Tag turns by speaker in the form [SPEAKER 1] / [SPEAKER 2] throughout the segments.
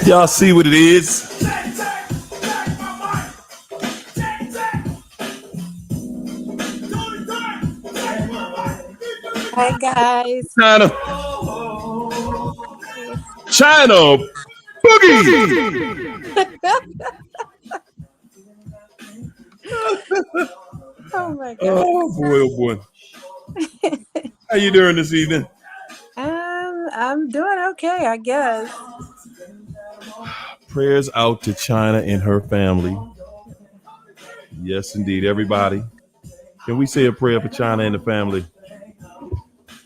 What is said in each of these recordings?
[SPEAKER 1] Y'all see what it is?
[SPEAKER 2] Hi guys.
[SPEAKER 1] China Boogie.
[SPEAKER 2] Oh my god.
[SPEAKER 1] Oh boy, oh boy. How you doing this evening?
[SPEAKER 2] I'm doing okay, I guess.
[SPEAKER 1] Prayers out to China and her family. Yes, indeed, everybody. Can we say a prayer for China and the family?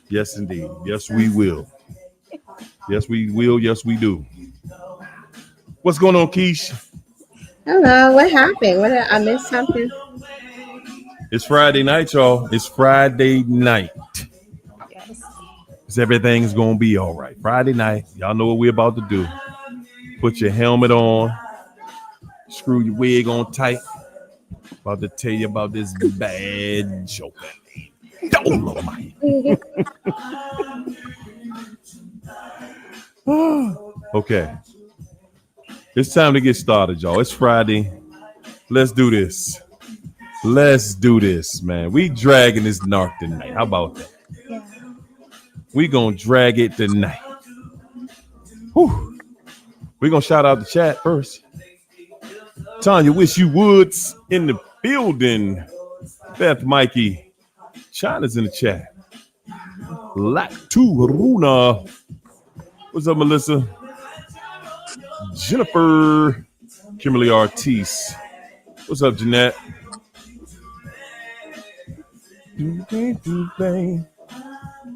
[SPEAKER 1] Yes, indeed. Yes, we will. Yes, we will. Yes, we do. What's going on, Keish?
[SPEAKER 3] Hello, what happened? I missed something?
[SPEAKER 1] It's Friday night, y'all. It's Friday night.
[SPEAKER 2] Yes.
[SPEAKER 1] Everything's gonna be all right. Friday night, y'all know what we're about to do. Put your helmet on, screw your wig on tight. About to tell you about this bad joke. Okay. It's time to get started, y'all. It's Friday. Let's do this. Let's do this, man. We dragging this narc tonight. How about that?
[SPEAKER 2] Yeah.
[SPEAKER 1] We gonna drag it tonight. Whew. We gonna shout out the chat first. Tanya, wish you woods in the building. Beth, Mikey, China's in the chat. Latu Runa. What's up, Melissa? Jennifer, Kimberly Ortiz. What's up, Jeanette?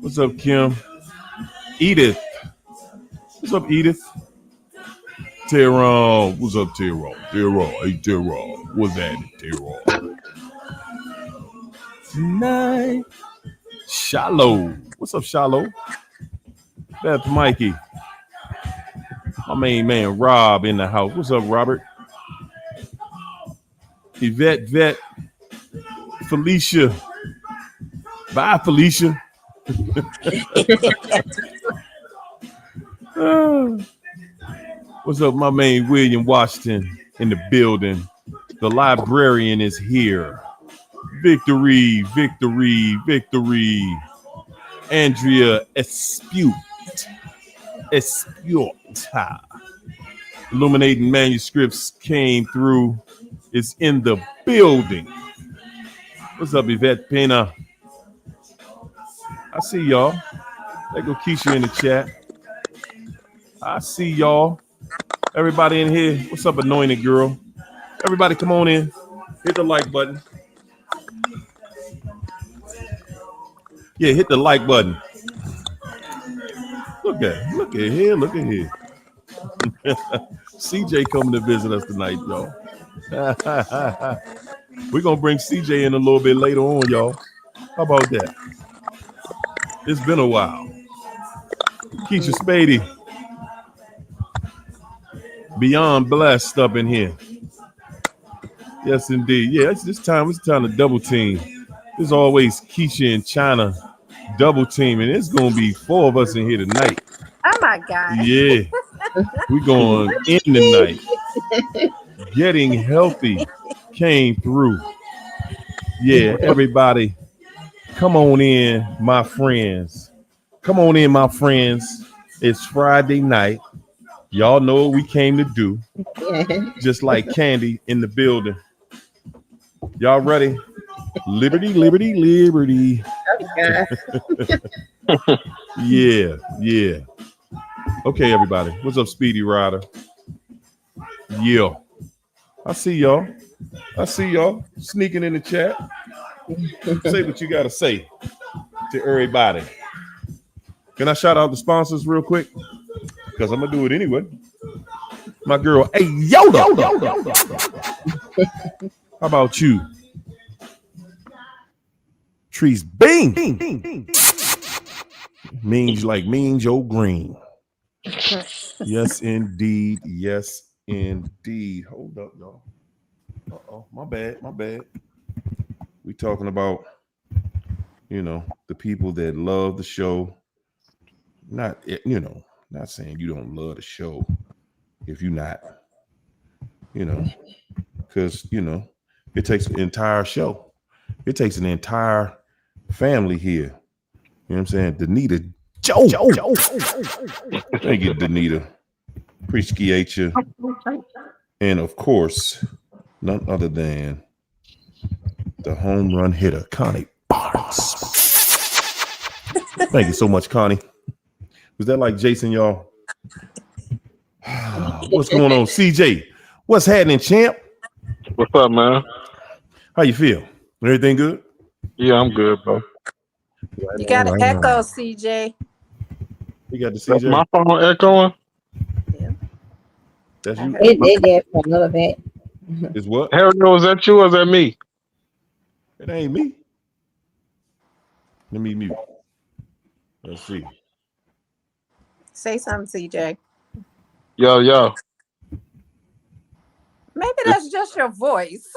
[SPEAKER 1] What's up, Kim? Edith. What's up, Edith? Tehran. What's up, Tehran? Tehran. Hey, Tehran. What's that, Tehran? Tonight. Shallow. What's up, Shallow? Beth, Mikey. My main man, Rob, in the house. What's up, Robert? Yvette, Vet. Felicia. Bye, Felicia. What's up, my man William Washington in the building? The librarian is here. Victory, victory, victory. Andrea Espute. Illuminating Manuscripts came through. Is in the building. What's up, Yvette Pena? I see y'all. There go Keisha in the chat. I see y'all. Everybody in here. What's up, anointed girl? Everybody come on in. Hit the like button. Yeah, hit the like button. Look at here. CJ coming to visit us tonight, y'all. We're going to bring CJ in a little bit later on, y'all. How about that? It's been a while. Keisha Spady. Beyond blessed up in here. Yes, indeed. Yeah, it's time to double team. There's always Keisha and China double team, and it's going to be 4 of us in here tonight.
[SPEAKER 2] Oh my God.
[SPEAKER 1] Yeah. We're going in tonight. Getting healthy came through. Yeah, everybody. Come on in, my friends. Come on in, my friends. It's Friday night. Y'all know what we came to do. Just like Candy in the building. Y'all ready? Liberty, liberty, liberty. Yeah. Okay, everybody. What's up, Speedy Rider? Yeah. I see y'all sneaking in the chat. Say what you got to say to everybody. Can I shout out the sponsors real quick? Because I'm going to do it anyway. My girl, hey, Yoda. How about you? Trees, bing. Means like Mean Joe Green. Yes, indeed. Yes, indeed. Hold up, y'all. Uh-oh, my bad. We talking about, the people that love the show. Not saying you don't love the show, if you're not, because it takes an entire show. It takes an entire family here. You know what I'm saying? Danita Joe. Thank you, Danita. Appreciate you. And of course, none other than the home run hitter, Connie Barnes. Thank you so much, Connie. Was that like Jason, y'all? What's going on, CJ? What's happening, champ?
[SPEAKER 4] What's up, man?
[SPEAKER 1] How you feel? Everything good?
[SPEAKER 4] Yeah, I'm good, bro.
[SPEAKER 2] You got an echo, CJ.
[SPEAKER 1] You got the
[SPEAKER 4] That's
[SPEAKER 1] CJ?
[SPEAKER 4] my phone echoing?
[SPEAKER 2] Yeah.
[SPEAKER 1] That's you?
[SPEAKER 3] It did that for a little bit.
[SPEAKER 1] Is what?
[SPEAKER 4] Harry, was that you or is that me?
[SPEAKER 1] It ain't me. Let me mute. Let's see.
[SPEAKER 2] Say something, CJ.
[SPEAKER 4] Yo.
[SPEAKER 2] Maybe that's just your voice.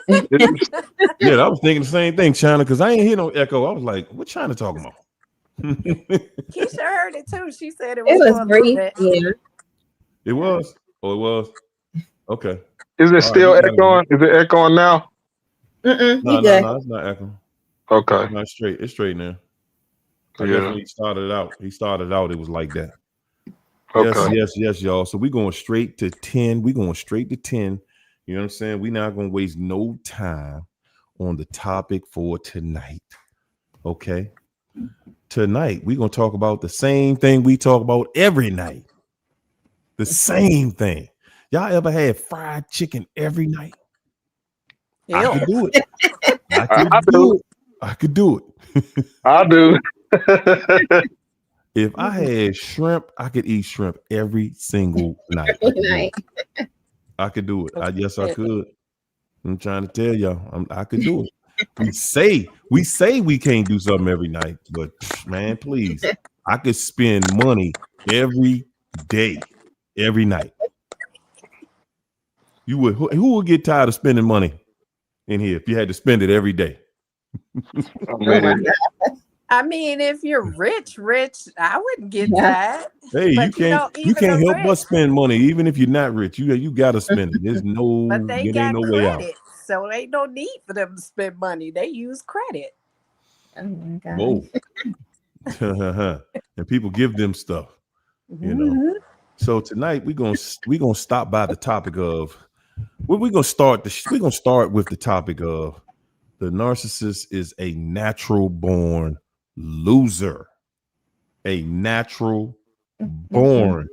[SPEAKER 1] Yeah, I was thinking the same thing, China, because I ain't hear no echo. I was like, what China talking about?
[SPEAKER 2] Keisha heard it too. She said it
[SPEAKER 3] It
[SPEAKER 2] was
[SPEAKER 3] was
[SPEAKER 2] for a little
[SPEAKER 3] brief.
[SPEAKER 2] bit.
[SPEAKER 3] Yeah.
[SPEAKER 1] It was? Oh, it was? Okay.
[SPEAKER 4] Is it
[SPEAKER 1] All
[SPEAKER 4] still
[SPEAKER 1] right, you got
[SPEAKER 4] echoing? Is it echoing now?
[SPEAKER 1] No, it's not echoing.
[SPEAKER 4] Okay.
[SPEAKER 1] It's not straight. It's straight now. I
[SPEAKER 4] Yeah.
[SPEAKER 1] guess when he started out, it was like that.
[SPEAKER 4] Okay.
[SPEAKER 1] Yes, y'all. So we're going straight to 10. We're going straight to 10. You know what I'm saying? We're not going to waste no time on the topic for tonight. Okay? Tonight, we're going to talk about the same thing we talk about every night. The same thing. Y'all ever had fried chicken every night?
[SPEAKER 2] Ew.
[SPEAKER 1] I could do it. I could do it.
[SPEAKER 4] I do.
[SPEAKER 1] If I had shrimp, I could eat shrimp every single night. I could do it. Yes, I could. I'm trying to tell y'all, I could do it. We say we can't do something every night, but man, please, I could spend money every day, every night. You would? Who would get tired of spending money in here if you had to spend it every day?
[SPEAKER 2] I mean, if you're rich, I wouldn't get that.
[SPEAKER 1] Hey,
[SPEAKER 2] but
[SPEAKER 1] you can't help but spend money, even if you're not rich. You got to spend it. There's no,
[SPEAKER 2] but they
[SPEAKER 1] there ain't
[SPEAKER 2] got
[SPEAKER 1] no
[SPEAKER 2] credit,
[SPEAKER 1] way out.
[SPEAKER 2] so ain't no need for them to spend money. They use credit.
[SPEAKER 3] Oh my God.
[SPEAKER 1] Whoa. And people give them stuff, So tonight we're gonna stop by the topic of we're gonna start with the topic of the narcissist is a natural born loser. A natural born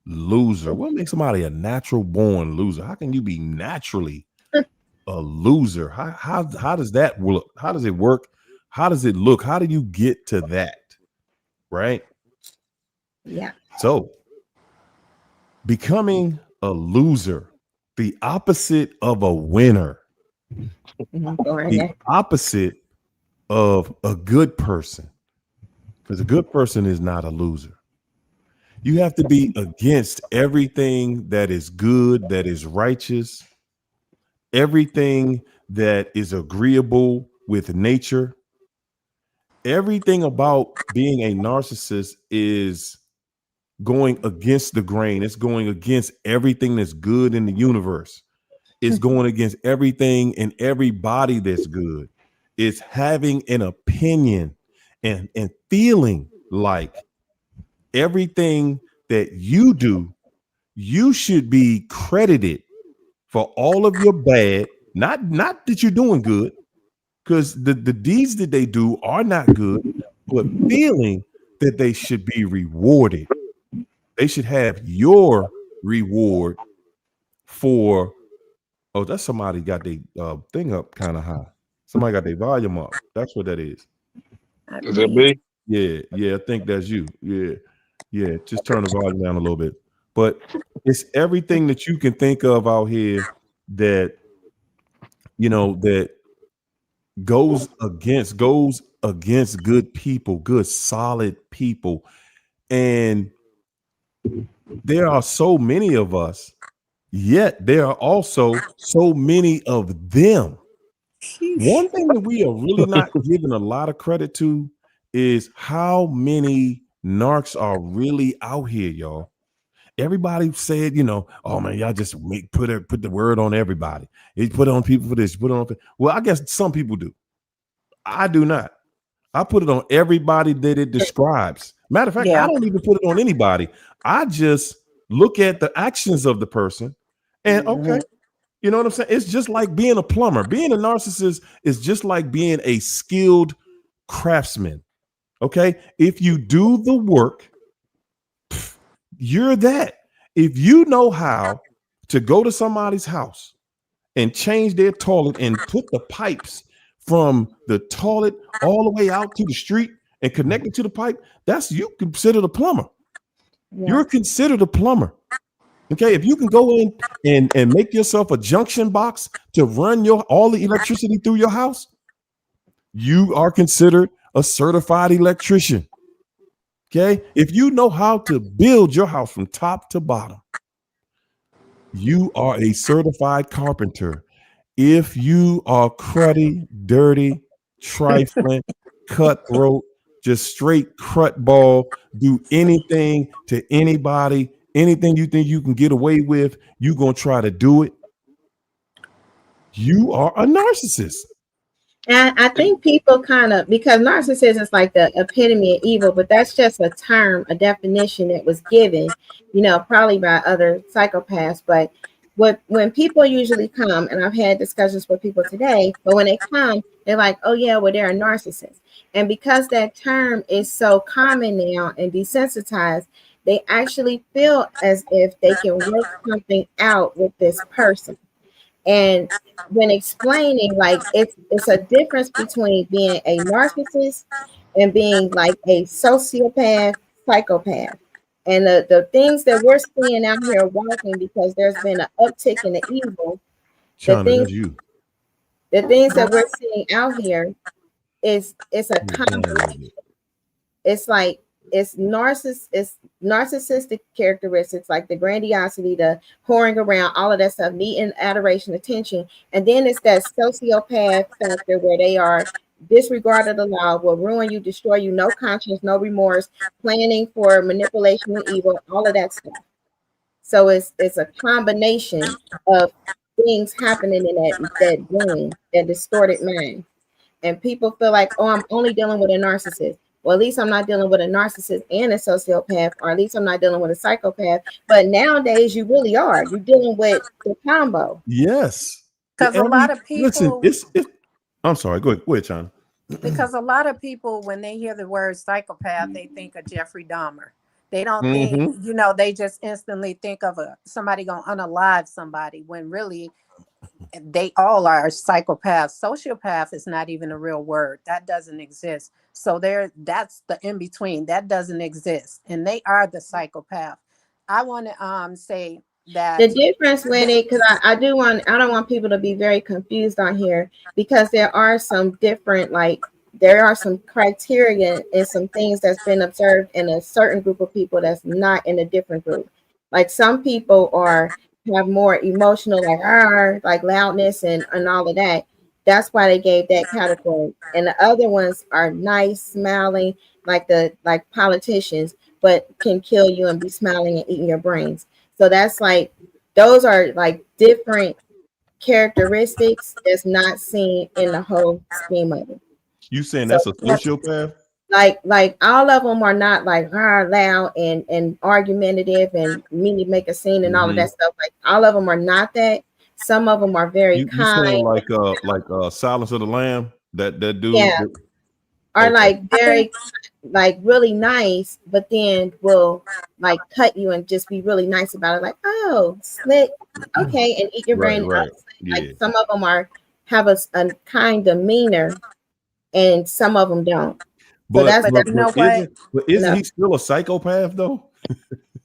[SPEAKER 1] loser. What makes somebody a natural born loser? How can you be naturally a loser? How does that look? How does it work? How does it look? How do you get to that? Right?
[SPEAKER 3] Yeah.
[SPEAKER 1] So becoming a loser, the opposite of a winner, the opposite of a good person, because a good person is not a loser. You have to be against everything that is good, that is righteous, everything that is agreeable with nature. Everything about being a narcissist is going against the grain. It's going against everything that's good in the universe. It's going against everything and everybody that's good. It's having an opinion and feeling like everything that you do, you should be credited for all of your bad, not that you're doing good, because the deeds that they do are not good, but feeling that they should be rewarded. They should have your reward for, oh, that's somebody got their thing up kind of high. Somebody got their volume up. That's what that is.
[SPEAKER 4] Is that me?
[SPEAKER 1] Yeah, I think that's you. Yeah, just turn the volume down a little bit. But it's everything that you can think of out here that, that goes against good people, good, solid people. And there are so many of us, yet there are also so many of them. One thing that we are really not giving a lot of credit to is how many narcs are really out here, y'all. Everybody said, oh man, y'all just put the word on everybody. You put it on people for this, you put it on. Well, I guess some people do. I do not. I put it on everybody that it describes. Matter of fact, I don't even put it on anybody. I just look at the actions of the person and okay, you know what I'm saying? It's just like being a plumber. Being a narcissist is just like being a skilled craftsman. Okay. If you do the work, you're that. If you know how to go to somebody's house and change their toilet and put the pipes from the toilet all the way out to the street and connect it to the pipe, that's you considered a plumber. Yeah. You're considered a plumber. Okay, if you can go in and make yourself a junction box to run all the electricity through your house, you are considered a certified electrician. Okay, if you know how to build your house from top to bottom, you are a certified carpenter. If you are cruddy, dirty, trifling, cutthroat, just straight crut ball, do anything to anybody, anything you think you can get away with, you're going to try to do it. You are a narcissist.
[SPEAKER 3] And I think people because narcissism is like the epitome of evil, but that's just a term, a definition that was given, probably by other psychopaths. But when people usually come, and I've had discussions with people today, but when they come, they're like, oh yeah, well, they're a narcissist. And because that term is so common now and desensitized, they actually feel as if they can work something out with this person. And when explaining, like, it's a difference between being a narcissist and being like a sociopath, psychopath. And the things that we're seeing out here walking, because there's been an uptick in the evil, the things that we're seeing out here it's a combination. It's like it's narcissistic characteristics, like the grandiosity, the whoring around, all of that stuff, needing adoration, attention. And then it's that sociopath factor where they are disregard of the law, will ruin you, destroy you, no conscience, no remorse, planning for manipulation and evil, all of that stuff. So it's a combination of things happening in that brain, that distorted mind. And people feel like, oh, I'm only dealing with a narcissist. Well, at least I'm not dealing with a narcissist and a sociopath, or at least I'm not dealing with a psychopath. But nowadays, you really are. You're dealing with the combo.
[SPEAKER 1] Yes.
[SPEAKER 2] Because a lot of people...
[SPEAKER 1] Listen, it's I'm sorry. Go ahead, China.
[SPEAKER 2] Because a lot of people, when they hear the word psychopath, they think of Jeffrey Dahmer. They don't think, they just instantly think of somebody going to unalive somebody, when really they all are psychopaths. Sociopath is not even a real word. That doesn't exist. So that's the in between. That doesn't exist. And they are the psychopath. I want to say that
[SPEAKER 3] the difference with it, because I don't want people to be very confused on here, because there are some different, there are some criteria and some things that's been observed in a certain group of people that's not in a different group. Like some people have more emotional, like loudness and all of that. That's why they gave that category. And the other ones are nice, smiling, like politicians, but can kill you and be smiling and eating your brains. So that's those are different characteristics that's not seen in the whole scheme of it.
[SPEAKER 1] You saying that's a sociopath?
[SPEAKER 3] Like all of them are not loud and argumentative and make a scene and all of that stuff. Like all of them are not that. Some of them are very kind.
[SPEAKER 1] You like Silence of the Lamb, that dude.
[SPEAKER 3] Yeah. Are very really nice, but then will cut you and just be really nice about it. Like, oh, slick, okay, and eat your brain.
[SPEAKER 1] Right.
[SPEAKER 3] Some of them have a kind demeanor, and some of them don't.
[SPEAKER 1] But isn't he still a psychopath though?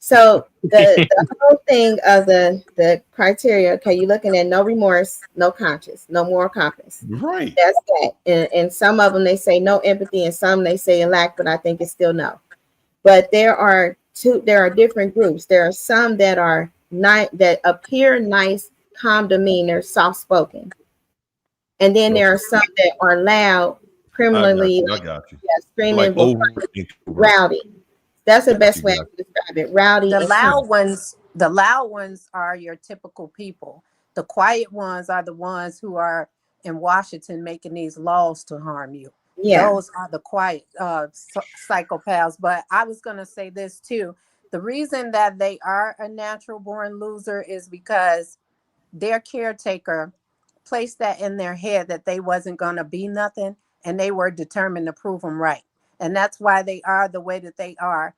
[SPEAKER 3] So the whole thing of the criteria, okay, you're looking at no remorse, no conscience, no moral compass.
[SPEAKER 1] Right.
[SPEAKER 3] That's that. And some of them they say no empathy, and some they say a lack, but I think it's still no. But there are different groups. There are some that are that appear nice, calm demeanor, soft spoken. And then there are some that are loud, criminally,
[SPEAKER 1] I got you.
[SPEAKER 3] Screaming, rowdy. That's the best way I can describe it. Rowdy.
[SPEAKER 2] The loud ones are your typical people. The quiet ones are the ones who are in Washington making these laws to harm you.
[SPEAKER 3] Yeah.
[SPEAKER 2] Those are the quiet psychopaths. But I was going to say this too. The reason that they are a natural born loser is because their caretaker placed that in their head that they wasn't going to be nothing, and they were determined to prove them right. And that's why they are the way that they are.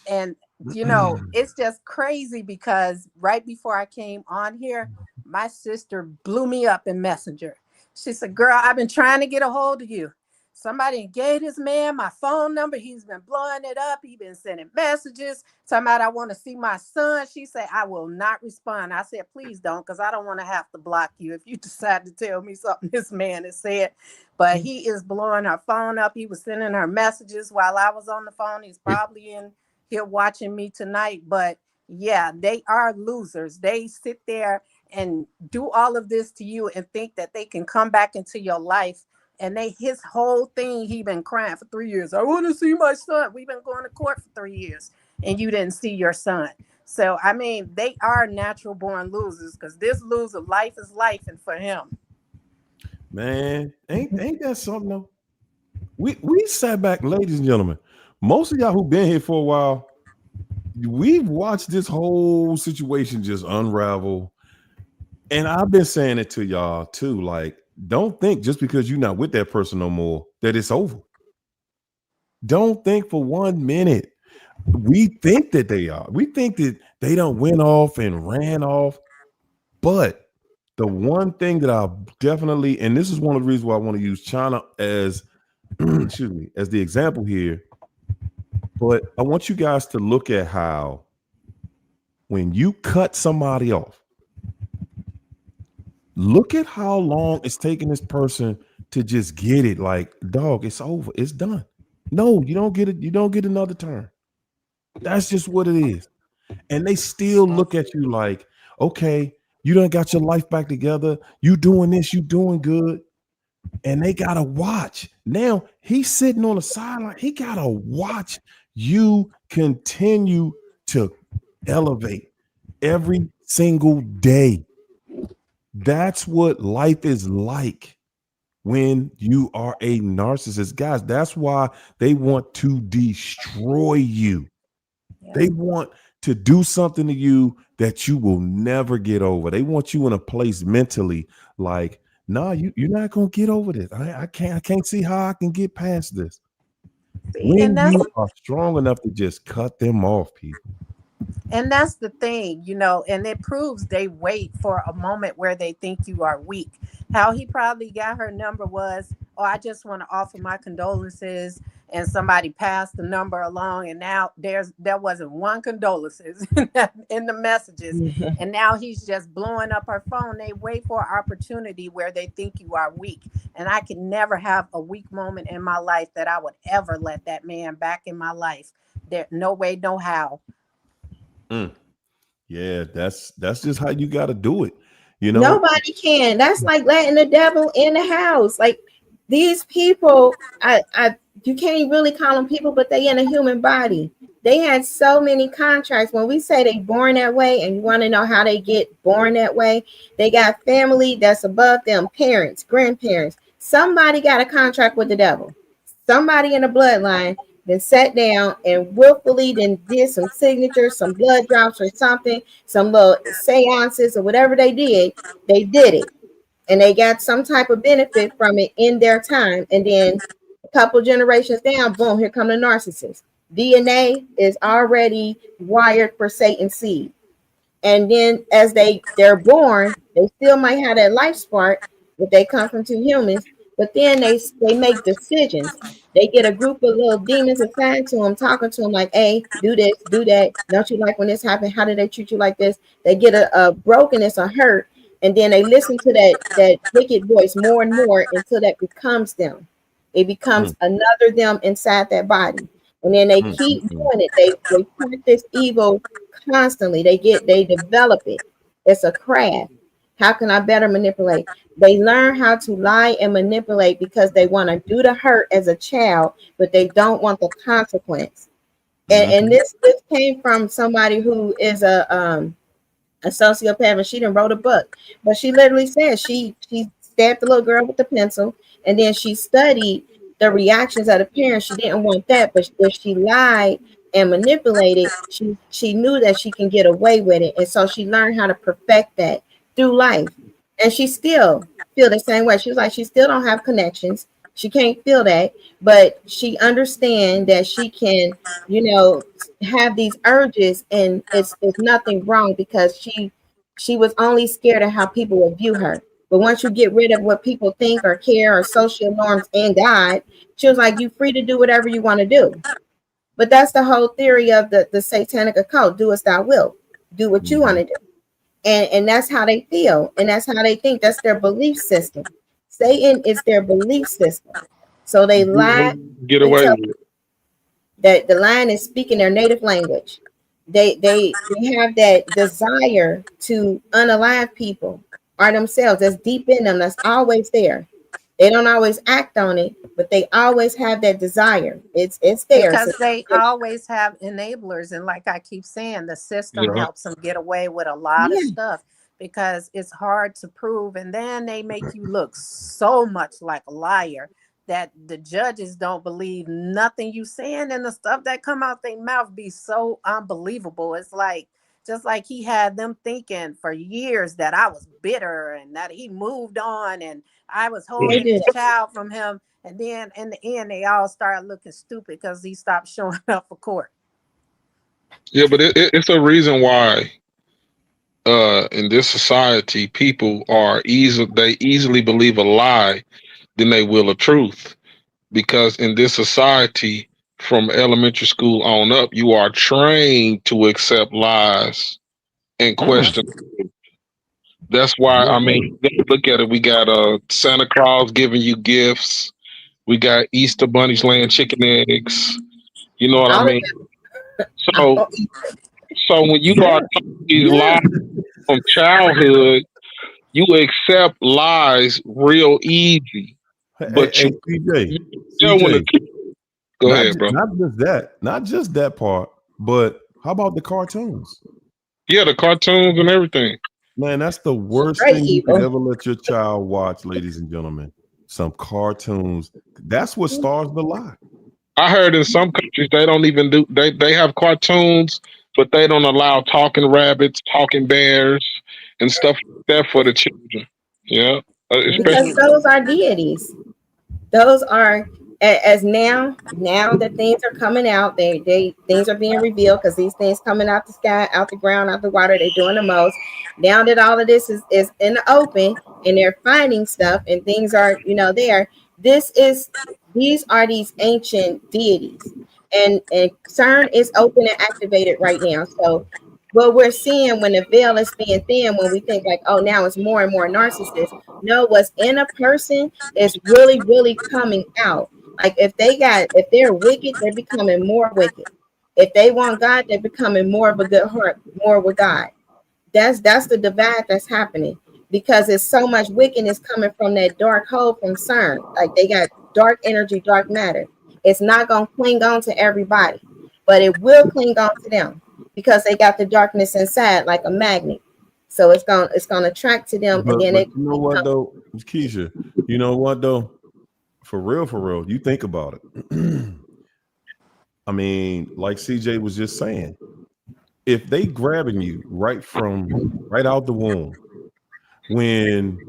[SPEAKER 2] And it's just crazy because right before I came on here, my sister blew me up in Messenger. She said, "Girl, I've been trying to get a hold of you. Somebody gave this man my phone number. He's been blowing it up. He's been sending messages talking about I want to see my son." She said, "I will not respond." I said, "Please don't, because I don't want to have to block you if you decide to tell me something this man has said." But he is blowing her phone up. He was sending her messages while I was on the phone. He's probably in here watching me tonight. But yeah, they are losers. They sit there and do all of this to you and think that they can come back into your life. And his whole thing, he been crying for 3 years. "I want to see my son. We've been going to court for 3 years and you didn't see your son." So, I mean, they are natural born losers, because this loser, life is life, and for him.
[SPEAKER 1] Man, ain't that something though? We sat back, ladies and gentlemen. Most of y'all who've been here for a while, we've watched this whole situation just unravel. And I've been saying it to y'all too. Like, don't think just because you're not with that person no more that it's over. Don't think for 1 minute. We think that they are. We think that they don't went off and ran off. But the one thing that I definitely, and this is one of the reasons why I want to use China as excuse me, as the example here. But I want you guys to look at how when you cut somebody off, look at how long it's taking this person to just get it. Like, dog, it's over. It's done. No, you don't get it. You don't get another turn. That's just what it is. And they still look at you like, okay, you done got your life back together. You doing this, you doing good. And they gotta watch. Now he's sitting on the sideline. He gotta watch you continue to elevate every single day. That's what life is like when you are a narcissist. Guys, that's why they want to destroy you. Yeah. They want to do something to you that you will never get over. They want you in a place mentally like, nah, you're not gonna get over this. I can't see how I can get past this. When you are strong enough to just cut them off, people.
[SPEAKER 2] And that's the thing, and it proves they wait for a moment where they think you are weak. How he probably got her number was, "Oh, I just want to offer my condolences," and somebody passed the number along, and now there wasn't one condolences in the messages. And now he's just blowing up her phone. They wait for an opportunity where they think you are weak. And I can never have a weak moment in my life that I would ever let that man back in my life. There, no way, no how.
[SPEAKER 1] Yeah, that's just how you got to do it.
[SPEAKER 3] Nobody can. That's like letting the devil in the house. Like, these people, you can't really call them people, but they in a human body. They had so many contracts. When we say they born that way, and you want to know how they get born that way, they got family that's above them, parents, grandparents. Somebody got a contract with the devil. Somebody in the bloodline then sat down and willfully then did some signatures, some blood drops or something, some little seances or whatever they did it. And they got some type of benefit from it in their time. And then a couple generations down, boom, here come the narcissist. DNA is already wired for Satan's seed. And then as they're born, they still might have that life spark if they come from two humans. But then they make decisions. They get a group of little demons assigned to them, talking to them like, "Hey, do this, do that. Don't you like when this happened? How did they treat you like this?" They get a brokenness, a hurt, and then they listen to that wicked voice more and more until that becomes them. It becomes another them inside that body. And then they keep doing it. They practice evil constantly. They develop it. It's a craft. How can I better manipulate? They learn how to lie and manipulate because they want to do the hurt as a child, but they don't want the consequence. And this came from somebody who is a sociopath, and she done wrote a book. But she literally said she stabbed the little girl with the pencil, and then she studied the reactions of the parents. She didn't want that, but if she lied and manipulated, she knew that she can get away with it, and so she learned how to perfect that through life. And she still feel the same way. She was like, she still don't have connections. She can't feel that, but she understand that she can, have these urges, and it's nothing wrong, because she was only scared of how people would view her. But once you get rid of what people think or care or social norms and God, she was like, you free to do whatever you want to do. But that's the whole theory of the satanic occult. Do as thou wilt. Do what you want to do. And that's how they feel, and that's how they think. That's their belief system. Satan is their belief system. So they lie
[SPEAKER 4] Get
[SPEAKER 3] and
[SPEAKER 4] away
[SPEAKER 3] tell
[SPEAKER 4] with it.
[SPEAKER 3] that the lion is speaking their native language. They have that desire to unalive people or themselves. That's deep in them. That's always there. They don't always act on it, but they always have that desire. It's there. So
[SPEAKER 2] because they always have enablers, and like I keep saying, the system
[SPEAKER 4] Yeah.
[SPEAKER 2] helps them get away with a lot of stuff because it's hard to prove, and then they make you look so much like a liar that the judges don't believe nothing you saying, and the stuff that come out their mouth be so unbelievable. It's like, just like he had them thinking for years that I was bitter and that he moved on and I was
[SPEAKER 3] they
[SPEAKER 2] holding
[SPEAKER 3] do
[SPEAKER 2] his
[SPEAKER 3] that.
[SPEAKER 2] child from him. And then in the end, they all started looking stupid because he stopped showing up for court.
[SPEAKER 4] Yeah, but it's a reason why in this society people they easily believe a lie than they will a truth. Because in this society, from elementary school on up, you are trained to accept lies and question. That's why, I mean, look at it. We got Santa Claus giving you gifts. We got Easter bunnies laying chicken eggs. You know what I
[SPEAKER 3] All of
[SPEAKER 4] mean?
[SPEAKER 3] them.
[SPEAKER 4] So, so when you are taught these lies from childhood, you accept lies real easy. But
[SPEAKER 1] Hey, CJ,
[SPEAKER 4] you tell when the
[SPEAKER 1] CJ,
[SPEAKER 4] go ahead, bro.
[SPEAKER 1] not just that part, but how about the cartoons?
[SPEAKER 4] Yeah, the cartoons and everything.
[SPEAKER 1] Man, that's the worst
[SPEAKER 3] Straight
[SPEAKER 1] thing you could
[SPEAKER 3] evil.
[SPEAKER 1] ever let your child watch, ladies and gentlemen. Some cartoons. That's what stars the lie.
[SPEAKER 4] I heard in some countries they don't even do they have cartoons, but they don't allow talking rabbits, talking bears, and stuff like that for the children. Yeah,
[SPEAKER 3] Because
[SPEAKER 4] especially
[SPEAKER 3] those are deities. Those are, as now that things are coming out, they things are being revealed, because these things coming out the sky, out the ground, out the water, they're doing the most. Now that all of this is in the open, and they're finding stuff, and things are, there. These are these ancient deities, and CERN is open and activated right now. So what we're seeing, when the veil is being thin, when we think like, oh, now it's more and more narcissists. No, what's in a person is really, really coming out. Like if they're wicked, they're becoming more wicked. If they want God, they're becoming more of a good heart, more with God. That's the divide that's happening, because there's so much wickedness coming from that dark hole from CERN. Like they got dark energy, dark matter. It's not gonna cling on to everybody, but it will cling on to them, because they got the darkness inside like a magnet. So it's gonna attract to them, and then
[SPEAKER 1] But
[SPEAKER 3] it
[SPEAKER 1] you know what though, Keisha, you know what though? For real, you think about it. I mean, like CJ was just saying, if they grabbing you right out the womb, when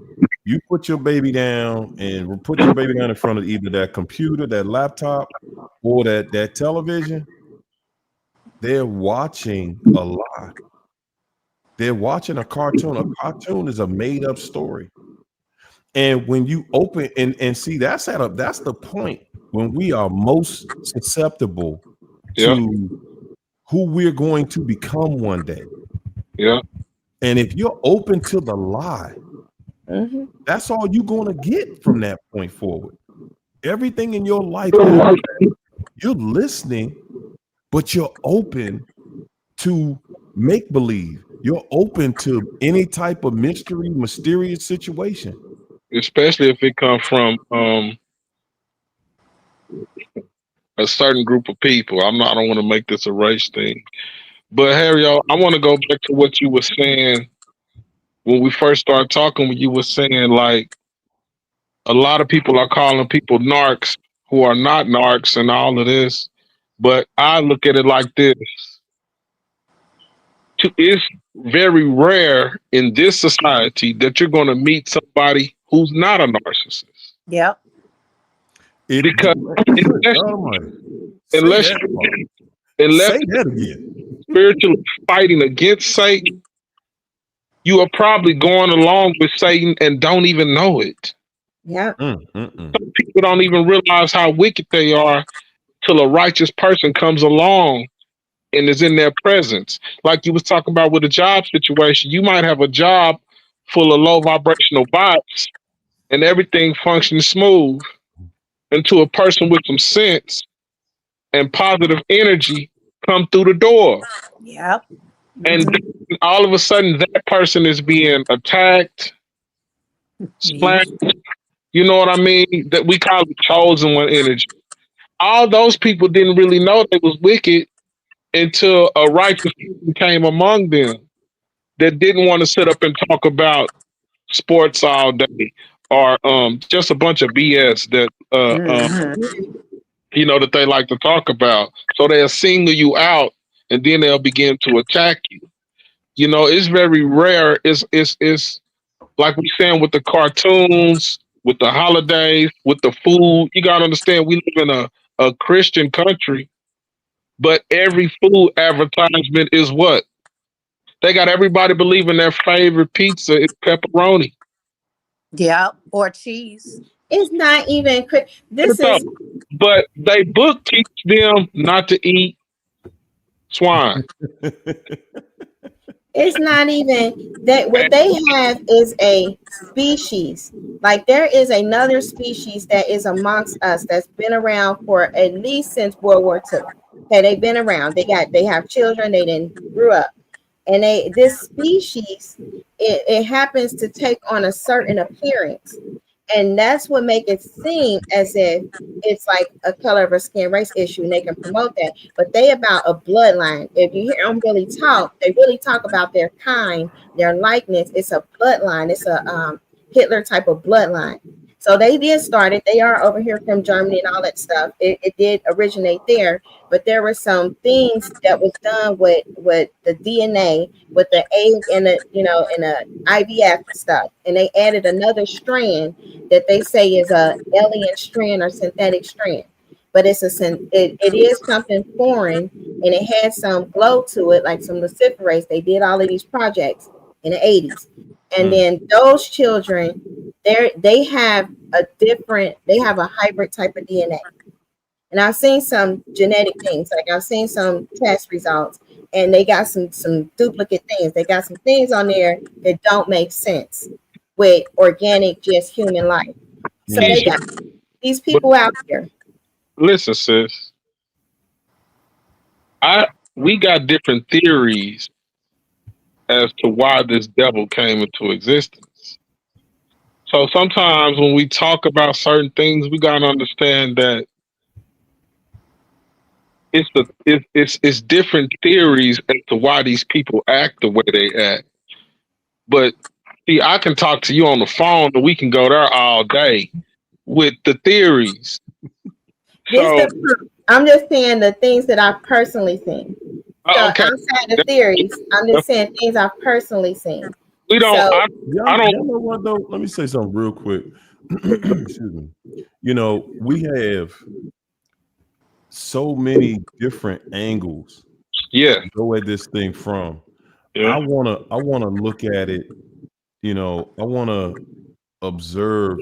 [SPEAKER 1] you put your baby down and put your baby down in front of either that computer, that laptop, or that television, they're watching a lie. They're watching a cartoon. A cartoon is a made up story. And when you open and see, that's the point when we are most susceptible
[SPEAKER 4] yeah,
[SPEAKER 1] to who we're going to become one day.
[SPEAKER 4] yeah.
[SPEAKER 1] And if you're open to the lie, that's all you're going to get from that point forward. Everything in your life after that, you're listening, but you're open to make believe. You're open to any type of mysterious situation.
[SPEAKER 4] Especially if it comes from a certain group of people. I don't want to make this a race thing. But Harry, I want to go back to what you were saying when we first started talking. When you were saying like a lot of people are calling people narcs who are not narcs and all of this. But I look at it like this. It's very rare in this society that you're going to meet somebody who's not a narcissist.
[SPEAKER 2] Yep.
[SPEAKER 4] Because
[SPEAKER 1] unless say that again.
[SPEAKER 4] Spiritually fighting against Satan, you are probably going along with Satan and don't even know it.
[SPEAKER 3] Yeah.
[SPEAKER 4] Some people don't even realize how wicked they are till a righteous person comes along and is in their presence. Like you was talking about with a job situation, you might have a job full of low vibrational bots and everything functions smooth until a person with some sense and positive energy come through the door.
[SPEAKER 2] Yep.
[SPEAKER 4] And then all of a sudden that person is being attacked, slashed. You know what I mean? That we call it chosen one energy. All those people didn't really know they was wicked until a righteous person came among them that didn't want to sit up and talk about sports all day or just a bunch of BS that you know that they like to talk about. So they'll single you out and then they'll begin to attack you. You know, it's very rare. It's like we saying with the cartoons, with the holidays, with the food. You gotta understand we live in a Christian country, but every food advertisement is what? They got everybody believing their favorite pizza is pepperoni.
[SPEAKER 2] Yeah, or cheese.
[SPEAKER 3] It's not even this is
[SPEAKER 4] but they book teach them not to eat swine.
[SPEAKER 3] It's not even that. What they have is a species. Like there is another species that is amongst us that's been around for at least since World War II. Okay, they've been around. They have children. They didn't grew up, and this species it happens to take on a certain appearance. And that's what make it seem as if it's like a color of a skin race issue, and they can promote that. But they about a bloodline. If you hear them really talk, they really talk about their kind, their likeness. It's a bloodline. It's a Hitler type of bloodline. So they did start it. They are over here from Germany and all that stuff. It did originate there, but there were some things that was done with the DNA, with the egg and the and the IVF stuff, and they added another strand that they say is a alien strand or synthetic strand. But it is something foreign, and it had some glow to it, like some luciferase. They did all of these projects in the 80s, and then those children, they have a hybrid type of DNA. And I've seen some genetic things, like I've seen some test results, and they got some duplicate things. They got some things on there that don't make sense with organic, just human life. So they got these people out there.
[SPEAKER 4] Listen, sis, we got different theories as to why this devil came into existence. So sometimes when we talk about certain things, we gotta understand that it's different theories as to why these people act the way they act. But see, I can talk to you on the phone and we can go there all day with the theories.
[SPEAKER 3] I'm just saying the things that I've personally seen. So
[SPEAKER 4] okay.
[SPEAKER 3] Outside the theories, I'm just saying things I've personally seen.
[SPEAKER 4] We don't.
[SPEAKER 3] So,
[SPEAKER 1] I don't know what though. Let me say something real quick. Excuse me. We have so many different angles.
[SPEAKER 4] Yeah.
[SPEAKER 1] To go at this thing from.
[SPEAKER 4] Yeah.
[SPEAKER 1] I wanna look at it. I wanna observe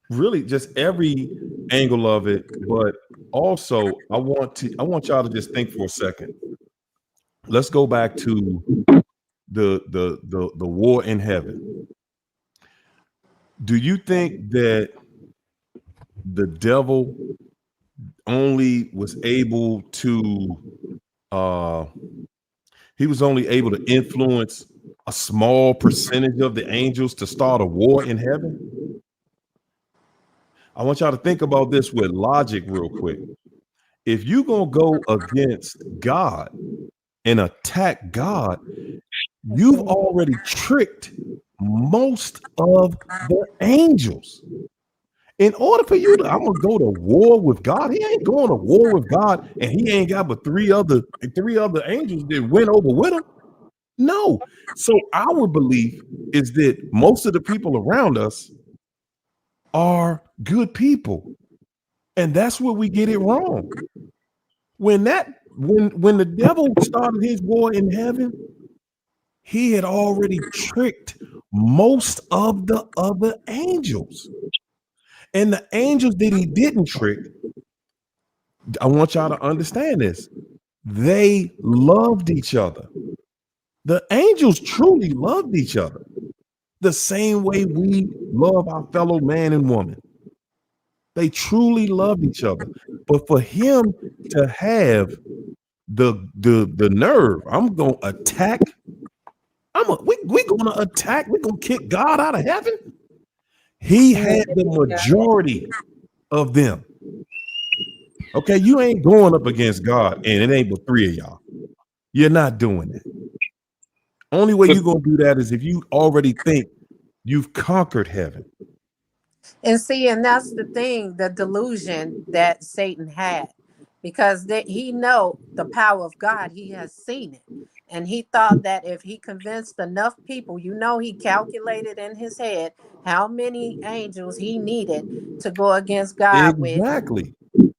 [SPEAKER 1] really just every angle of it, but also I want y'all to just think for a second. Let's go back to the war in heaven. Do you think that the devil only was able to he was only able to influence a small percentage of the angels to start a war in heaven? I want y'all to think about this with logic real quick. if you're going to go against God and attack God, you've already tricked most of the angels. In order for you to, I'm gonna go to war with God. He ain't going to war with God, and he ain't got but three other angels that went over with him. No. So our belief is that most of the people around us are good people, and that's where we get it wrong. When the devil started his war in heaven, he had already tricked most of the other angels. And the angels that he didn't trick, I want y'all to understand this. They loved each other. The angels truly loved each other the same way we love our fellow man and woman. They truly loved each other. But for him to have the nerve, I'm gonna attack. We're gonna attack. We're gonna kick God out of heaven. He had the majority of them. Okay, you ain't going up against God, and it ain't but three of y'all. You're not doing it. Only way you're gonna do that is if you already think you've conquered heaven.
[SPEAKER 2] And see, and that's the thing, the delusion that Satan had, because he know the power of God. He has seen it. And he thought that if he convinced enough people, he calculated in his head how many angels he needed to go against God with.
[SPEAKER 1] Exactly.
[SPEAKER 2] And,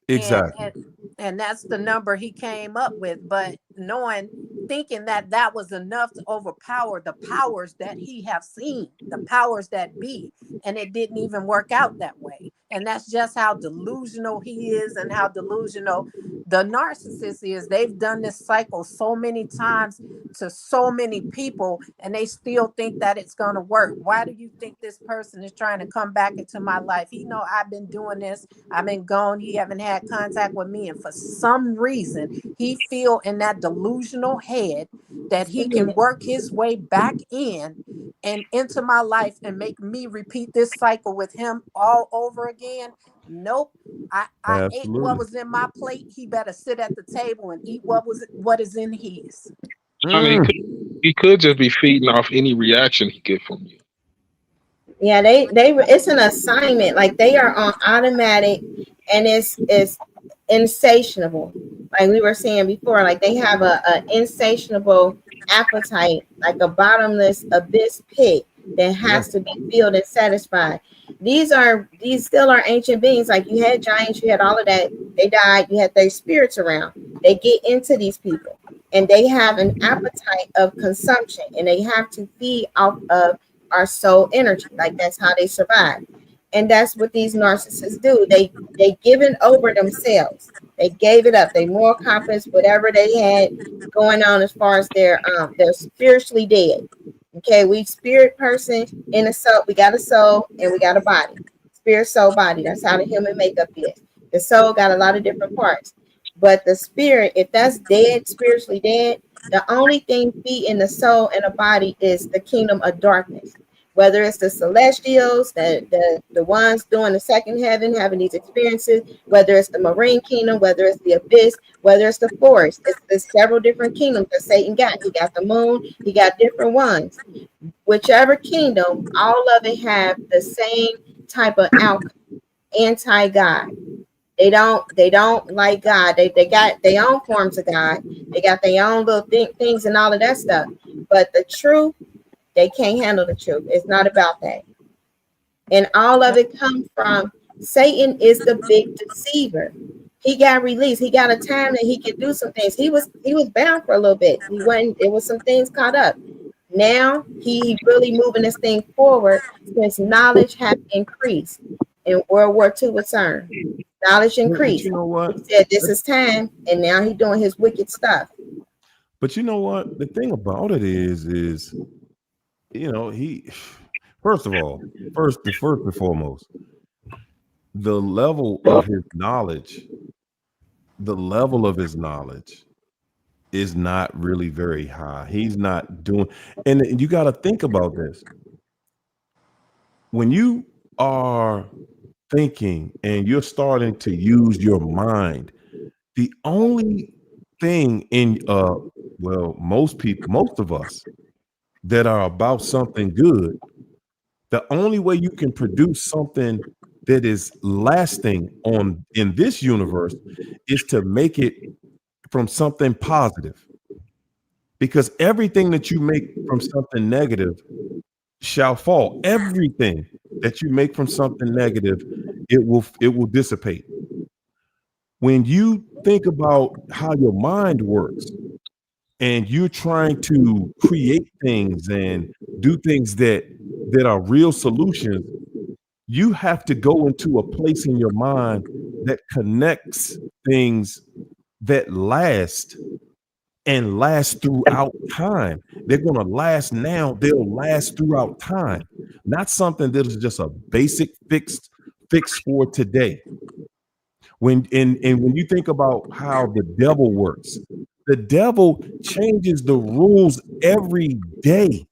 [SPEAKER 1] Exactly.
[SPEAKER 2] and that's the number he came up with. But thinking that that was enough to overpower the powers that he have seen, the powers that be. And it didn't even work out that way. And that's just how delusional he is and how delusional the narcissist is. They've done this cycle so many times to so many people, and they still think that it's going to work. Why do you think this person is trying to come back into my life? I've been doing this. I've been gone. He haven't had contact with me. And for some reason, he feel in that delusional head that he can work his way back in and into my life and make me repeat this cycle with him all over again. Nope. I ate what was in my plate. He better sit at the table and eat what is in his.
[SPEAKER 4] I mean, he could just be feeding off any reaction he get from you.
[SPEAKER 3] Yeah, it's an assignment. Like they are on automatic, and it's insatiable. Like we were saying before, like they have a insatiable appetite, like a bottomless abyss pit that has to be filled and satisfied. These still are ancient beings. Like you had giants, you had all of that. They died. You had their spirits around. They get into these people, and they have an appetite of consumption, and they have to feed off of our soul energy. Like that's how they survive. And that's what these narcissists do. They given over themselves. They gave it up. They more confidence, whatever they had going on as far as they're spiritually dead. Okay, we spirit person in a soul. We got a soul and we got a body. Spirit, soul, body. That's how the human makeup is. The soul got a lot of different parts. But the spirit, if that's dead, spiritually dead, the only thing feeding the soul and the body is the kingdom of darkness. Whether it's the celestials, the ones doing the second heaven, having these experiences, whether it's the marine kingdom, whether it's the abyss, whether it's the forest, it's several different kingdoms that Satan got. He got the moon, he got different ones. Whichever kingdom, all of it have the same type of outcome, anti-God. They don't like God. They got their own forms of God. They got their own little things and all of that stuff. But the truth, they can't handle the truth. It's not about that. And all of it comes from Satan is the big deceiver. He got released. He got a time that he could do some things. He was bound for a little bit. It was some things caught up. Now he really moving this thing forward since knowledge has increased. In World War II was CERN. Knowledge increased.
[SPEAKER 1] You know what?
[SPEAKER 3] He said this is time, and now he's doing his wicked stuff.
[SPEAKER 1] But you know what? The thing about it is he first and foremost, the level of his knowledge is not really very high. He's not doing, and you got to think about this. When you are thinking and you're starting to use your mind The only thing in well, most people, most of us that are about something good, the only way you can produce something that is lasting on in this universe is to make it from something positive. Because everything that you make from something negative shall fall. Everything that you make from something negative, it will dissipate. When you think about how your mind works and you're trying to create things and do things that are real solutions, you have to go into a place in your mind that connects things that last and last throughout time. They're going to last now, they'll last throughout time. Not something that is just a basic fix for today. And when you think about how the devil works, the devil changes the rules every day.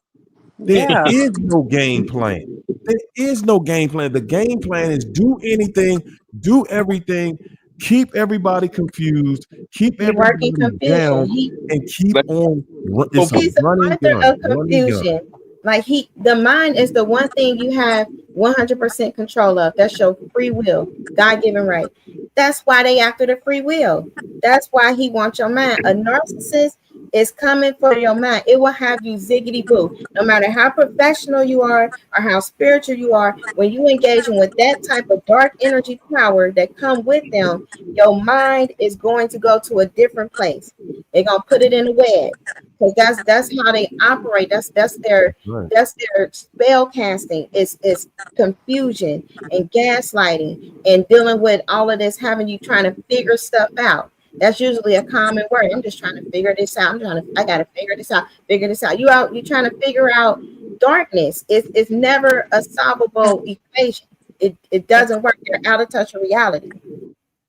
[SPEAKER 1] There
[SPEAKER 2] Yeah.
[SPEAKER 1] is no game plan. There is no game plan. The game plan is do anything, do everything, keep everybody confused, keep
[SPEAKER 3] He working
[SPEAKER 1] everybody down,
[SPEAKER 3] confusion.
[SPEAKER 1] and keep
[SPEAKER 4] Like,
[SPEAKER 1] on. It's a
[SPEAKER 4] okay,
[SPEAKER 3] He's the
[SPEAKER 1] running
[SPEAKER 3] author
[SPEAKER 1] gun,
[SPEAKER 3] of
[SPEAKER 1] running gun.
[SPEAKER 3] confusion. Like the mind is the one thing you have 100% control of. That's your free will, God-given right. That's why they after the free will. That's why he wants your mind. A narcissist is coming for your mind. It will have you ziggity boo. No matter how professional you are or how spiritual you are, when you engaging with that type of dark energy power that come with them, your mind is going to go to a different place. They're gonna put it in a web because that's how they operate.
[SPEAKER 1] Right.
[SPEAKER 3] That's their spell casting. It's confusion and gaslighting and dealing with all of this, having you trying to figure stuff out. That's usually a common word. I'm just trying to figure this out. I gotta figure this out, figure this out. You trying to figure out darkness. It's never a solvable equation. It doesn't work. They're out of touch with reality.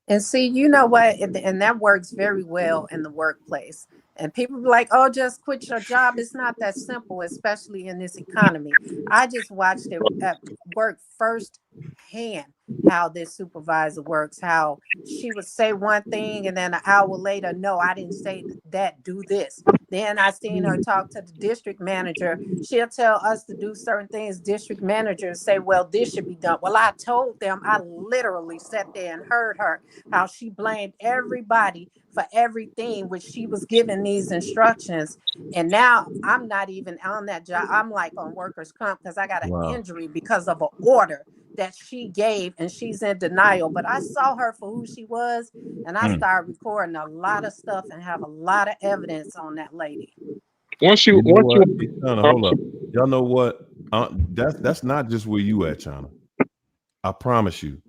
[SPEAKER 2] And see, you know what? And that works very well in the workplace. And people be like, oh, just quit your job. It's not that simple, especially in this economy. I just watched it at work firsthand how this supervisor works, how she would say one thing and then an hour later, no, I didn't say that, do this. Then I seen her talk to the district manager. She'll tell us to do certain things. District managers say, well, this should be done. Well, I told them, I literally sat there and heard her how she blamed everybody for everything, which she was given these instructions. And now I'm not even on that job. I'm like on workers' comp because I got an
[SPEAKER 1] Wow.
[SPEAKER 2] injury because of an order that she gave, and she's in denial. But I saw her for who she was, and I
[SPEAKER 1] Mm.
[SPEAKER 2] started recording a lot of stuff and have a lot of evidence on that lady.
[SPEAKER 4] once you
[SPEAKER 1] You know
[SPEAKER 4] once
[SPEAKER 1] what?
[SPEAKER 4] you
[SPEAKER 1] Hey, China, hold up. Y'all know what? That's not just where you at, China. I promise you.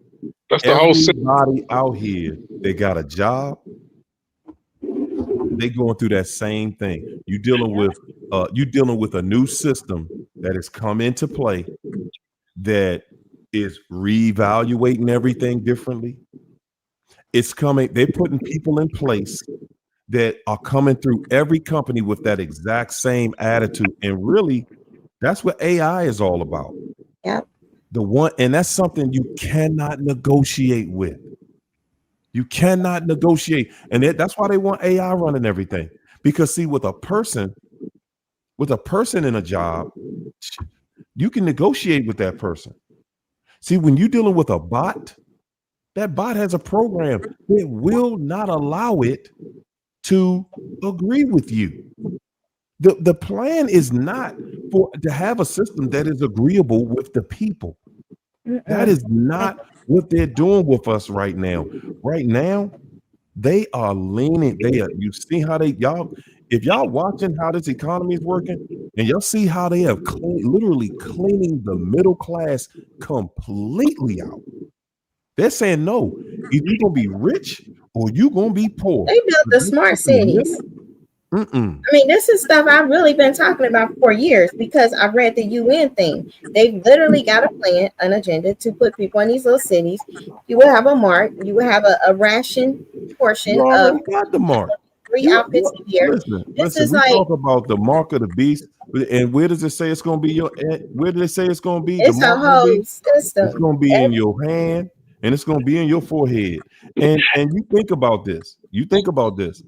[SPEAKER 4] that's the whole
[SPEAKER 1] Everybody out here, they got a job, they going through that same thing. You dealing with a new system that has come into play that is reevaluating everything differently. It's coming, they're putting people in place that are coming through every company with that exact same attitude. And really, that's what AI is all about.
[SPEAKER 3] Yep.
[SPEAKER 1] The one, and that's something you cannot negotiate with. You cannot negotiate. And that's why they want AI running everything. Because see, with a person in a job, you can negotiate with that person. See, when you're dealing with a bot, that bot has a program that will not allow it to agree with you. The plan is not for to have a system that is agreeable with the people. That is not what they're doing with us right now. Right now, they are leaning. You see how if y'all watching how this economy is working, and y'all see how they have literally cleaning the middle class completely out. They're saying no, either you're gonna be rich or you're gonna be poor.
[SPEAKER 3] They built the smart cities. I mean, this is stuff I've really been talking about for years because I've read the UN thing. They've literally got a plan, an agenda to put people in these little cities. You will have a mark, you will have a ration portion
[SPEAKER 1] You
[SPEAKER 3] of
[SPEAKER 1] already got the mark.
[SPEAKER 3] 3 outfits a year. This
[SPEAKER 1] Listen.
[SPEAKER 3] is
[SPEAKER 1] We
[SPEAKER 3] like,
[SPEAKER 1] talk about the mark of the beast, and where does it say it's going to be? Where do they say it's going to be? The
[SPEAKER 3] it's a
[SPEAKER 1] mark of the
[SPEAKER 3] whole
[SPEAKER 1] beast. It's
[SPEAKER 3] system.
[SPEAKER 1] going to be in your hand. and it's going to be in your forehead. And you think about this. You think about this.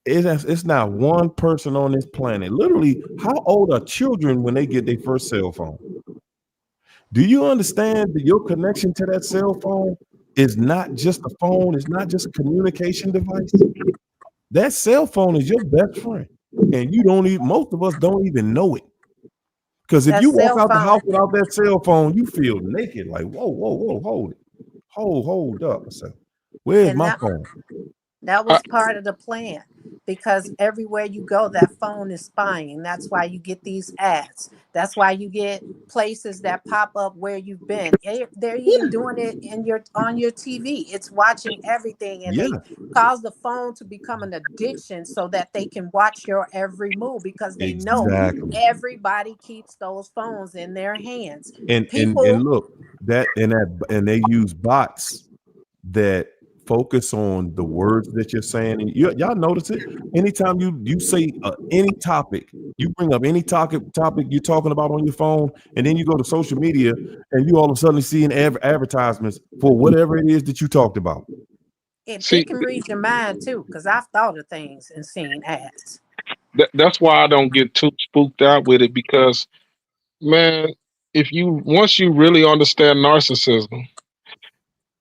[SPEAKER 1] It's not one person on this planet. Literally, how old are children when they get their first cell phone? Do you understand that your connection to that cell phone is not just a phone, it's not just a communication device? That cell phone is your best friend. And you don't even, most of us don't even know it. Because if
[SPEAKER 2] That
[SPEAKER 1] you walk
[SPEAKER 2] cell
[SPEAKER 1] out the
[SPEAKER 2] phone,
[SPEAKER 1] house without that cell phone, you feel naked. Like, whoa, hold it. Hold up. So, where's
[SPEAKER 2] and
[SPEAKER 1] my phone?
[SPEAKER 2] that
[SPEAKER 4] I,
[SPEAKER 2] was part of the plan, because everywhere you go, that phone is spying. That's why you get these ads. That's why you get places that pop up where you've been. They're even
[SPEAKER 3] Yeah,
[SPEAKER 2] doing it in your on your TV. It's watching everything, and
[SPEAKER 1] Yeah,
[SPEAKER 2] they cause the phone to become an addiction so that they can watch your every move, because they know
[SPEAKER 1] exactly.
[SPEAKER 2] everybody keeps those phones in their hands.
[SPEAKER 1] And
[SPEAKER 2] People,
[SPEAKER 1] look, and they use bots that focus on the words that you're saying. And y'all notice it. Anytime you say any topic, you bring up any topic you're talking about on your phone, and then you go to social media, and you all of a sudden see an advertisements for whatever it is that you talked about.
[SPEAKER 2] it
[SPEAKER 4] see,
[SPEAKER 2] can read your mind too, because I've thought of things and seen ads.
[SPEAKER 4] that's why I don't get too spooked out with it because, man, if you once you really understand narcissism,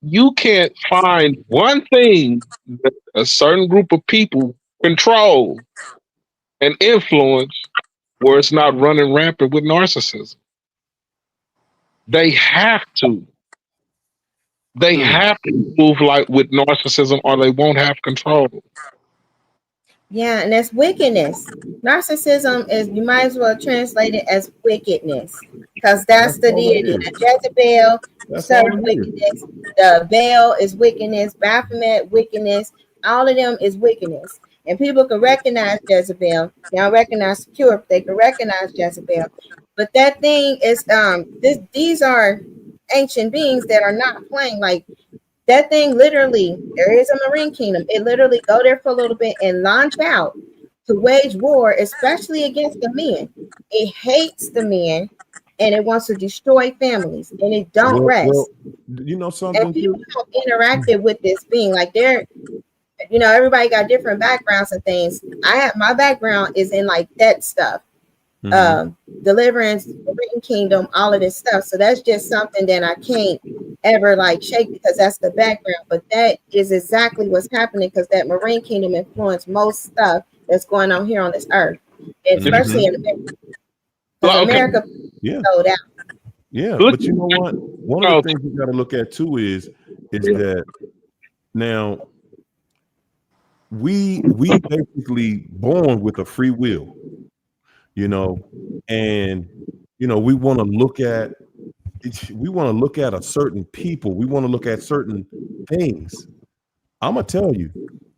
[SPEAKER 4] you can't find one thing that a certain group of people control and influence where it's not running rampant with narcissism. They have to. They
[SPEAKER 1] Hmm.
[SPEAKER 4] have to move like with narcissism or they won't have control.
[SPEAKER 3] yeah, and that's wickedness. Narcissism is, you might as well translate it as wickedness, because that's
[SPEAKER 1] That's
[SPEAKER 3] the
[SPEAKER 1] all it
[SPEAKER 3] deity.
[SPEAKER 1] is.
[SPEAKER 3] The Jezebel
[SPEAKER 1] That's
[SPEAKER 3] serves
[SPEAKER 1] all it is.
[SPEAKER 3] wickedness. The Baal is wickedness. Baphomet, wickedness. All of them is wickedness. And people can recognize Jezebel. They don't recognize the cure, but they can recognize Jezebel. But that thing is these are ancient beings that are not playing. Like, that thing literally, there is a marine kingdom. It literally go there for a little bit and launch out to wage war, especially against the men. It hates the men and it wants to destroy families, and it don't
[SPEAKER 1] Well,
[SPEAKER 3] rest.
[SPEAKER 1] you know
[SPEAKER 3] And
[SPEAKER 1] something
[SPEAKER 3] people
[SPEAKER 1] too.
[SPEAKER 3] have interacted with this being, like, they're, everybody got different backgrounds and things. I have, my background is in like that stuff,
[SPEAKER 1] Mm-hmm.
[SPEAKER 3] deliverance, the written kingdom, all of this stuff. So that's just something that I can't ever like shake, because that's the background. But that is exactly what's happening, because that marine kingdom influenced most stuff that's going on here on this earth, and especially in
[SPEAKER 1] Mm-hmm.
[SPEAKER 3] America, because
[SPEAKER 4] Well, okay,
[SPEAKER 3] America
[SPEAKER 1] Yeah.
[SPEAKER 3] sold out.
[SPEAKER 1] Yeah.
[SPEAKER 4] let's
[SPEAKER 1] But you know what? One of the
[SPEAKER 4] go.
[SPEAKER 1] things you got to look at too is that now we basically born with a free will, you know, and we want to look at a certain people, we want to look at certain things. I'm gonna tell you,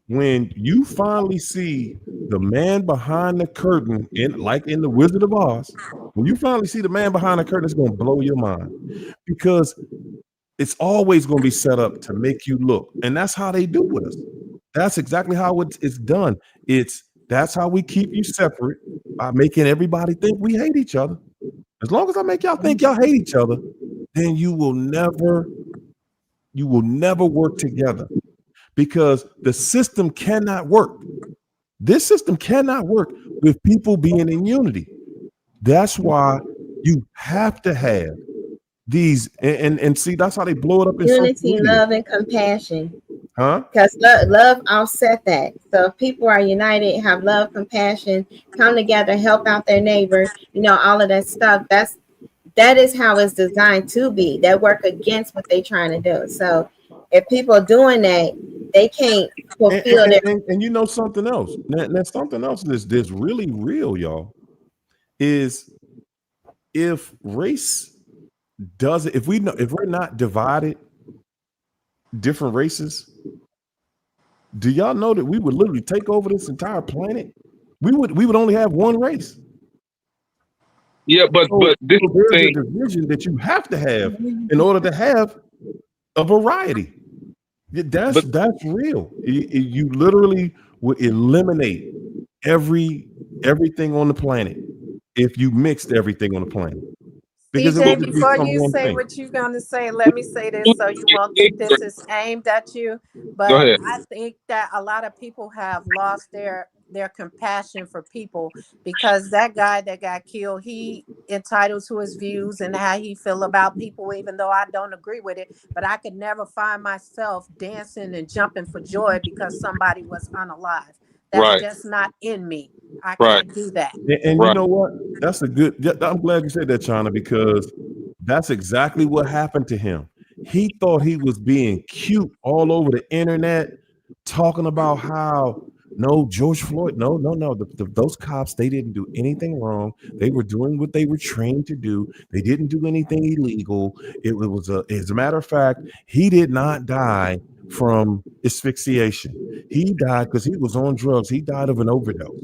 [SPEAKER 1] when you finally see the man behind the curtain, in the Wizard of Oz, when you finally see the man behind the curtain, it's gonna blow your mind, because it's always going to be set up to make you look. And that's how they do with us. That's exactly how it's done. That's how we keep you separate, by making everybody think we hate each other. As long as I make y'all think y'all hate each other, then you will never work together, because the system cannot work. This system cannot work with people being in unity. That's why you have to have these, and see, that's how they blow it up in social
[SPEAKER 3] Unity,
[SPEAKER 1] media.
[SPEAKER 3] love, and compassion.
[SPEAKER 1] Huh?
[SPEAKER 3] Because love offset that. So if people are united, have love, compassion, come together, help out their neighbor, all of that stuff. That is how it's designed to be. That work against what they're trying to do. So if people are doing that, they can't
[SPEAKER 1] And,
[SPEAKER 3] fulfill
[SPEAKER 1] and,
[SPEAKER 3] their.
[SPEAKER 1] and, and you know something else. Now something else that's really real, y'all, is if race does it, if we're not divided, different races, do y'all know that we would literally take over this entire planet? We would only have one race.
[SPEAKER 4] Yeah,
[SPEAKER 1] So,
[SPEAKER 4] but this
[SPEAKER 1] so there's a
[SPEAKER 4] thing,
[SPEAKER 1] division that you have to have in order to have a variety. That's
[SPEAKER 4] but
[SPEAKER 1] that's real. You literally would eliminate everything on the planet if you mixed everything on the planet. because it would
[SPEAKER 2] CJ,
[SPEAKER 1] just be
[SPEAKER 2] before
[SPEAKER 1] some
[SPEAKER 2] you
[SPEAKER 1] one
[SPEAKER 2] say
[SPEAKER 1] thing.
[SPEAKER 2] what you're going to say, let me say this so you won't think this is aimed at you.
[SPEAKER 4] Go
[SPEAKER 2] But
[SPEAKER 4] ahead.
[SPEAKER 2] I think that a lot of people have lost their compassion for people, because that guy that got killed, he entitled to his views and how he feel about people, even though I don't agree with it. But I could never find myself dancing and jumping for joy because somebody was unalive. That's
[SPEAKER 4] Right,
[SPEAKER 2] just not in me. I
[SPEAKER 4] right,
[SPEAKER 2] can't do that.
[SPEAKER 1] And you
[SPEAKER 4] right.
[SPEAKER 1] know what? That's a good. I'm glad you said that, China, because that's exactly what happened to him. He thought he was being cute all over the internet, talking about how no George Floyd, no, those cops, they didn't do anything wrong. They were doing what they were trained to do. They didn't do anything illegal. As a matter of fact, he did not die from asphyxiation. He died because he was on drugs. He died of an overdose.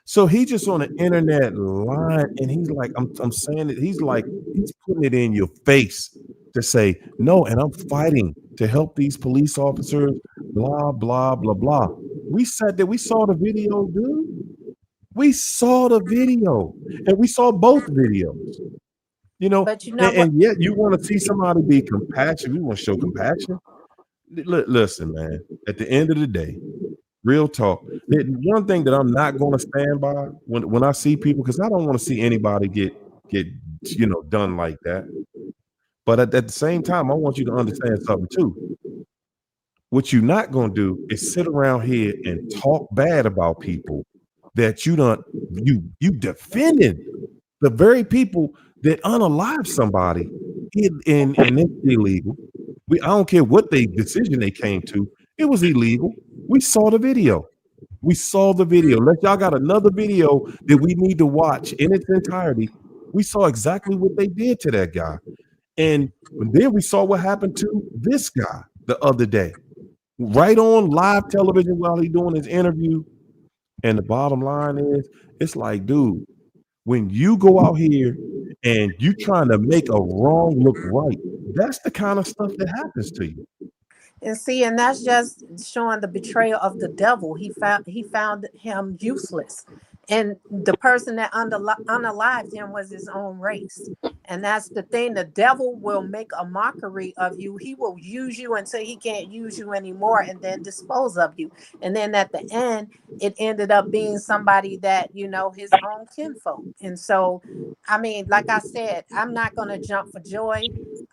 [SPEAKER 1] So he just on the internet line, and he's like, I'm saying it. He's like, he's putting it in your face to say no, and I'm fighting to help these police officers. Blah blah blah blah. We said that we saw the video, dude. We saw the video, and we saw both videos. You know,
[SPEAKER 2] But you know what?
[SPEAKER 1] and yet you want to see somebody be compassionate. We want to show compassion. Listen, man. At the end of the day, real talk. One thing that I'm not going to stand by when I see people, because I don't want to see anybody get done like that. But at the same time, I want you to understand something too. What you're not going to do is sit around here and talk bad about people that you defended, the very people that unalive somebody and it's illegal. I don't care what decision they came to. It was illegal. We saw the video. We saw the video. Unless y'all got another video that we need to watch in its entirety, we saw exactly what they did to that guy. And then we saw what happened to this guy the other day, right on live television while he's doing his interview. And the bottom line is, it's like, dude, when you go out here and you trying to make a wrong look right, that's the kind of stuff that happens to you.
[SPEAKER 2] And see, and that's just showing the betrayal of the devil. He found him useless. And the person that unalived him was his own race. And that's the thing. The devil will make a mockery of you. He will use you until he can't use you anymore and then dispose of you. And then at the end, it ended up being somebody that, his own kinfolk. And so, I mean, like I said, I'm not going to jump for joy.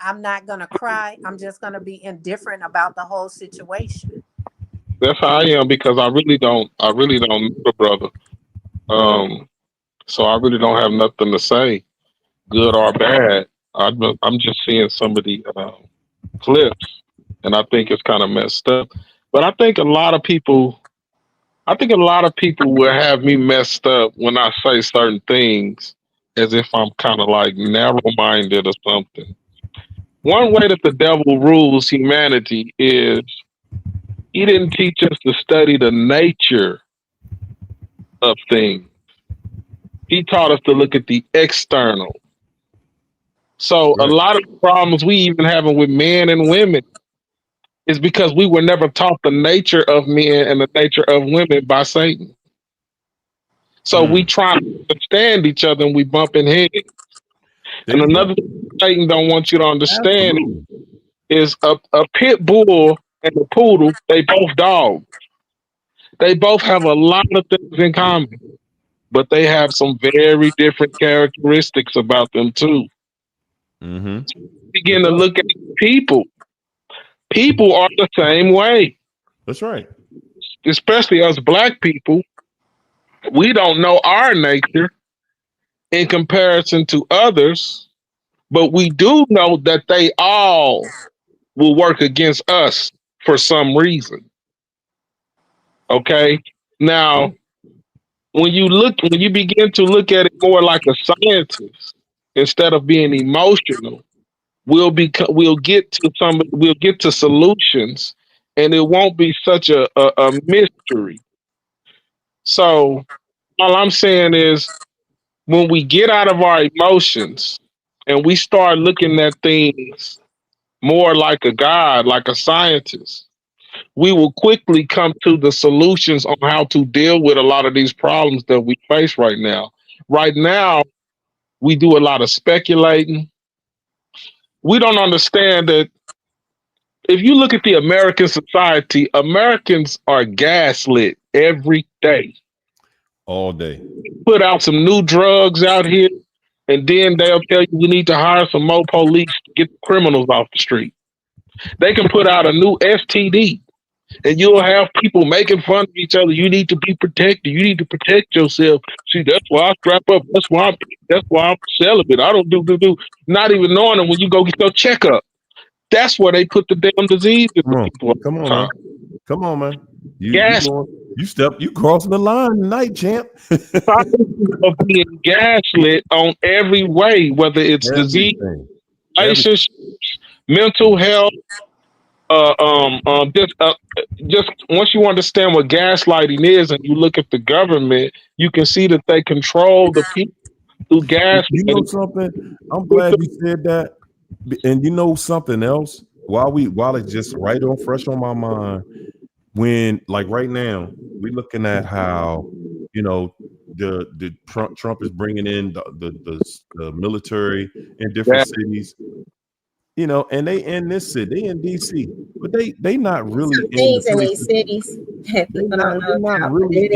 [SPEAKER 2] I'm not going to cry. I'm just going to be indifferent about the whole situation.
[SPEAKER 4] That's how I am because I really don't know the brother. Um, so I really don't have nothing to say, good or bad. I'm just seeing some of the clips, and I think it's kind of messed up. But I think a lot of people will have me messed up when I say certain things, as if I'm kind of like narrow-minded or something. One way that the devil rules humanity is he didn't teach us to study the nature of things. He taught us to look at the external. So a
[SPEAKER 1] Right.
[SPEAKER 4] lot of the problems we even having with men and women is because we were never taught the nature of men and the nature of women by Satan. So we try to understand each other and we bump in heads.
[SPEAKER 1] There
[SPEAKER 4] And
[SPEAKER 1] you go.
[SPEAKER 4] another thing Satan don't want you to understand
[SPEAKER 1] Absolutely.
[SPEAKER 4] is a pit bull and a poodle, they both dogs. They both have a lot of things in common, but they have some very different characteristics about them too.
[SPEAKER 1] Mm-hmm.
[SPEAKER 4] Begin to look at people. People are the same way,
[SPEAKER 1] That's right.
[SPEAKER 4] especially us black people. We don't know our nature in comparison to others, but we do know that they all will work against us for some reason. Okay. Now, when you begin to look at it more like a scientist instead of being emotional, we'll get to solutions, and it won't be such a mystery. So all I'm saying is when we get out of our emotions and we start looking at things more like a god, like a scientist, we will quickly come to the solutions on how to deal with a lot of these problems that we face right now. Right now, We do a lot of speculating. We don't understand that if you look at the American society, Americans are gaslit every day.
[SPEAKER 1] All day.
[SPEAKER 4] Put out some new drugs out here, and then they'll tell you we need to hire some more police to get the criminals off the street. They can put out a new STD, and you'll have people making fun of each other. You need to be protected. You need to protect yourself. See, that's why I strap up. That's why I'm celibate. I don't do. Not even knowing them when you go get your checkup. That's where they put the damn disease in
[SPEAKER 1] Come on,
[SPEAKER 4] people.
[SPEAKER 1] come on, man. Come on, man.
[SPEAKER 4] Gas
[SPEAKER 1] You crossing the line tonight, champ.
[SPEAKER 4] of being gaslit on every way, whether it's disease, relationships, mental health. Just once you understand what gaslighting is, and you look at the government, you can see that they control the people through gaslighting.
[SPEAKER 1] You know something? I'm glad you said that. And you know something else? While it's just right on fresh on my mind, when like right now we're looking at how the Trump is bringing in the military in different cities, and they in this city, they in DC, but they not really
[SPEAKER 3] some things in these cities that people don't know about. Really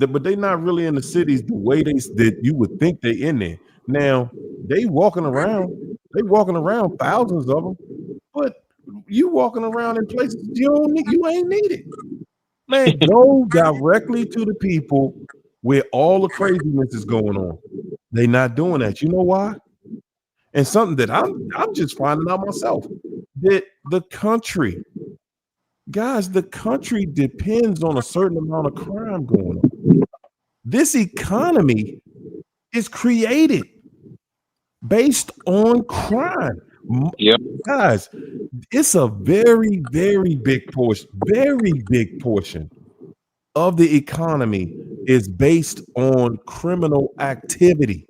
[SPEAKER 1] but they not really in the cities the way that you would think they in there. Now they walking around, thousands of them, but you walking around in places you ain't needed. Man, go directly to the people where all the craziness is going on. They not doing that. You know why? And something that I'm just finding out myself, that the country depends on a certain amount of crime going on. This economy is created based on crime.
[SPEAKER 4] Yep.
[SPEAKER 1] Guys, it's a very, very big portion of the economy is based on criminal activity.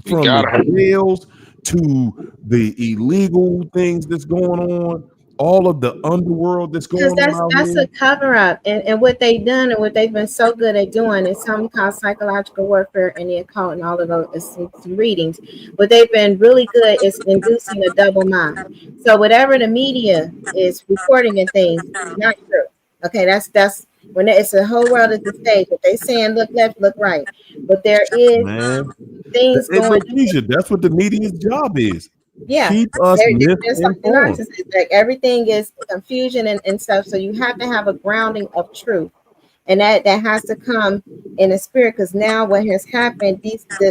[SPEAKER 1] From the jails to the illegal things that's going on, all of the underworld that's going on.
[SPEAKER 3] That's a cover up, and what they've done and what they've been so good at doing is something called psychological warfare and the occult and all of those some readings. What they've been really good is inducing a double mind. So whatever the media is reporting and things is not true. Okay, that's when it's a whole world at the stage. If they saying look left, look right, but there is things going.
[SPEAKER 1] That's what the media's job is.
[SPEAKER 3] Yeah,
[SPEAKER 1] keep us misinformed.
[SPEAKER 3] Like everything is confusion and stuff. So you have to have a grounding of truth, and that has to come in the spirit. Because now what has happened,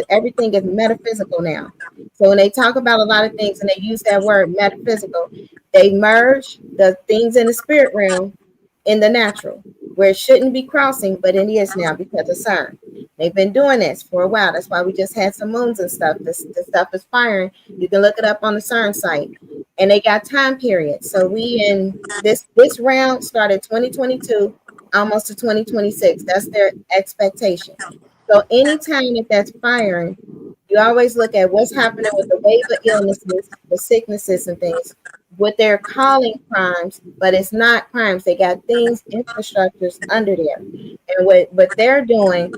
[SPEAKER 3] everything is metaphysical now. So when they talk about a lot of things and they use that word metaphysical, they merge the things in the spirit realm in the natural, where it shouldn't be crossing, but it is now because of CERN. They've been doing this for a while. That's why we just had some moons and stuff. This stuff is firing. You can look it up on the CERN site. And they got time periods. So we in this round started 2022, almost to 2026. That's their expectation. So anytime that's firing, you always look at what's happening with the wave of illnesses, the sicknesses and things, what they're calling crimes, but it's not crimes. They got things, infrastructures under there. And what they're doing,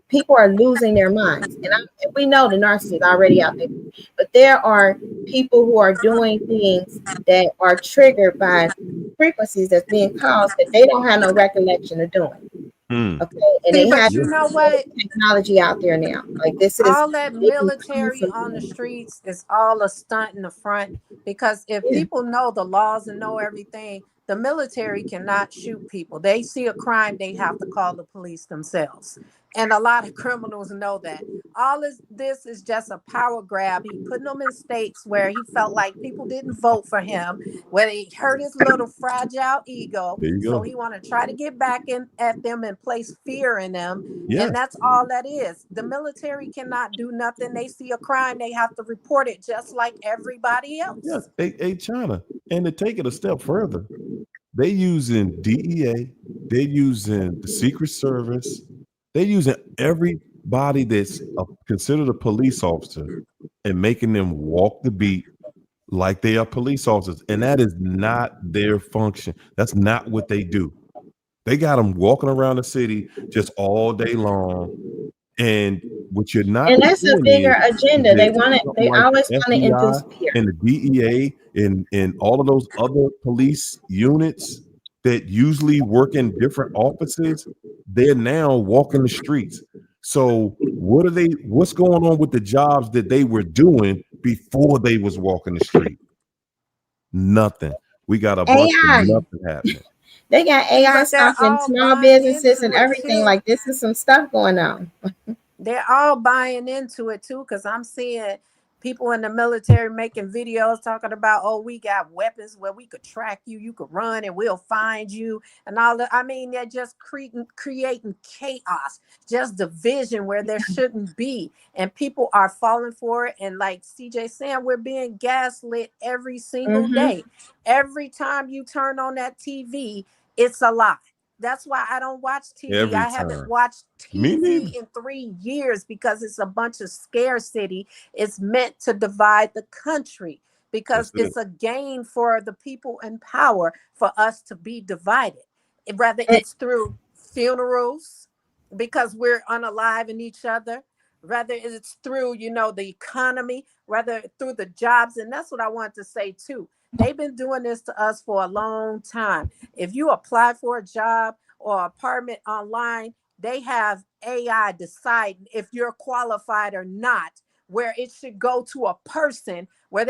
[SPEAKER 3] people are losing their minds. And we know the narcissists already out there, but there are people who are doing things that are triggered by frequencies that's being caused that they don't have no recollection of doing. Okay, and they have technology out there now. Like this is
[SPEAKER 2] all that military on the streets is all a stunt in the front, because if people know the laws and know everything, the military cannot shoot people. They see a crime, they have to call the police themselves. And a lot of criminals know that. All this is just a power grab. He putting them in states where he felt like people didn't vote for him, where he hurt his little fragile ego. So he want to try to get back at them and place fear in them. And that's all that is. The military cannot do nothing. They see a crime, they have to report it just like everybody else.
[SPEAKER 1] Yes, China. And to take it a step further, they using DEA, they're using the Secret Service, they're using everybody that's considered a police officer and making them walk the beat like they are police officers. And that is not their function. That's not what they do. They got them walking around the city just all day long. And what you're not
[SPEAKER 3] And that's a
[SPEAKER 1] seeing
[SPEAKER 3] bigger
[SPEAKER 1] is
[SPEAKER 3] agenda. They
[SPEAKER 1] that
[SPEAKER 3] want it.
[SPEAKER 1] something
[SPEAKER 3] They
[SPEAKER 1] like
[SPEAKER 3] always
[SPEAKER 1] the
[SPEAKER 3] want to
[SPEAKER 1] FBI
[SPEAKER 3] induce fear.
[SPEAKER 1] and the DEA and all of those other police units that usually work in different offices, they're now walking the streets. So what's going on with the jobs that they were doing before they was walking the street? Nothing. We got a bunch of
[SPEAKER 3] AI.
[SPEAKER 1] nothing happening.
[SPEAKER 3] They got
[SPEAKER 2] See,
[SPEAKER 3] AI
[SPEAKER 2] but they're
[SPEAKER 3] stuff in
[SPEAKER 2] all
[SPEAKER 3] small
[SPEAKER 2] buying
[SPEAKER 3] businesses
[SPEAKER 2] into
[SPEAKER 3] and
[SPEAKER 2] it
[SPEAKER 3] everything.
[SPEAKER 2] too.
[SPEAKER 3] Like this is some stuff going on.
[SPEAKER 2] They're all buying into it too, because I'm seeing people in the military making videos talking about, oh, we got weapons where we could track you, you could run and we'll find you, and all that. I mean, they're just creating chaos, just division where there shouldn't be, and people are falling for it. And like CJ saying, we're being gaslit every single
[SPEAKER 3] Mm-hmm.
[SPEAKER 2] day. Every time you turn on that TV, it's a lie. That's why I don't watch TV.
[SPEAKER 1] Every
[SPEAKER 2] I haven't
[SPEAKER 1] time.
[SPEAKER 2] watched
[SPEAKER 1] Me neither.
[SPEAKER 2] TV in 3 years because it's a bunch of scarcity. It's meant to divide the country
[SPEAKER 1] That's
[SPEAKER 2] because
[SPEAKER 1] it.
[SPEAKER 2] it's a gain for the people in power for us to be divided. Whether
[SPEAKER 3] And,
[SPEAKER 2] it's through funerals because we're unaliving each other, whether it's through, the economy, whether through the jobs. And that's what I want to say too. They've been doing this to us for a long time. If you apply for a job or apartment online, they have AI decide if you're qualified or not, where it should go to a person where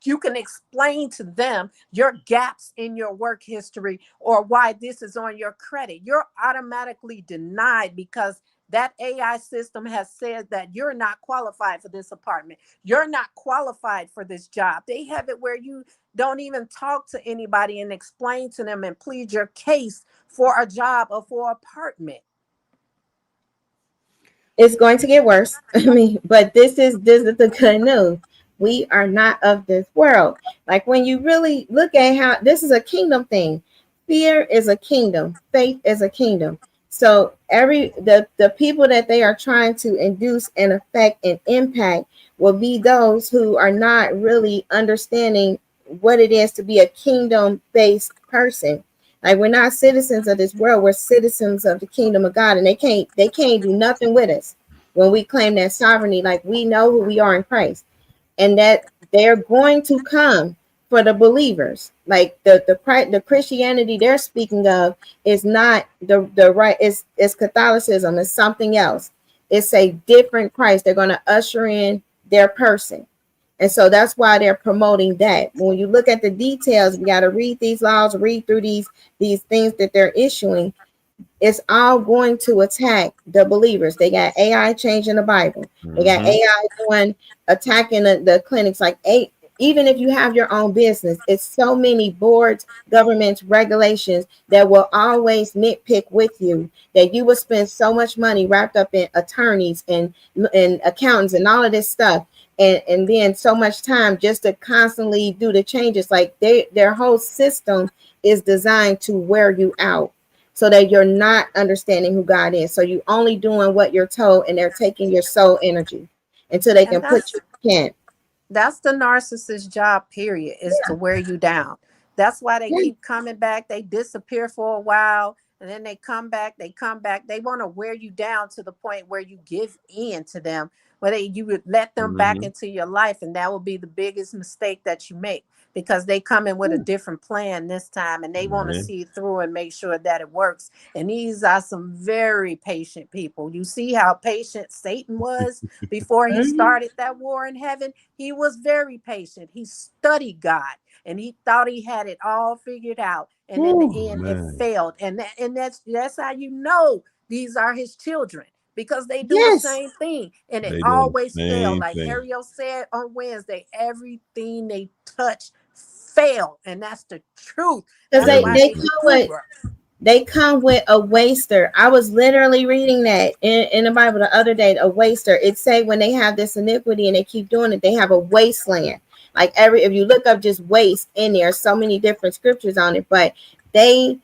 [SPEAKER 2] you can explain to them your gaps in your work history or why this is on your credit. You're automatically denied because that AI system has said that you're not qualified for this apartment. You're not qualified for this job. They have it where you don't even talk to anybody and explain to them and plead your case for a job or for an apartment.
[SPEAKER 3] it's going to get worse. I mean, but this is the good news. We are not of this world. Like when you really look at how this is a kingdom thing. Fear is a kingdom. Faith is a kingdom. So the people that they are trying to induce and affect and impact will be those who are not really understanding what it is to be a kingdom based person. Like we're not citizens of this world, we're citizens of the kingdom of God, and they can't do nothing with us when we claim that sovereignty. Like we know who we are in Christ, and that they're going to come for the believers. Like the Christianity they're speaking of is not the right. It's Catholicism. It's something else. It's a different Christ. They're going to usher in their person. And so that's why they're promoting that. When you look at the details, we got to read these laws, read through these things that they're issuing. It's all going to attack the believers. They got AI changing the Bible. They got
[SPEAKER 1] Mm-hmm.
[SPEAKER 3] AI doing attacking the clinics. Like even if you have your own business, it's so many boards, governments, regulations that will always nitpick with you, that you will spend so much money wrapped up in attorneys and accountants and all of this stuff. And then so much time just to constantly do the changes. Like their whole system is designed to wear you out so that you're not understanding who God is. So you only doing what you're told, and they're taking your soul energy until they
[SPEAKER 2] And
[SPEAKER 3] can put you in camp.
[SPEAKER 2] that's the narcissist job, period, is to wear you down. That's why they
[SPEAKER 3] Yeah.
[SPEAKER 2] keep coming back. They disappear for a while and then they come back. They want to wear you down to the point where you give in to them, where you would let them back
[SPEAKER 1] Mm-hmm.
[SPEAKER 2] into your life. And that will be the biggest mistake that you make, because they come in with a different plan this time and they want to
[SPEAKER 1] Man.
[SPEAKER 2] see it through and make sure that it works. And these are some very patient people. You see how patient Satan was before he
[SPEAKER 3] Mhm.
[SPEAKER 2] started that war in heaven. He was very patient. He studied God and he thought he had it all figured out. And in the
[SPEAKER 1] Whew,
[SPEAKER 2] end, it
[SPEAKER 1] man.
[SPEAKER 2] failed. And that's how you know these are his children, because they do the
[SPEAKER 3] Yes,
[SPEAKER 2] same thing and it
[SPEAKER 1] They doing the
[SPEAKER 2] always fail.
[SPEAKER 1] same
[SPEAKER 2] Like
[SPEAKER 1] thing.
[SPEAKER 2] Ariel said on Wednesday, everything they touch fail, and that's the truth.
[SPEAKER 3] because
[SPEAKER 2] That's
[SPEAKER 3] they
[SPEAKER 2] why
[SPEAKER 3] they
[SPEAKER 2] they
[SPEAKER 1] Everything.
[SPEAKER 3] come with
[SPEAKER 2] Uber.
[SPEAKER 3] they come with a waster. I was literally reading that in the Bible the other day. A waster. It say when they have this iniquity and they keep doing it, they have a wasteland. Like if you look up just waste in there, so many different scriptures on it, but they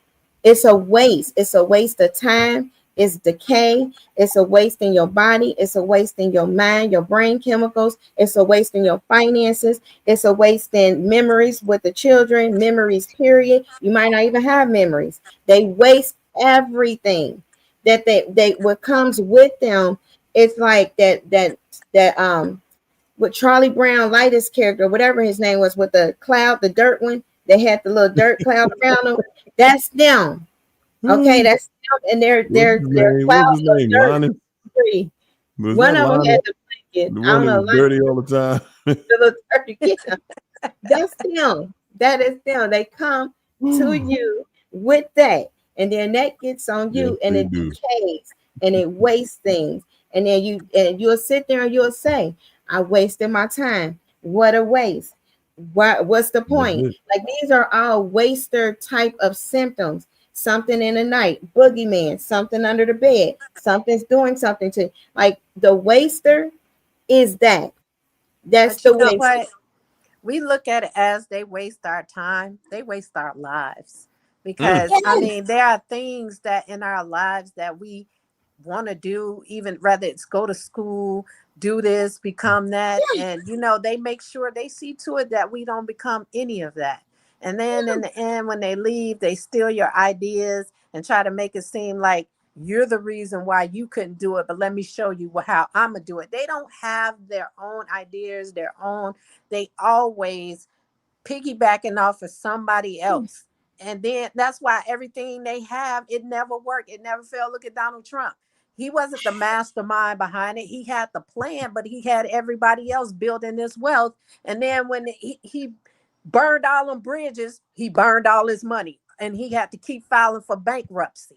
[SPEAKER 3] it's a waste. It's a waste of time. It's decay. It's a waste in your body. It's a waste in your mind, your brain chemicals. It's a waste in your finances. It's a waste in memories with the children, memories, period. You might not even have memories. They waste everything that they what comes with them. it's like that with Charlie Brown, lightest character, whatever his name was, with the cloud, the dirt one, they had the little dirt cloud around them. That's them. Okay, that's them, and they're
[SPEAKER 1] What's his
[SPEAKER 3] clouds of
[SPEAKER 1] name?
[SPEAKER 3] dirt.
[SPEAKER 1] Linus?
[SPEAKER 3] Free.
[SPEAKER 1] Was
[SPEAKER 3] One
[SPEAKER 1] that
[SPEAKER 3] of them had
[SPEAKER 1] Linus?
[SPEAKER 3] the blanket.
[SPEAKER 1] The
[SPEAKER 3] I don't
[SPEAKER 1] one
[SPEAKER 3] know,
[SPEAKER 1] that's
[SPEAKER 3] like
[SPEAKER 1] dirty all the time.
[SPEAKER 3] the little turkey. Yeah. That's them. That is them. They come to you with that, and then that gets on
[SPEAKER 1] Yes,
[SPEAKER 3] you, and
[SPEAKER 1] they
[SPEAKER 3] it
[SPEAKER 1] do.
[SPEAKER 3] decays, and it wastes things, and then you'll sit there and you'll say, "I wasted my time. What a waste! What's the
[SPEAKER 1] That's
[SPEAKER 3] point?"
[SPEAKER 1] it.
[SPEAKER 3] Like these are all waster type of symptoms. Something in the night, boogeyman, something under the bed, something's doing something to like the waster is that. That's
[SPEAKER 2] But you
[SPEAKER 3] the
[SPEAKER 2] know
[SPEAKER 3] waster.
[SPEAKER 2] what? We look at it as they waste our time, they waste our lives.
[SPEAKER 1] Mm.
[SPEAKER 2] Because I
[SPEAKER 3] Yes.
[SPEAKER 2] mean, there are things that in our lives that we want to do, even whether it's go to school, do this, become that. And they make sure they see to it that we don't become any of that. And then in the end, when they leave, they steal your ideas and try to make it seem like you're the reason why you couldn't do it. But let me show you how I'm gonna do it. They don't have their own ideas, their own. They always piggybacking off of somebody else. And then that's why everything they have, it never worked. It never failed. Look at Donald Trump. He wasn't the mastermind behind it. He had the plan, but he had everybody else building this wealth. And then when he burned all them bridges, he burned all his money. And he had to keep filing for bankruptcy.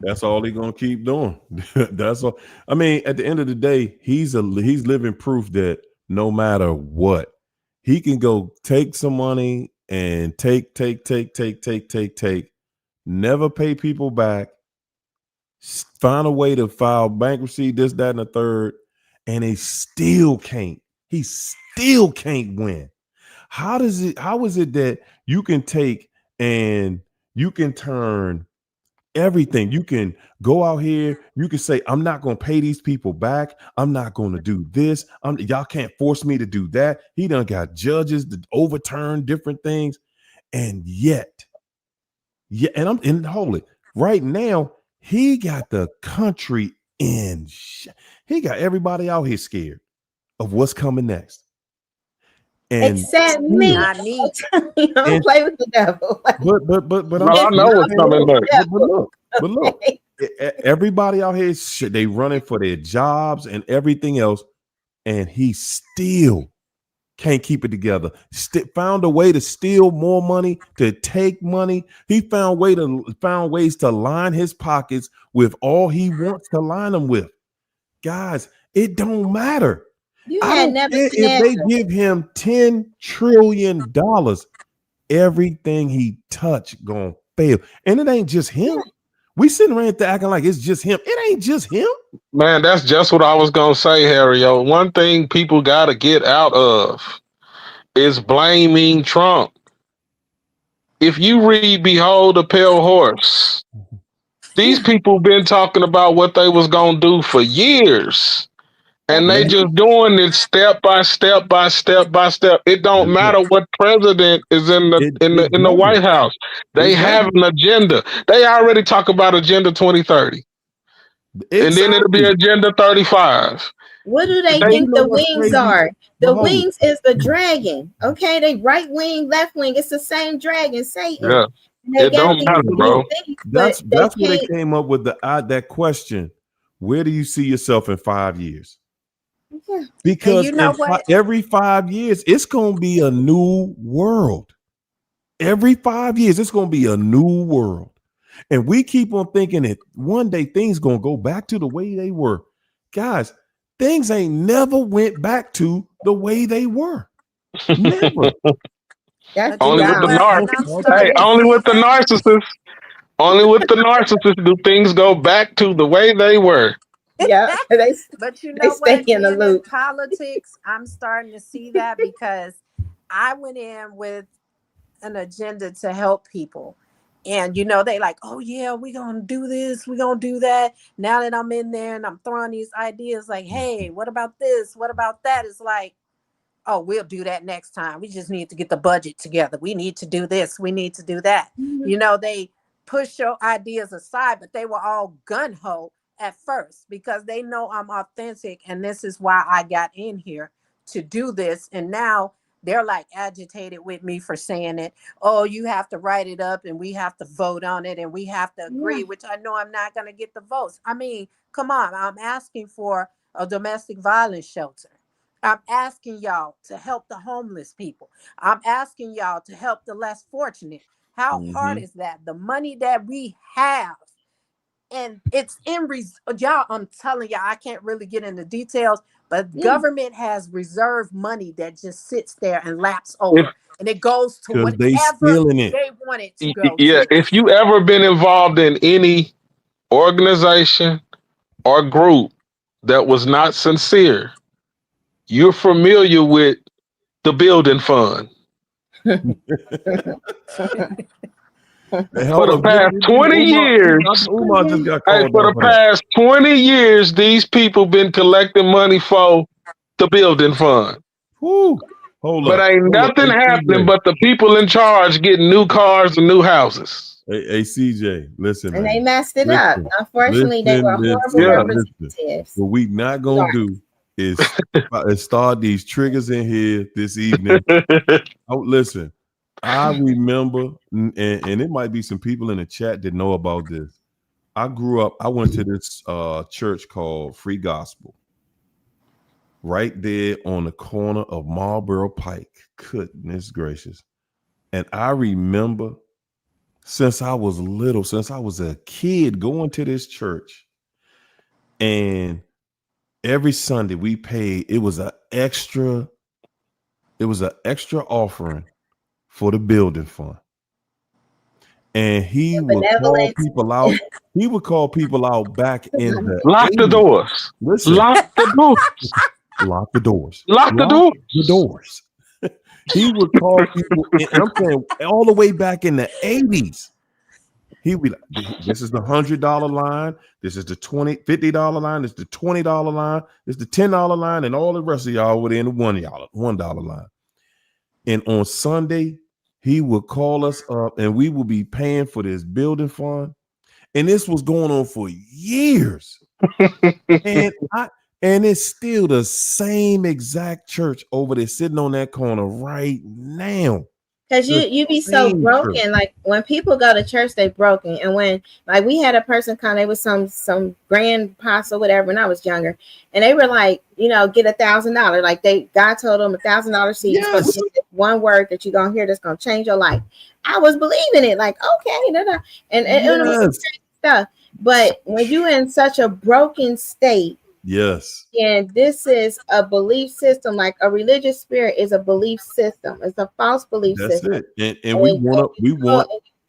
[SPEAKER 1] That's all he gonna keep doing. That's all. I mean, at the end of the day, he's living proof that no matter what, he can go take some money and take, never pay people back, find a way to file bankruptcy, this, that, and the third, and he still can't. He still can't win. How is it that you can take and you can turn everything? You can go out here, you can say, I'm not going to pay these people back, I'm not going to do this, y'all can't force me to do that. He done got judges to overturn different things, and yet, and I'm in holy right now, he got the country in he got everybody out here scared of what's coming next. And
[SPEAKER 3] Except me.
[SPEAKER 2] Not me.
[SPEAKER 3] You don't play with the devil.
[SPEAKER 1] but
[SPEAKER 4] No,
[SPEAKER 1] I'm
[SPEAKER 4] I know what's coming next.
[SPEAKER 1] but look, everybody out here, they running for their jobs and everything else, and he still can't keep it together. Found a way to steal more money, to take money. He found ways to line his pockets with all he wants to line them with. Guys, it don't matter.
[SPEAKER 3] You
[SPEAKER 1] I
[SPEAKER 3] had
[SPEAKER 1] don't
[SPEAKER 3] never
[SPEAKER 1] care
[SPEAKER 3] seen
[SPEAKER 1] if they
[SPEAKER 3] that.
[SPEAKER 1] give him $10 trillion. Everything he touch gonna fail, and it ain't just him. We sitting around there acting like it's just him. It ain't just him.
[SPEAKER 4] Man, that's just what I was gonna say, Harry. One thing people gotta get out of is blaming Trump. If you read Behold a Pale Horse, these people been talking about what they was gonna do for years. And they
[SPEAKER 1] Man,
[SPEAKER 4] just doing it step by step by step by step. It don't matter what president is in the
[SPEAKER 1] it
[SPEAKER 4] in the
[SPEAKER 1] doesn't.
[SPEAKER 4] White House. They
[SPEAKER 1] It
[SPEAKER 4] have
[SPEAKER 1] doesn't.
[SPEAKER 4] an agenda. They already talk about Agenda 2030. And then it'll be
[SPEAKER 1] Exactly.
[SPEAKER 4] Agenda 35.
[SPEAKER 3] What do they
[SPEAKER 1] And
[SPEAKER 4] They
[SPEAKER 1] you
[SPEAKER 3] think
[SPEAKER 1] know
[SPEAKER 3] the
[SPEAKER 1] what's
[SPEAKER 3] wings
[SPEAKER 1] crazy?
[SPEAKER 3] are?
[SPEAKER 1] But
[SPEAKER 3] The
[SPEAKER 1] hold
[SPEAKER 3] wings is the dragon. Okay, they right wing, left wing. It's the same dragon, Satan.
[SPEAKER 4] yeah,
[SPEAKER 3] And they
[SPEAKER 4] it
[SPEAKER 3] got
[SPEAKER 4] don't
[SPEAKER 3] these
[SPEAKER 4] matter,
[SPEAKER 1] but
[SPEAKER 3] these
[SPEAKER 4] bro.
[SPEAKER 1] look,
[SPEAKER 3] things, but they
[SPEAKER 1] that's where they
[SPEAKER 3] can't.
[SPEAKER 1] came up with that question. Where do you see yourself in 5 years?
[SPEAKER 3] Yeah.
[SPEAKER 2] And
[SPEAKER 1] Because
[SPEAKER 2] you know what?
[SPEAKER 1] every 5 years, it's gonna be a new world. Every 5 years, it's gonna be a new world. And we keep on thinking that one day things gonna go back to the way they were. Guys, things ain't never went back to the way they were. Never.
[SPEAKER 3] That's
[SPEAKER 2] But you
[SPEAKER 4] Only
[SPEAKER 2] know
[SPEAKER 4] with the
[SPEAKER 3] wild.
[SPEAKER 2] what? And
[SPEAKER 4] narcs.
[SPEAKER 2] I'm
[SPEAKER 4] Hey,
[SPEAKER 2] starting to
[SPEAKER 4] only
[SPEAKER 2] see
[SPEAKER 4] with the
[SPEAKER 2] that.
[SPEAKER 4] narcissists. Only with the narcissists do things go back to the way they were.
[SPEAKER 3] Yeah,
[SPEAKER 2] But you
[SPEAKER 3] they
[SPEAKER 2] know
[SPEAKER 3] stay
[SPEAKER 2] what?
[SPEAKER 3] in the
[SPEAKER 2] Being in
[SPEAKER 3] loop.
[SPEAKER 2] politics, I'm starting to see that because I went in with an agenda to help people. And they like, oh yeah, we're gonna do this, we're gonna do that. Now that I'm in there and I'm throwing these ideas like, hey, what about this? What about that? It's like, oh, we'll do that next time. We just need to get the budget together. We need to do this. We need to do that.
[SPEAKER 3] Mhm.
[SPEAKER 2] They push your ideas aside, but they were all gun ho at first because they know I'm authentic and this is why I got in here to do this. And now they're like agitated with me for saying it. Oh, you have to write it up and we have to vote on it and we have to agree, which I know I'm not going to get the votes. I mean, come on, I'm asking for a domestic violence shelter. I'm asking y'all to help the homeless people. I'm asking y'all to help the less fortunate. How hard is that? The money that we have, and it's in y'all, I'm telling y'all, I can't really get into details, but government has reserved money that just sits there and laps over, and it goes to
[SPEAKER 1] because they
[SPEAKER 2] whatever
[SPEAKER 1] stealing it.
[SPEAKER 2] they want it to go
[SPEAKER 4] Yeah,
[SPEAKER 2] to.
[SPEAKER 4] if you ever been involved in any organization or group that was not sincere, you're familiar with the building fund.
[SPEAKER 1] Hey,
[SPEAKER 4] For
[SPEAKER 1] hold
[SPEAKER 4] the
[SPEAKER 1] on.
[SPEAKER 4] past 20 years,
[SPEAKER 1] Umar just got
[SPEAKER 4] hey,
[SPEAKER 1] called
[SPEAKER 4] for
[SPEAKER 1] down
[SPEAKER 4] the
[SPEAKER 1] for that.
[SPEAKER 4] past 20 years, these people been collecting money for the building fund.
[SPEAKER 1] Woo. Hold
[SPEAKER 4] But
[SPEAKER 1] up.
[SPEAKER 4] ain't
[SPEAKER 1] Hold up.
[SPEAKER 4] nothing
[SPEAKER 1] Hey,
[SPEAKER 4] happening
[SPEAKER 1] CJ.
[SPEAKER 4] but the people in charge getting new cars and new houses.
[SPEAKER 1] Hey, CJ. Listen,
[SPEAKER 3] And they
[SPEAKER 1] man.
[SPEAKER 3] messed it up.
[SPEAKER 1] Listen.
[SPEAKER 3] Unfortunately, they were horrible
[SPEAKER 4] Yeah.
[SPEAKER 3] representatives.
[SPEAKER 1] What we not gonna do is start these triggers in here this evening. Oh, listen. I remember, and it might be some people in the chat that know about this. I grew up. I went to this church called Free Gospel, right there on the corner of Marlboro Pike. Goodness gracious! And I remember since I was little, since I was a kid, going to this church, and every Sunday we paid. It was an extra. It was an extra offering for the building fund. And he would call
[SPEAKER 3] Benevolent.
[SPEAKER 1] people out. He would call people out back in the
[SPEAKER 4] Lock the
[SPEAKER 1] 80s.
[SPEAKER 4] doors.
[SPEAKER 1] Listen,
[SPEAKER 4] Lock the doors.
[SPEAKER 1] lock the doors.
[SPEAKER 4] Lock the
[SPEAKER 1] Lock
[SPEAKER 4] doors.
[SPEAKER 1] the doors. He would call people, and I'm saying all the way back in the 80s. He would be like, this is the $100 line, this is the $50 line, this is the $20 line, this is the $10 line, and all the rest of y'all were in the $1 line. And on Sunday, he would call us up and we would be paying for this building fund. And this was going on for years. and it's still the same exact church over there sitting on that corner right now.
[SPEAKER 3] Because you be so broken.
[SPEAKER 1] Church.
[SPEAKER 3] Like when people go to church, they broken. And when like we had a person come, they was some grand apostle, whatever, when I was younger, and they were like, you know, get $1,000. Like God told them $1,000 seed. You're supposed to get this one word that you're gonna hear that's gonna change your life. I was believing it, like, okay, and it was stuff. But when you're in such a broken state,
[SPEAKER 1] yes,
[SPEAKER 3] and this is a belief system, like a religious spirit is a belief system. It's a false belief system.
[SPEAKER 1] That's it. And we want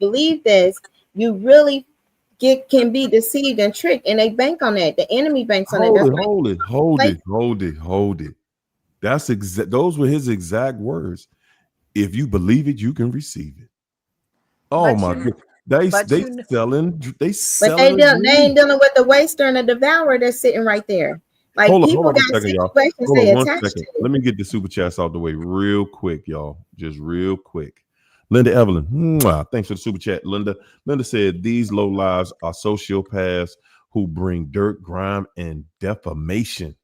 [SPEAKER 3] believe this, you really can be deceived and tricked, and they bank on that. The enemy banks on it.
[SPEAKER 1] Hold it. That's those were his exact words. If you believe it, you can receive it. Oh my God. They selling. They ain't
[SPEAKER 3] dealing with the waster and the devourer that's sitting right there. Like
[SPEAKER 1] hold
[SPEAKER 3] people
[SPEAKER 1] on
[SPEAKER 3] got
[SPEAKER 1] a second, y'all.
[SPEAKER 3] situations they attached to.
[SPEAKER 1] Let me get the super chats out the way real quick, y'all. Just real quick. Linda Evelyn, thanks for the super chat. Linda said these low lives are sociopaths who bring dirt, grime, and defamation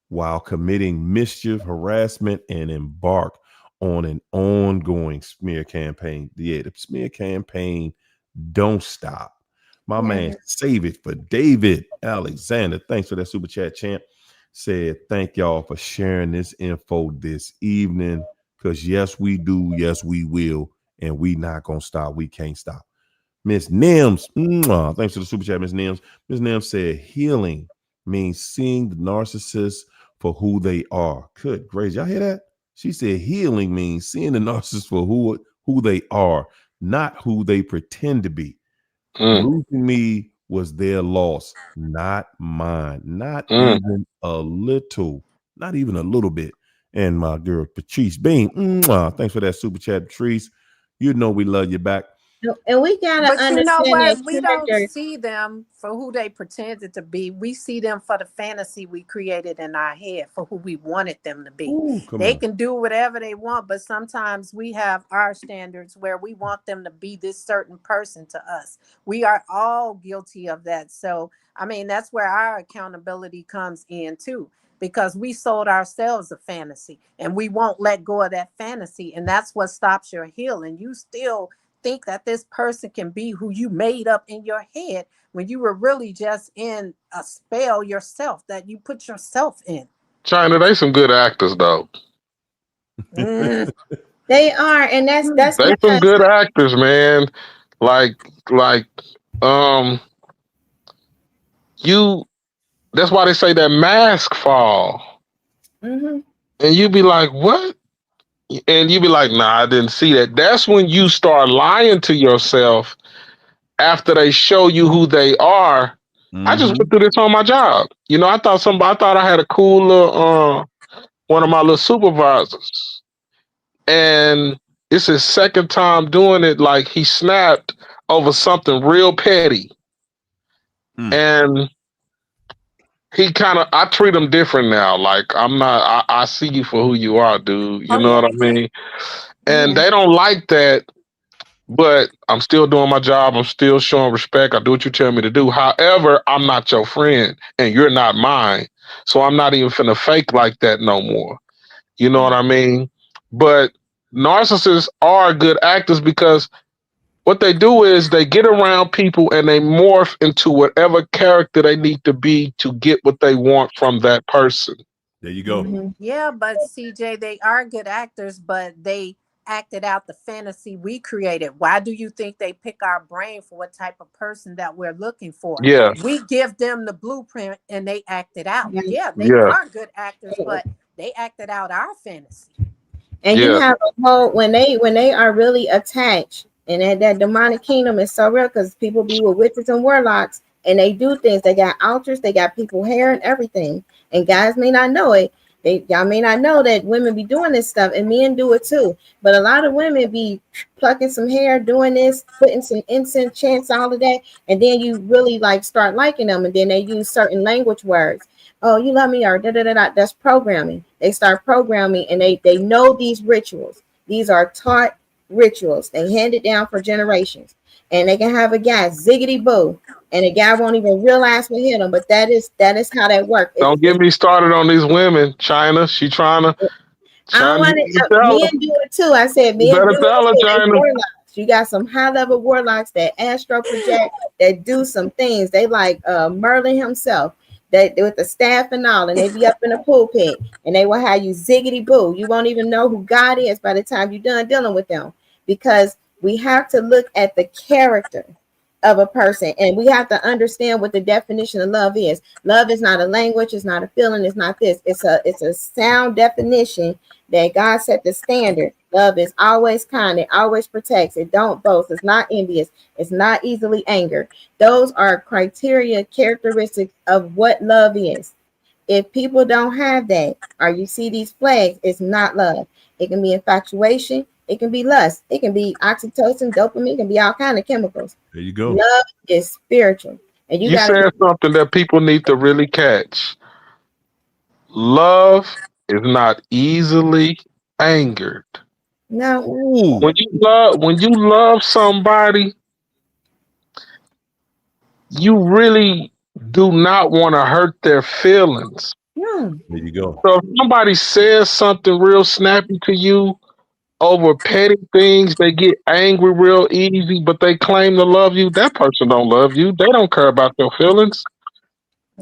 [SPEAKER 1] while committing mischief, harassment, and embark on an ongoing smear campaign. Yeah, the smear campaign don't stop. My man, save it for David Alexander. Thanks for that super chat, champ. Said, thank y'all for sharing this info this evening. Because yes, we do. Yes, we will. And we not going to stop. We can't stop. Miss Nims, thanks for the super chat, Miss Nims. Miss Nims said, healing means seeing the narcissist for who they are. Good gracious. Y'all hear that? She said, healing means seeing the narcissist for who they are, not who they pretend to be. Losing me was their loss, not mine. Not even a little bit. And my girl Patrice Bean, thanks for that super chat, Patrice. You know we love you back.
[SPEAKER 3] And we gotta
[SPEAKER 2] But you know
[SPEAKER 3] understand that
[SPEAKER 2] what? We don't
[SPEAKER 3] character.
[SPEAKER 2] see them for who they pretended to be. We see them for the fantasy we created in our head for who we wanted them to be.
[SPEAKER 1] Ooh, come
[SPEAKER 2] They
[SPEAKER 1] on.
[SPEAKER 2] can do whatever they want, but sometimes we have our standards where we want them to be this certain person to us. We are all guilty of that. So, I mean, that's where our accountability comes in too, because we sold ourselves a fantasy and we won't let go of that fantasy. And that's what stops your healing. You still think that this person can be who you made up in your head when you were really just in a spell yourself that you put yourself in.
[SPEAKER 4] China, they some good actors though.
[SPEAKER 2] Mm.
[SPEAKER 3] They are, and that's
[SPEAKER 4] They some
[SPEAKER 3] because
[SPEAKER 4] good actors, man. Like like um you that's why they say that mask fall.
[SPEAKER 3] hmm
[SPEAKER 4] And you be like, what? And you be like, nah, I didn't see that. That's when you start lying to yourself after they show you who they are. I just went
[SPEAKER 1] Mm-hmm.
[SPEAKER 4] through this on my job. You know, I thought I had a cool little one of my little supervisors. And it's his second time doing it. Like he snapped over something real petty.
[SPEAKER 1] Mm.
[SPEAKER 4] And I treat him different now. Like I see you for who you are, dude. You
[SPEAKER 2] Oh
[SPEAKER 4] know what
[SPEAKER 2] yeah.
[SPEAKER 4] I mean? And
[SPEAKER 3] yeah.
[SPEAKER 4] they don't like that, but I'm still doing my job. I'm still showing respect. I do what you tell me to do. However, I'm not your friend and you're not mine. So I'm not even finna fake like that no more. You know what I mean? But narcissists are good actors because what they do is they get around people and they morph into whatever character they need to be to get what they want from that person.
[SPEAKER 1] There you go.
[SPEAKER 3] hmm
[SPEAKER 2] Yeah, but CJ, they are good actors, but they acted out the fantasy we created. Why do you think they pick our brain for what type of person that we're looking for?
[SPEAKER 4] Yeah,
[SPEAKER 2] We give them the blueprint and they act it out.
[SPEAKER 3] Yeah.
[SPEAKER 2] Yeah, they
[SPEAKER 4] yeah,
[SPEAKER 2] are good actors, but they acted out our fantasy.
[SPEAKER 3] And you
[SPEAKER 4] yeah.
[SPEAKER 3] have a whole when they are really attached, and that demonic kingdom is so real because people be with witches and warlocks, and they do things. They got altars, they got people hair and everything. And guys may not know it. Y'all may not know that women be doing this stuff, and men do it too. But a lot of women be plucking some hair, doing this, putting some incense chants, all of that, and then you really like start liking them, and then they use certain language words. Oh, you love me, or da da da da. That's programming. They start programming, and they know these rituals. These are taught rituals. They hand it down for generations, and they can have a guy ziggity boo, and a guy won't even realize what hit him. But that is how that works.
[SPEAKER 4] Don't get me started on these women. China, she trying to,
[SPEAKER 3] I don't
[SPEAKER 4] China,
[SPEAKER 3] want
[SPEAKER 4] you
[SPEAKER 3] to.
[SPEAKER 4] better tell her.
[SPEAKER 3] Men do it too. I said
[SPEAKER 4] You
[SPEAKER 3] men
[SPEAKER 4] better
[SPEAKER 3] do it
[SPEAKER 4] tell her,
[SPEAKER 3] too. They
[SPEAKER 4] China.
[SPEAKER 3] warlocks. You got some high level warlocks that astro project that do some things. They like Merlin himself. They with the staff and all, and they be up in the pulpit, and they will have you ziggity boo. You won't even know who God is by the time you're done dealing with them, because we have to look at the character of a person, and we have to understand what the definition of love is. Love is not a language, it's not a feeling, it's not this. It's a sound definition that God set the standard. Love is always kind, it always protects, it don't boast, it's not envious, it's not easily angered. Those are criteria, characteristics of what love is. If people don't have that, or you see these flags, it's not love. It can be infatuation, it can be lust, it can be oxytocin, dopamine, it can be all kind of chemicals.
[SPEAKER 1] There you go.
[SPEAKER 3] Love is spiritual, and you
[SPEAKER 4] You
[SPEAKER 3] got to
[SPEAKER 4] said something that people need to really catch. Love is not easily angered.
[SPEAKER 3] no,
[SPEAKER 1] Ooh.
[SPEAKER 4] When you love somebody, you really do not want to hurt their feelings.
[SPEAKER 3] no,
[SPEAKER 1] There you go.
[SPEAKER 4] So if somebody says something real snappy to you over petty things, they get angry real easy, but they claim to love you. That person don't love you. They don't care about your feelings.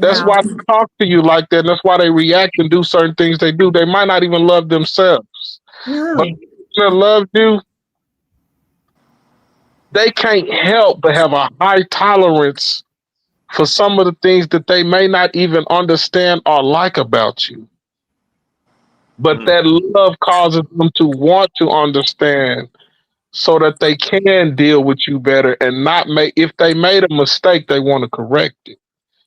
[SPEAKER 4] That's
[SPEAKER 2] No,
[SPEAKER 4] why they talk to you like that. And that's why they react and do certain things they do. They might not even love themselves. But
[SPEAKER 3] no,
[SPEAKER 4] if they love you, they can't help but have a high tolerance for some of the things that they may not even understand or like about you. But
[SPEAKER 1] Mm.
[SPEAKER 4] that love causes them to want to understand so that they can deal with you better and not make, if they made a mistake, they want to correct it.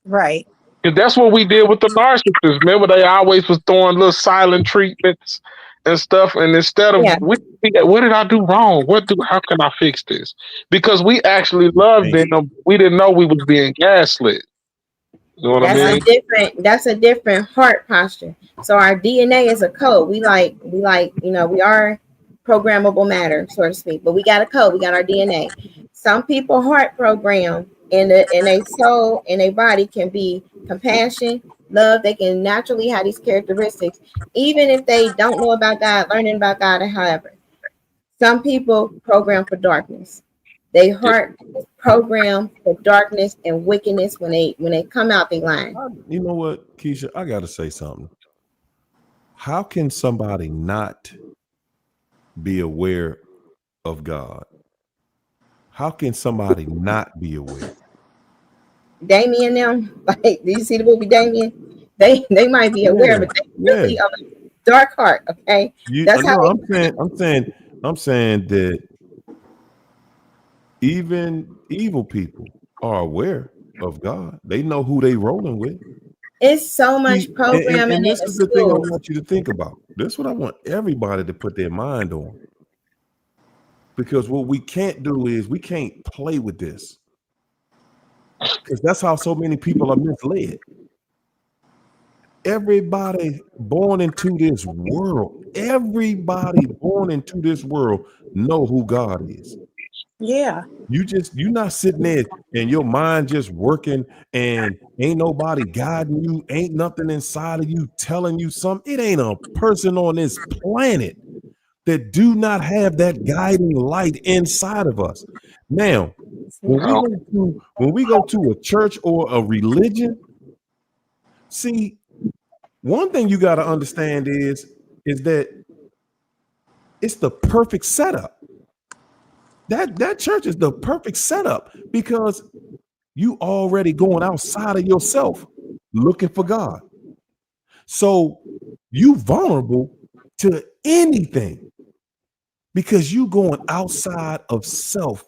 [SPEAKER 2] right.
[SPEAKER 4] And that's what we did with the narcissists. Remember, they always was throwing little silent treatments. and stuff. And instead of what did I do wrong? How can I fix this? Because we actually loved them. We didn't know we was being gaslit. You know what I mean?
[SPEAKER 3] That's a different heart posture. So our DNA is a code. We are programmable matter, so to speak. But we got a code. We got our DNA. Some people heart program in a soul, in a body can be compassion, love. They can naturally have these characteristics, even if they don't know about God, learning about God, or however. Some people program for darkness. They heart program for darkness and wickedness. When they come out, they line.
[SPEAKER 1] You know what, Keisha? I got to say something. How can somebody not be aware of God? How can somebody not be aware?
[SPEAKER 3] Damien, them, like, do you see the movie Damien? They might be aware, but they really are a dark heart. Okay, that's how.
[SPEAKER 1] I'm saying that even evil people are aware of God. They know who they rolling with.
[SPEAKER 3] It's so much programming.
[SPEAKER 1] And this is the thing I want you to think about. This is what I want everybody to put their mind on. Because what we can't do is we can't play with this. Because that's how so many people are misled. Everybody born into this world, know who God is.
[SPEAKER 2] Yeah.
[SPEAKER 1] You're not sitting there and your mind just working and ain't nobody guiding you, ain't nothing inside of you telling you something. It ain't a person on this planet that do not have that guiding light inside of us. Now, when we go to a church or a religion, see, one thing you got to understand is that it's the perfect setup. That church is the perfect setup because you already going outside of yourself looking for God. So you vulnerable to anything because you going outside of self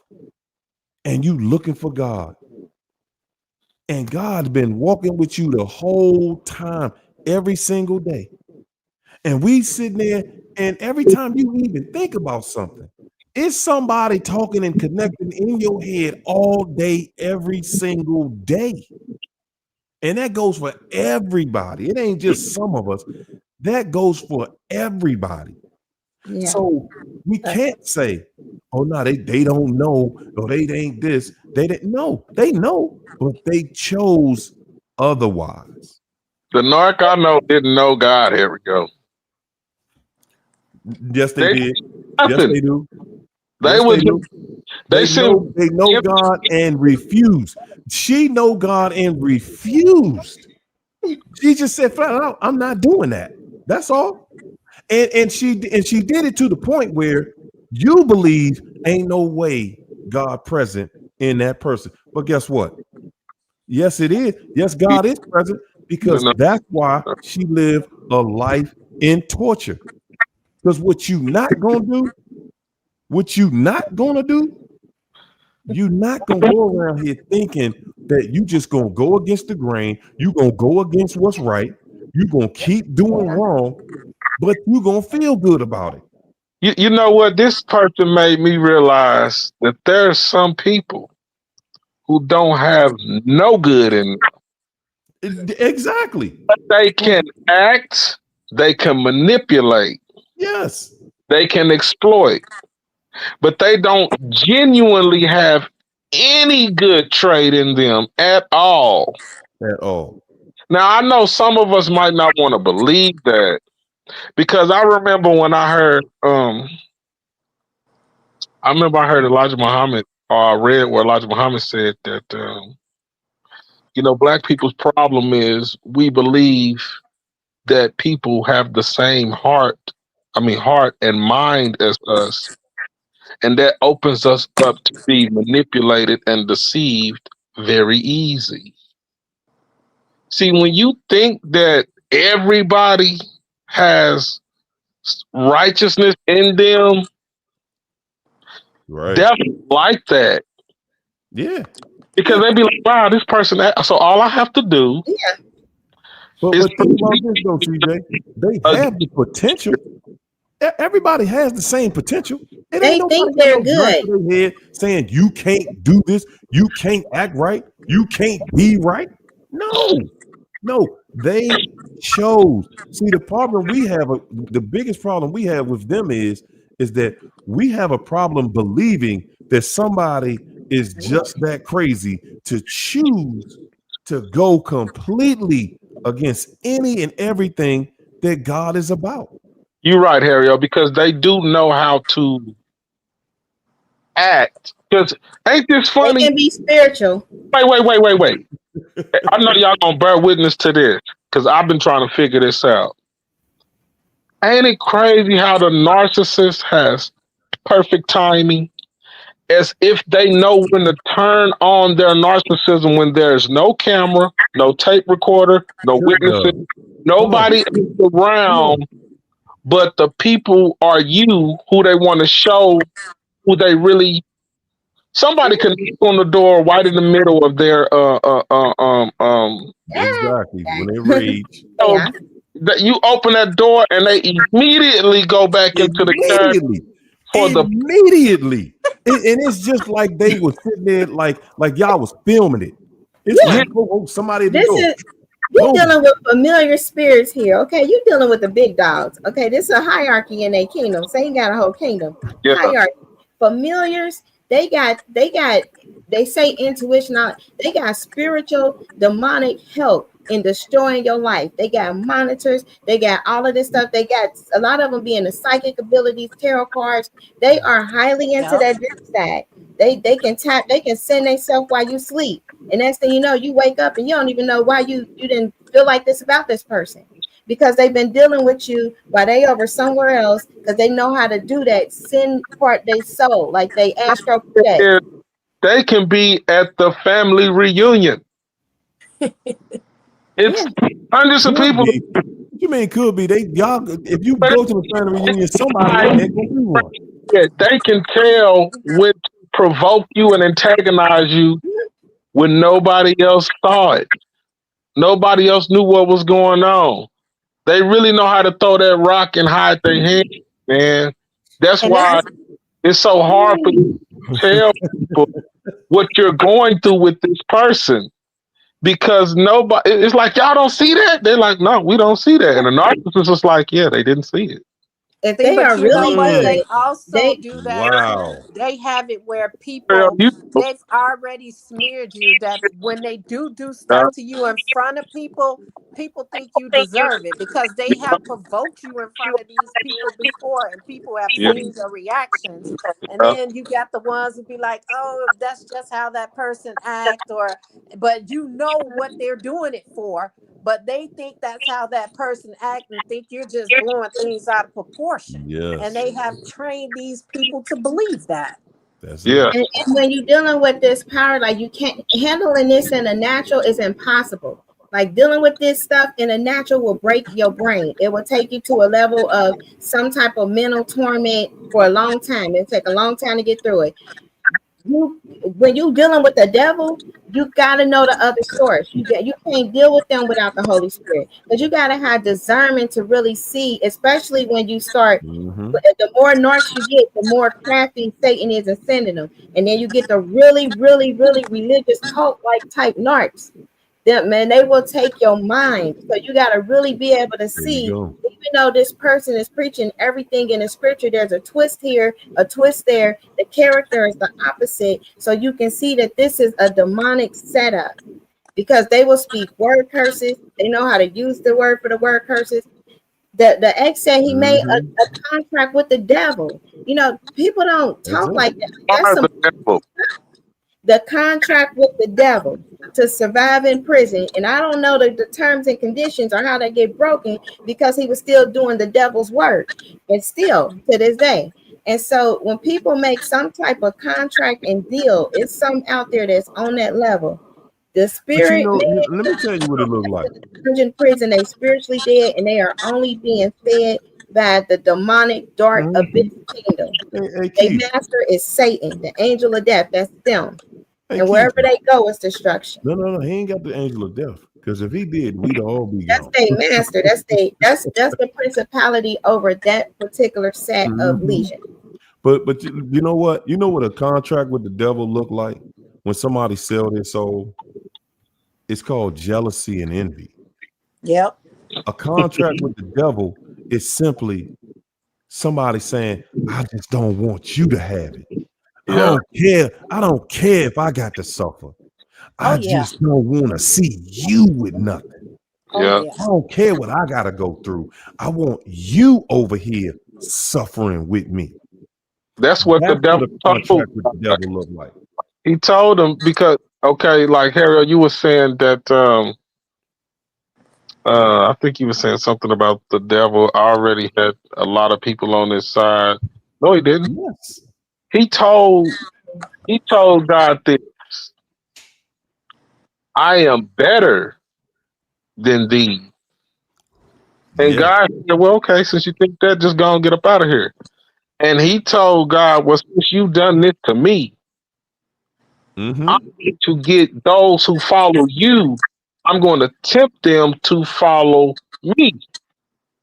[SPEAKER 1] and you looking for God. And God's been walking with you the whole time, every single day. And we sitting there, and every time you even think about something, it's somebody talking and connecting in your head all day, every single day. And that goes for everybody. It ain't just some of us. That goes for everybody. Yeah. So we can't say, oh, no, they don't know, or they ain't this. They didn't know. They know, but they chose otherwise.
[SPEAKER 4] The narc I know didn't know God. Here we go.
[SPEAKER 1] Yes, they did. Yes, they do.
[SPEAKER 4] They
[SPEAKER 1] know God and refused. She know God and refused. She just said flat out, I'm not doing that. That's all. And she did it to the point where you believe ain't no way God present in that person. But guess what? Yes, it is. Yes, God is present because that's why she lived a life in torture. Because what you not gonna do, you're not gonna go around here thinking that you just gonna go against the grain, you gonna go against what's right, you gonna keep doing wrong, but you gonna feel good about it.
[SPEAKER 4] You know what? This person made me realize that there are some people who don't have no good in
[SPEAKER 1] them. Exactly.
[SPEAKER 4] But they can act, they can manipulate.
[SPEAKER 1] Yes.
[SPEAKER 4] They can exploit. But they don't genuinely have any good trait in them at all.
[SPEAKER 1] At all.
[SPEAKER 4] Now, I know some of us might not want to believe that because I remember when I heard Elijah Muhammad, or I read where Elijah Muhammad said that, Black people's problem is we believe that people have the same heart and mind as us. And that opens us up to be manipulated and deceived very easy. See, when you think that everybody has righteousness in them,
[SPEAKER 1] right?
[SPEAKER 4] Definitely like that.
[SPEAKER 1] Yeah.
[SPEAKER 4] Because they'd be like, wow, this person, so all I have to do.
[SPEAKER 1] Yeah. But think about this though, CJ. They have the potential. Everybody has the same potential. It
[SPEAKER 3] They
[SPEAKER 1] ain't nobody
[SPEAKER 3] think
[SPEAKER 1] got
[SPEAKER 3] they're
[SPEAKER 1] no gun
[SPEAKER 3] good.
[SPEAKER 1] to their head saying you can't do this, you can't act right, you can't be right. No, they chose. See, the problem we have, the biggest problem we have with them is that we have a problem believing that somebody is just that crazy to choose to go completely against any and everything that God is about.
[SPEAKER 4] You're right, Harry, because they do know how to act. Because ain't this
[SPEAKER 3] They
[SPEAKER 4] funny?
[SPEAKER 3] can be spiritual.
[SPEAKER 4] Wait. I know y'all gonna bear witness to this because I've been trying to figure this out. Ain't it crazy how the narcissist has perfect timing? As if they know when to turn on their narcissism when there's no camera, no tape recorder, no witnesses,
[SPEAKER 1] Come on,
[SPEAKER 4] nobody
[SPEAKER 1] come on.
[SPEAKER 4] around, but the people are you who they want to show who they really. Somebody can knock on the door right in the middle of their
[SPEAKER 1] Exactly. When they rage,
[SPEAKER 4] so
[SPEAKER 3] Yeah.
[SPEAKER 4] that you open that door and they immediately go back into the character
[SPEAKER 1] immediately,
[SPEAKER 4] for the
[SPEAKER 1] immediately, and it's just like they were sitting there, like y'all was filming it. It's
[SPEAKER 3] Yeah.
[SPEAKER 1] like, oh, somebody at the
[SPEAKER 3] This
[SPEAKER 1] door.
[SPEAKER 3] is you're
[SPEAKER 1] Boom.
[SPEAKER 3] dealing with familiar spirits here. Okay, you're dealing with the big dogs. Okay, this is a hierarchy in a kingdom. Satan got a whole kingdom.
[SPEAKER 4] yeah.
[SPEAKER 3] Hierarchy. Familiars, they say intuition, they got spiritual demonic help in destroying your life. They got monitors, they got all of this stuff. They got a lot of them being the psychic abilities, tarot cards. They are highly into
[SPEAKER 2] Yep.
[SPEAKER 3] that drip stack. They can tap, they can send themselves while you sleep. And next thing you know, you wake up and you don't even know why you didn't feel like this about this person. Because they've been dealing with you while they over somewhere else, because they know how to do that, send part they soul, like they astro project.
[SPEAKER 4] They can be at the family reunion. It's
[SPEAKER 3] Yeah.
[SPEAKER 4] hundreds of
[SPEAKER 1] Could
[SPEAKER 4] people.
[SPEAKER 1] be. What you mean could be? They y'all. If you go to the family reunion, somebody in there gonna be one.
[SPEAKER 4] Yeah, they can tell when to provoke you and antagonize you when nobody else saw it. Nobody else knew what was going on. They really know how to throw that rock and hide their hand, man. That's
[SPEAKER 3] And
[SPEAKER 4] why
[SPEAKER 3] that's
[SPEAKER 4] it's so hard for you to tell people what you're going through with this person because nobody. It's like y'all don't see that. They're like, no, we don't see that. And the narcissist is like, yeah, they didn't see it.
[SPEAKER 3] if
[SPEAKER 2] See,
[SPEAKER 3] they
[SPEAKER 2] but
[SPEAKER 3] are
[SPEAKER 2] you know
[SPEAKER 3] really
[SPEAKER 2] what? They
[SPEAKER 3] good,
[SPEAKER 2] also
[SPEAKER 3] they
[SPEAKER 2] do that
[SPEAKER 1] Wow.
[SPEAKER 2] too. They have it where
[SPEAKER 4] Girl,
[SPEAKER 2] people, they've already smeared you that when they do
[SPEAKER 4] uh,
[SPEAKER 2] stuff to you in front of people, people think you deserve it because they have provoked you in front of these people before and people have
[SPEAKER 4] yeah,
[SPEAKER 2] seen your reactions. And then you got the ones who be like, oh, that's just how that person act, or but you know what they're doing it for, but they think that's how that person act and think you're just blowing things out of proportion. And
[SPEAKER 1] Yes,
[SPEAKER 2] they have trained these people to believe that.
[SPEAKER 1] that's it.
[SPEAKER 4] yeah,
[SPEAKER 3] and when you're dealing with this power, like you can't handling this in a natural is impossible. Like dealing with this stuff in a natural will break your brain. It will take you to a level of some type of mental torment for a long time. It'll take a long time to get through it. You when you dealing with the devil, you got to know the other source. You can't deal with them without the Holy Spirit, because you got to have discernment to really see, especially when you start.
[SPEAKER 1] Mm-hmm.
[SPEAKER 3] The more narcs you get, the more crafty Satan is in sending them, and then you get the really religious cult like type narcs. Them man, they will take your mind. So you got to really be able to
[SPEAKER 1] There you
[SPEAKER 3] see,
[SPEAKER 1] go.
[SPEAKER 3] even though this person is preaching everything in the scripture, there's a twist here, a twist there. The character is the opposite. So you can see that this is a demonic setup, because they will speak word curses. They know how to use the word for the word curses. The ex said he made
[SPEAKER 1] Mm-hmm.
[SPEAKER 3] a contract with the devil. You know, people don't
[SPEAKER 1] That's
[SPEAKER 3] talk
[SPEAKER 1] it.
[SPEAKER 3] like that. That's
[SPEAKER 4] are
[SPEAKER 3] some
[SPEAKER 4] the devil.
[SPEAKER 3] the contract with the devil to survive in prison. And I don't know the terms and conditions or how they get broken, because he was still doing the devil's work, and still to this day. And so when people make some type of contract and deal, it's some out there that's on that level. The
[SPEAKER 1] But you
[SPEAKER 3] spirit
[SPEAKER 1] know,
[SPEAKER 3] man
[SPEAKER 1] let me tell you what it looked like.
[SPEAKER 3] in the dungeon prison, they spiritually dead, and they are only being fed by the demonic dark abyss
[SPEAKER 1] Mm-hmm.
[SPEAKER 3] kingdom.
[SPEAKER 1] Hey,
[SPEAKER 3] Their
[SPEAKER 1] Keith.
[SPEAKER 3] master is Satan, the angel of death. That's them.
[SPEAKER 1] Hey,
[SPEAKER 3] And
[SPEAKER 1] Keith.
[SPEAKER 3] wherever they go, it's destruction.
[SPEAKER 1] No. He ain't got the angel of death. Because if he did, we'd all be
[SPEAKER 3] That's
[SPEAKER 1] gone.
[SPEAKER 3] their master. That's the principality over that particular set of
[SPEAKER 1] Mhm.
[SPEAKER 3] legion.
[SPEAKER 1] But you know what? You know what a contract with the devil look like when somebody sell their soul? It's called jealousy and envy.
[SPEAKER 2] Yep.
[SPEAKER 1] A contract with the devil is simply somebody saying, I just don't want you to have it. I
[SPEAKER 4] Yeah.
[SPEAKER 1] don't care. I don't care if I got to suffer.
[SPEAKER 2] Oh
[SPEAKER 1] I
[SPEAKER 2] yeah.
[SPEAKER 1] just don't want to see you with nothing.
[SPEAKER 2] Oh
[SPEAKER 4] Yeah.
[SPEAKER 2] yeah.
[SPEAKER 1] I don't care what I got to go through. I want you over here suffering with me.
[SPEAKER 4] That's what the
[SPEAKER 1] That's what
[SPEAKER 4] devil
[SPEAKER 1] a
[SPEAKER 4] told.
[SPEAKER 1] contract with the devil look like.
[SPEAKER 4] He told him because okay, like Harold, you were saying that I think you were saying something about the devil already had a lot of people on his side. No, he didn't.
[SPEAKER 1] Yes.
[SPEAKER 4] He told he told God this, I am better than thee. And
[SPEAKER 1] Yes.
[SPEAKER 4] God said, well, okay, since you think that, just go and get up out of here. And he told God, well, since you done this to me,
[SPEAKER 1] Mm-hmm.
[SPEAKER 4] I'm going to get those who follow you. I'm going to tempt them to follow me.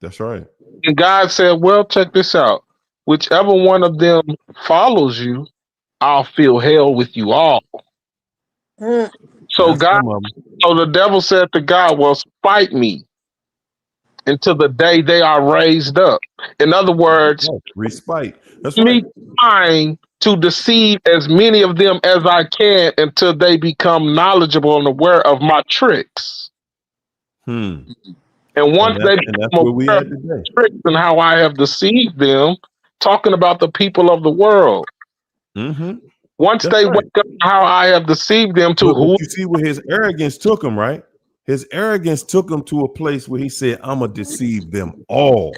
[SPEAKER 1] That's right.
[SPEAKER 4] And God said, well, check this out. Whichever one of them follows you, I'll fill hell with you all.
[SPEAKER 2] Mm.
[SPEAKER 4] So
[SPEAKER 1] That's
[SPEAKER 4] God,
[SPEAKER 1] some of them.
[SPEAKER 4] so the devil said to God, well, spite me until the day they are raised up. In other words,
[SPEAKER 1] Right. Respite. That's right.
[SPEAKER 4] me trying to deceive as many of them as I can until they become knowledgeable and aware of my tricks.
[SPEAKER 1] Hmm.
[SPEAKER 4] And once they
[SPEAKER 1] And that's
[SPEAKER 4] become
[SPEAKER 1] where we
[SPEAKER 4] aware of
[SPEAKER 1] at today.
[SPEAKER 4] tricks and how I have deceived them, talking about the people of the world,
[SPEAKER 1] Mm-hmm.
[SPEAKER 4] once
[SPEAKER 1] That's
[SPEAKER 4] they wake
[SPEAKER 1] right.
[SPEAKER 4] up how I have deceived them to
[SPEAKER 1] But
[SPEAKER 4] who,
[SPEAKER 1] you see where his arrogance took him, right? His arrogance took him to a place where he said, I'm gonna deceive them all.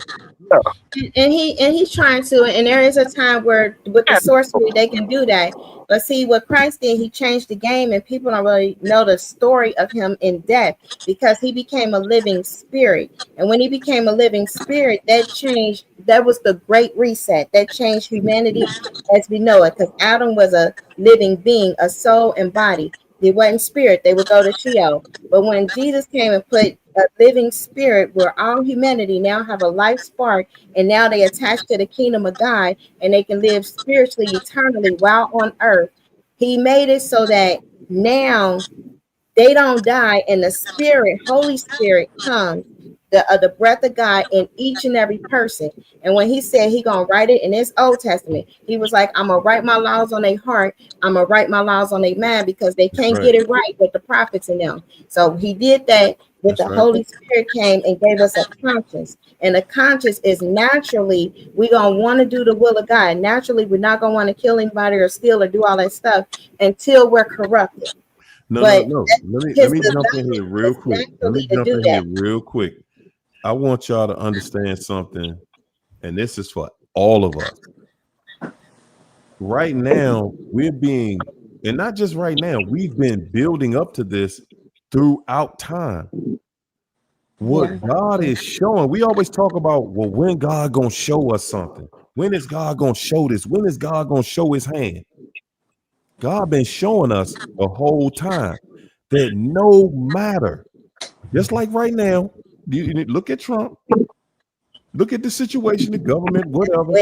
[SPEAKER 3] And he's trying to, and there is a time where with the sorcery they can do that. But see what Christ did, he changed the game, and people don't really know the story of him in depth because he became a living spirit. And when he became a living spirit, that changed, that was the great reset that changed humanity as we know it. Because Adam was a living being, a soul and body. They wasn't spirit, they would go to Sheol. But when Jesus came and put a living spirit where all humanity now have a life spark, and now they attach to the kingdom of God, and they can live spiritually eternally while on earth. He made it so that now they don't die, and the spirit, Holy Spirit, comes, the breath of God in each and every person. And when he said he gonna write it in his Old Testament, he was like, I'm gonna write my laws on their heart, I'm gonna write my laws on their mind, because they
[SPEAKER 1] That's
[SPEAKER 3] can't
[SPEAKER 1] right.
[SPEAKER 3] get it right with the prophets in them. So he did that. With
[SPEAKER 1] That's
[SPEAKER 3] the
[SPEAKER 1] right.
[SPEAKER 3] Holy Spirit came and gave us a conscience, and the conscience is naturally we gonna want to do the will of God. Naturally, we're not gonna want to kill anybody or steal or do all that stuff until we're corrupted.
[SPEAKER 1] No, no,
[SPEAKER 3] But
[SPEAKER 1] no. Let
[SPEAKER 3] his
[SPEAKER 1] me jump in here
[SPEAKER 3] design
[SPEAKER 1] real
[SPEAKER 3] is
[SPEAKER 1] quick. Let me
[SPEAKER 3] naturally to
[SPEAKER 1] jump
[SPEAKER 3] do
[SPEAKER 1] in here
[SPEAKER 3] that.
[SPEAKER 1] real quick. I want y'all to understand something, and this is for all of us. Right now, we're being, and not just right now, we've been building up to this throughout time.
[SPEAKER 3] Yeah.
[SPEAKER 1] What God is showing, we always talk about, well, when God gonna show us something? When is God gonna show this? When is God gonna show his hand? God been showing us the whole time that no matter, just like right now, you look at Trump, look at the situation, the government, whatever,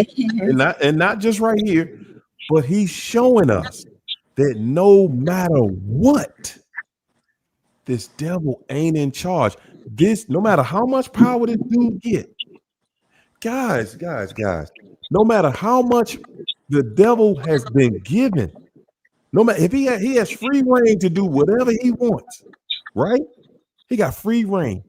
[SPEAKER 1] and not just right here, but he's showing us that no matter what, this devil ain't in charge. This, no matter how much power this dude get, guys, no matter how much the devil has been given, no matter if he has free reign to do whatever he wants, right? He got free reign,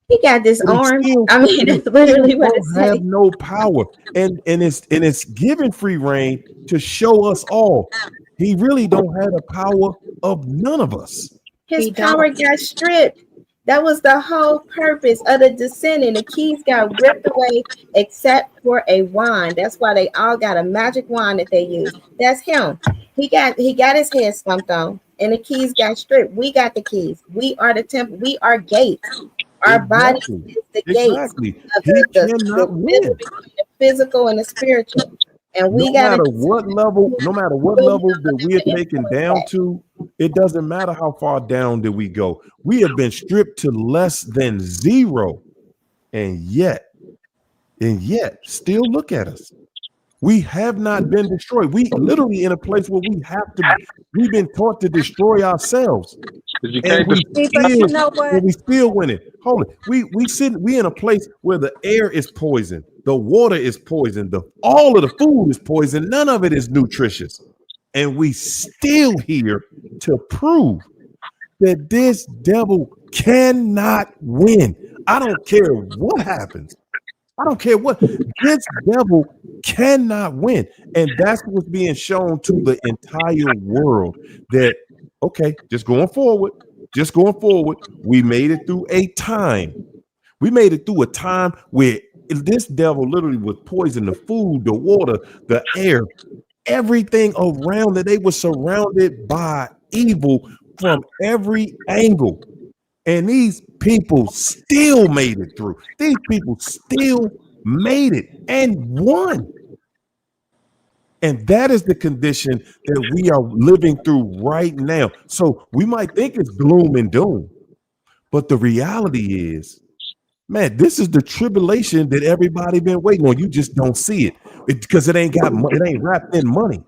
[SPEAKER 3] He got
[SPEAKER 1] but he
[SPEAKER 3] disarmed.
[SPEAKER 1] still,
[SPEAKER 3] I mean,
[SPEAKER 1] but he
[SPEAKER 3] that's
[SPEAKER 1] still
[SPEAKER 3] literally what it
[SPEAKER 1] don't have
[SPEAKER 3] says.
[SPEAKER 1] no power, and it's given free reign to show us all. He really don't have the power of none of us.
[SPEAKER 3] His
[SPEAKER 2] He don't.
[SPEAKER 3] power got stripped. That was the whole purpose of the descending. The keys got ripped away except for a wand. That's why they all got a magic wand that they use. That's him. He got his head stumped on, and the keys got stripped. We got the keys. We are the temple. We are gates. Our body
[SPEAKER 1] Exactly,
[SPEAKER 3] is the gates
[SPEAKER 1] exactly.
[SPEAKER 3] of
[SPEAKER 1] He
[SPEAKER 3] the
[SPEAKER 1] cannot
[SPEAKER 3] middle
[SPEAKER 1] win.
[SPEAKER 3] between the physical and the spiritual. And
[SPEAKER 1] No
[SPEAKER 3] we got to
[SPEAKER 1] matter what level, no matter what
[SPEAKER 3] will
[SPEAKER 1] level
[SPEAKER 3] never
[SPEAKER 1] that
[SPEAKER 3] be
[SPEAKER 1] we're
[SPEAKER 3] able to
[SPEAKER 1] taken
[SPEAKER 3] influence
[SPEAKER 1] down
[SPEAKER 3] that.
[SPEAKER 1] to, It doesn't matter how far down did we go. We have been stripped to less than zero. And yet, still look at us. We have not been destroyed. We literally in a place where we've been taught to destroy ourselves.
[SPEAKER 4] You
[SPEAKER 1] And
[SPEAKER 4] can't
[SPEAKER 2] But you know what?
[SPEAKER 1] we still winning. Hold it. We in a place where the air is poisoned, the water is poisoned, all of the food is poisoned, none of it is nutritious. And we still here to prove that this devil cannot win. I don't care what happens. I don't care what. This devil cannot win. And that's what's being shown to the entire world that, okay, just going forward, we made it through a time. We made it through a time where this devil literally was poisoning the food, the water, the air, everything around that. They were surrounded by evil from every angle. And these people still made it through. These people still made it and won. And that is the condition that we are living through right now. So we might think it's gloom and doom, but the reality is, man, this is the tribulation that everybody been waiting on. You just don't see it because it ain't wrapped in money.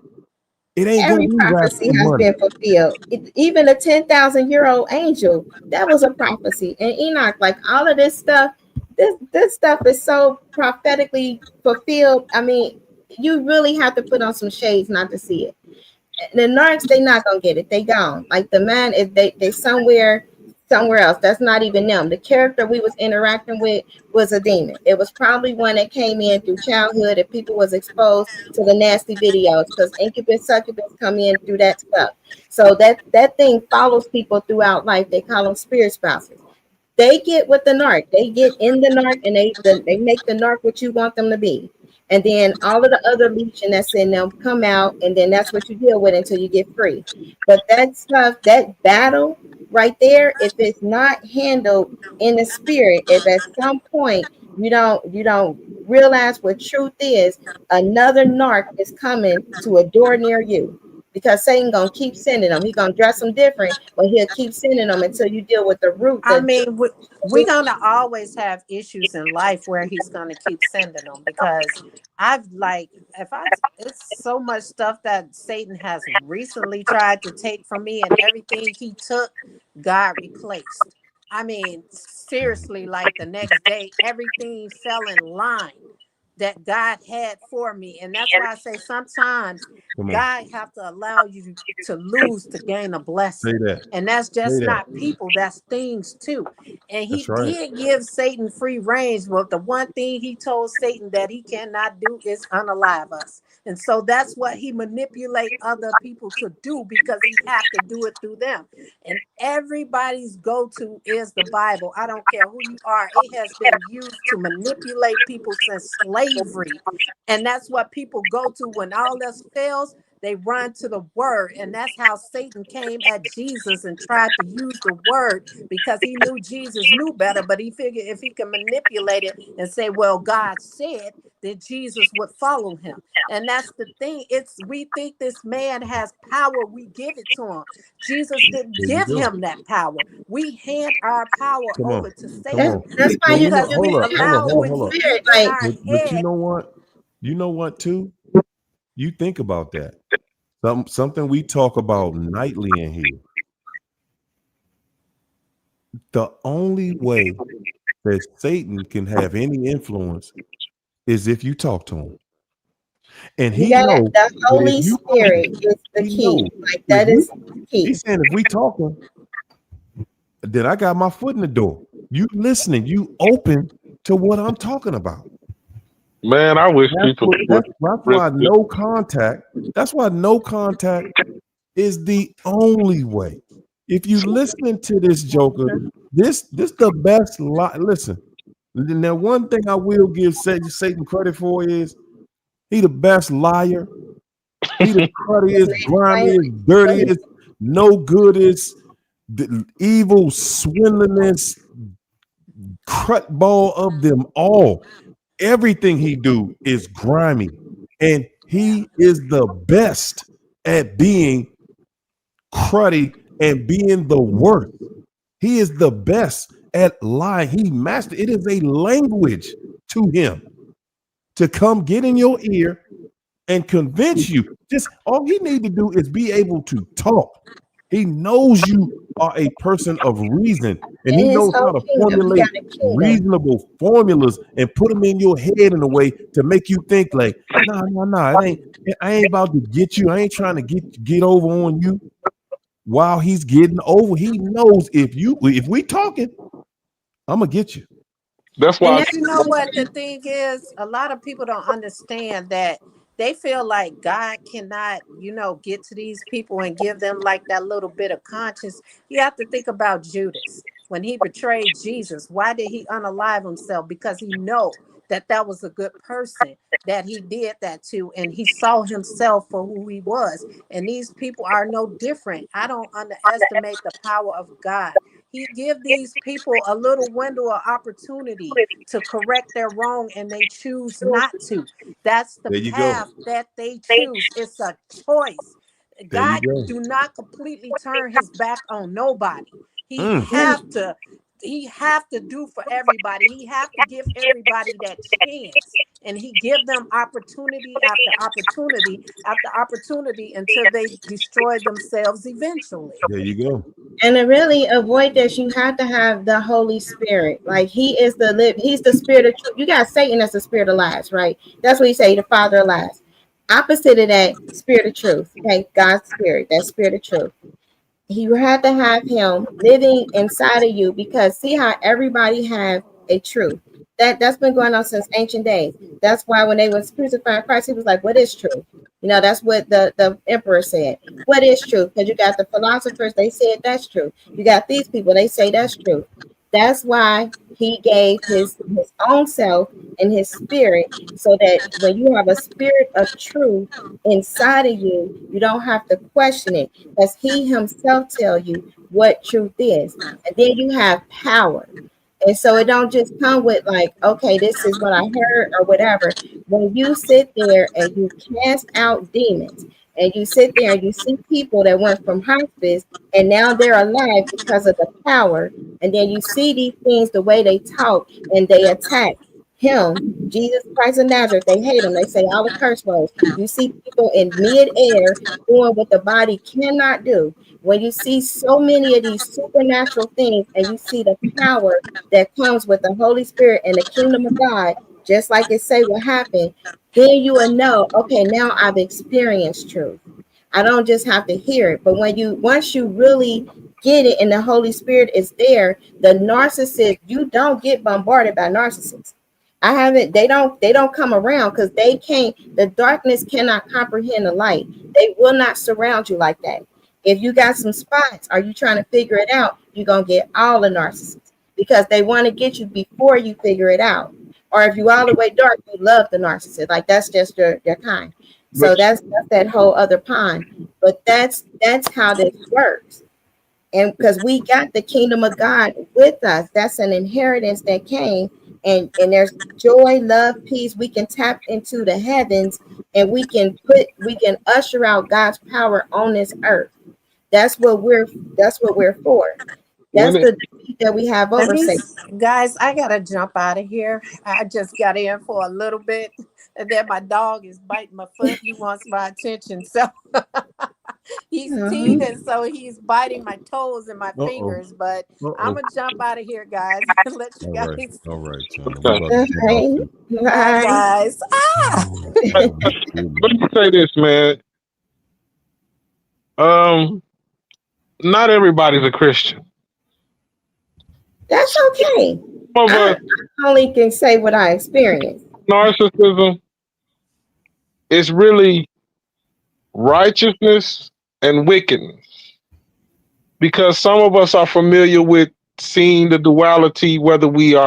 [SPEAKER 1] It ain't
[SPEAKER 3] Every prophecy has been fulfilled. Even a 10,000-year-old angel, that was a prophecy. And Enoch, like all of this stuff, this stuff is so prophetically fulfilled. I mean, you really have to put on some shades not to see it. The narcs, they not gonna get it. They gone. Like the man is they somewhere else. That's not even them. The character we was interacting with was a demon. It was probably one that came in through childhood and people was exposed to the nasty videos because incubus, succubus come in through that stuff. So that thing follows people throughout life. They call them spirit spouses. They get with the narc. They get in the narc and they make the narc what you want them to be. And then all of the other legion that's in them come out, and then that's what you deal with until you get free. But that stuff, that battle right there, if it's not handled in the spirit, if at some point you don't realize what truth is, another narc is coming to a door near you. Because Satan gonna keep sending them. He's gonna dress them different, but he'll keep sending them until you deal with the root.
[SPEAKER 2] I mean, we're gonna always have issues in life where he's gonna keep sending them, because it's so much stuff that Satan has recently tried to take from me, and everything he took, God replaced. I mean, seriously, like the next day, everything fell in line that God had for me. And that's why I say sometimes God have to allow you to lose to gain a blessing. And that's just not people, that's things too. And he did give Satan free range, but the one thing he told Satan that he cannot do is unalive us. And so that's what he manipulate other people to do, because he have to do it through them. And everybody's go-to is the Bible. I don't care who you are. It has been used to manipulate people since slavery. And that's what people go to when all else fails. They run to the word. And that's how Satan came at Jesus and tried to use the word, because he knew Jesus knew better. But he figured if he can manipulate it and say, well, God said, that Jesus would follow him. And that's the thing. We think this man has power. We give it to him. Jesus didn't give him that power. We hand our power over to Satan.
[SPEAKER 3] That's why you
[SPEAKER 2] because we allow
[SPEAKER 1] hold
[SPEAKER 2] him
[SPEAKER 1] up.
[SPEAKER 2] to get in our
[SPEAKER 1] But
[SPEAKER 2] head.
[SPEAKER 1] you know what? You know what too? You think about that. Something we talk about nightly in here. The only way that Satan can have any influence is if you talk to him. And he knows
[SPEAKER 3] the Holy Spirit is the key. Like that is the key.
[SPEAKER 1] He's saying if we talking, then I got my foot in the door. You listening, you open to what I'm talking about.
[SPEAKER 4] Man, I wish people
[SPEAKER 1] that's why no contact. That's why no contact is the only way. If you listening to this joker, this the best listen. Now, one thing I will give Satan credit for is he the best liar. He the cruddiest, grimiest, dirtiest, no goodest, the evil, swindlingest, crutball of them all. Everything he do is grimy, and he is the best at being cruddy and being the worst. He is the best at lying. He mastered it. Is a language to him to come get in your ear and convince you. Just all he need to do is be able to talk. He knows you are a person of reason, and he
[SPEAKER 3] In his
[SPEAKER 1] knows how
[SPEAKER 3] whole
[SPEAKER 1] to
[SPEAKER 3] kingdom, he
[SPEAKER 1] formulate
[SPEAKER 3] got a kingdom.
[SPEAKER 1] reasonable formulas and put them in your head in a way to make you think like, nah, I ain't about to get you. I ain't trying to get over on you while he's getting over. He knows if we talking, I'm gonna get you.
[SPEAKER 4] That's
[SPEAKER 3] And
[SPEAKER 4] why.
[SPEAKER 2] But you know what the thing is? A lot of people don't understand that they feel like God cannot, get to these people and give them like that little bit of conscience. You have to think about Judas when he betrayed Jesus. Why did he unalive himself? Because he know that was a good person that he did that to, and he saw himself for who he was. And these people are no different. I don't underestimate the power of God. He give these people a little window of opportunity to correct their wrong, and they choose not to. That's the
[SPEAKER 1] There you go.
[SPEAKER 2] path that they choose. It's a choice.
[SPEAKER 1] There you
[SPEAKER 2] God
[SPEAKER 1] go.
[SPEAKER 2] do not completely turn his back on nobody. He
[SPEAKER 1] Mm.
[SPEAKER 2] have to do for everybody. He have to give everybody that chance, and he give them opportunity after opportunity after opportunity until they destroy themselves eventually.
[SPEAKER 1] There you go.
[SPEAKER 3] And to really avoid this, you have to have the Holy Spirit. Like he's the spirit of truth. You got Satan as the spirit of lies, right? That's what you say, the father of lies. Opposite of that, spirit of truth. Okay, God's spirit, that spirit of truth. You have to have him living inside of you, because see how everybody have a truth. That's been going on since ancient days. That's why when they was crucifying Christ, he was like, what is truth? That's what the emperor said. What is truth? Because you got the philosophers, they said that's true. You got these people, they say that's true. That's why he gave his own self and his spirit, so that when you have a spirit of truth inside of you, you don't have to question it, because he himself tell you what truth is. And then you have power. And so it don't just come with like, okay, this is what I heard or whatever. When you sit there and you cast out demons, and you sit there and you see people that went from hospice and now they're alive because of the power, and then you see these things, the way they talk and they attack him, Jesus Christ of Nazareth, they hate him. They say all the curse words. You see people in midair doing what the body cannot do. When you see so many of these supernatural things, and you see the power that comes with the Holy Spirit and the kingdom of God, just like it say what happened, then you will know, okay, now I've experienced truth. I don't just have to hear it. But once you really get it and the Holy Spirit is there, the narcissist, you don't get bombarded by narcissists. I haven't, they don't come around, because the darkness cannot comprehend the light. They will not surround you like that. If you got some spots, are you trying to figure it out? You're gonna get all the narcissists, because they want to get you before you figure it out. Or if you all the way dark, you love the narcissist. Like that's just their kind. So
[SPEAKER 4] But
[SPEAKER 3] that's that whole other pond. But that's how this works. And because we got the kingdom of God with us, that's an inheritance that came, and there's joy, love, peace. We can tap into the heavens, and we can usher out God's power on this earth. That's what we're for.
[SPEAKER 4] when
[SPEAKER 3] That's
[SPEAKER 4] it,
[SPEAKER 3] the defeat that we have
[SPEAKER 2] Let
[SPEAKER 3] over
[SPEAKER 2] me,
[SPEAKER 3] Satan.
[SPEAKER 2] guys, I gotta jump out of here. I just got in for a little bit, and then my dog is biting my foot. He wants my attention, so he's
[SPEAKER 3] Mhm.
[SPEAKER 2] teething, so he's biting my toes and my
[SPEAKER 1] Uh-oh.
[SPEAKER 2] fingers. But I'm
[SPEAKER 1] Uh-oh.
[SPEAKER 2] gonna jump out of here, guys, and let you
[SPEAKER 1] All right.
[SPEAKER 2] guys.
[SPEAKER 1] All right, China. We
[SPEAKER 4] okay.
[SPEAKER 1] about to jump out
[SPEAKER 3] Okay.
[SPEAKER 1] too.
[SPEAKER 2] Bye,
[SPEAKER 3] Bye.
[SPEAKER 2] guys. Ah.
[SPEAKER 1] Oh,
[SPEAKER 4] Let
[SPEAKER 1] my goodness.
[SPEAKER 4] me say this, man. Um, not everybody's a Christian.
[SPEAKER 3] That's okay.
[SPEAKER 4] Some of
[SPEAKER 3] I
[SPEAKER 4] us,
[SPEAKER 3] only can say what I experienced.
[SPEAKER 4] narcissism is really righteousness and wickedness, because some of us are familiar with seeing the duality, whether we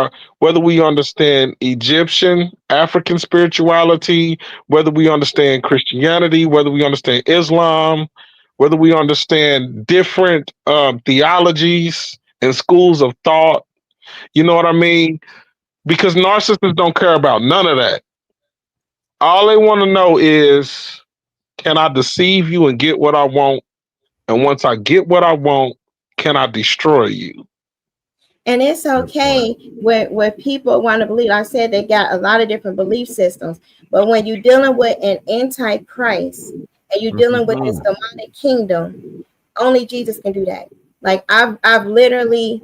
[SPEAKER 4] understand Egyptian, African spirituality, whether we understand Christianity, whether we understand Islam, whether we understand different theologies and schools of thought. You know what I mean? Because narcissists don't care about none of that. All they want to know is, can I deceive you and get what I want And once I get what I want, can I destroy you?
[SPEAKER 3] And it's okay when people want to believe. I said they got a lot of different belief systems, but when you're dealing with an antichrist and you're dealing with this demonic kingdom, only Jesus can do that. Like I've literally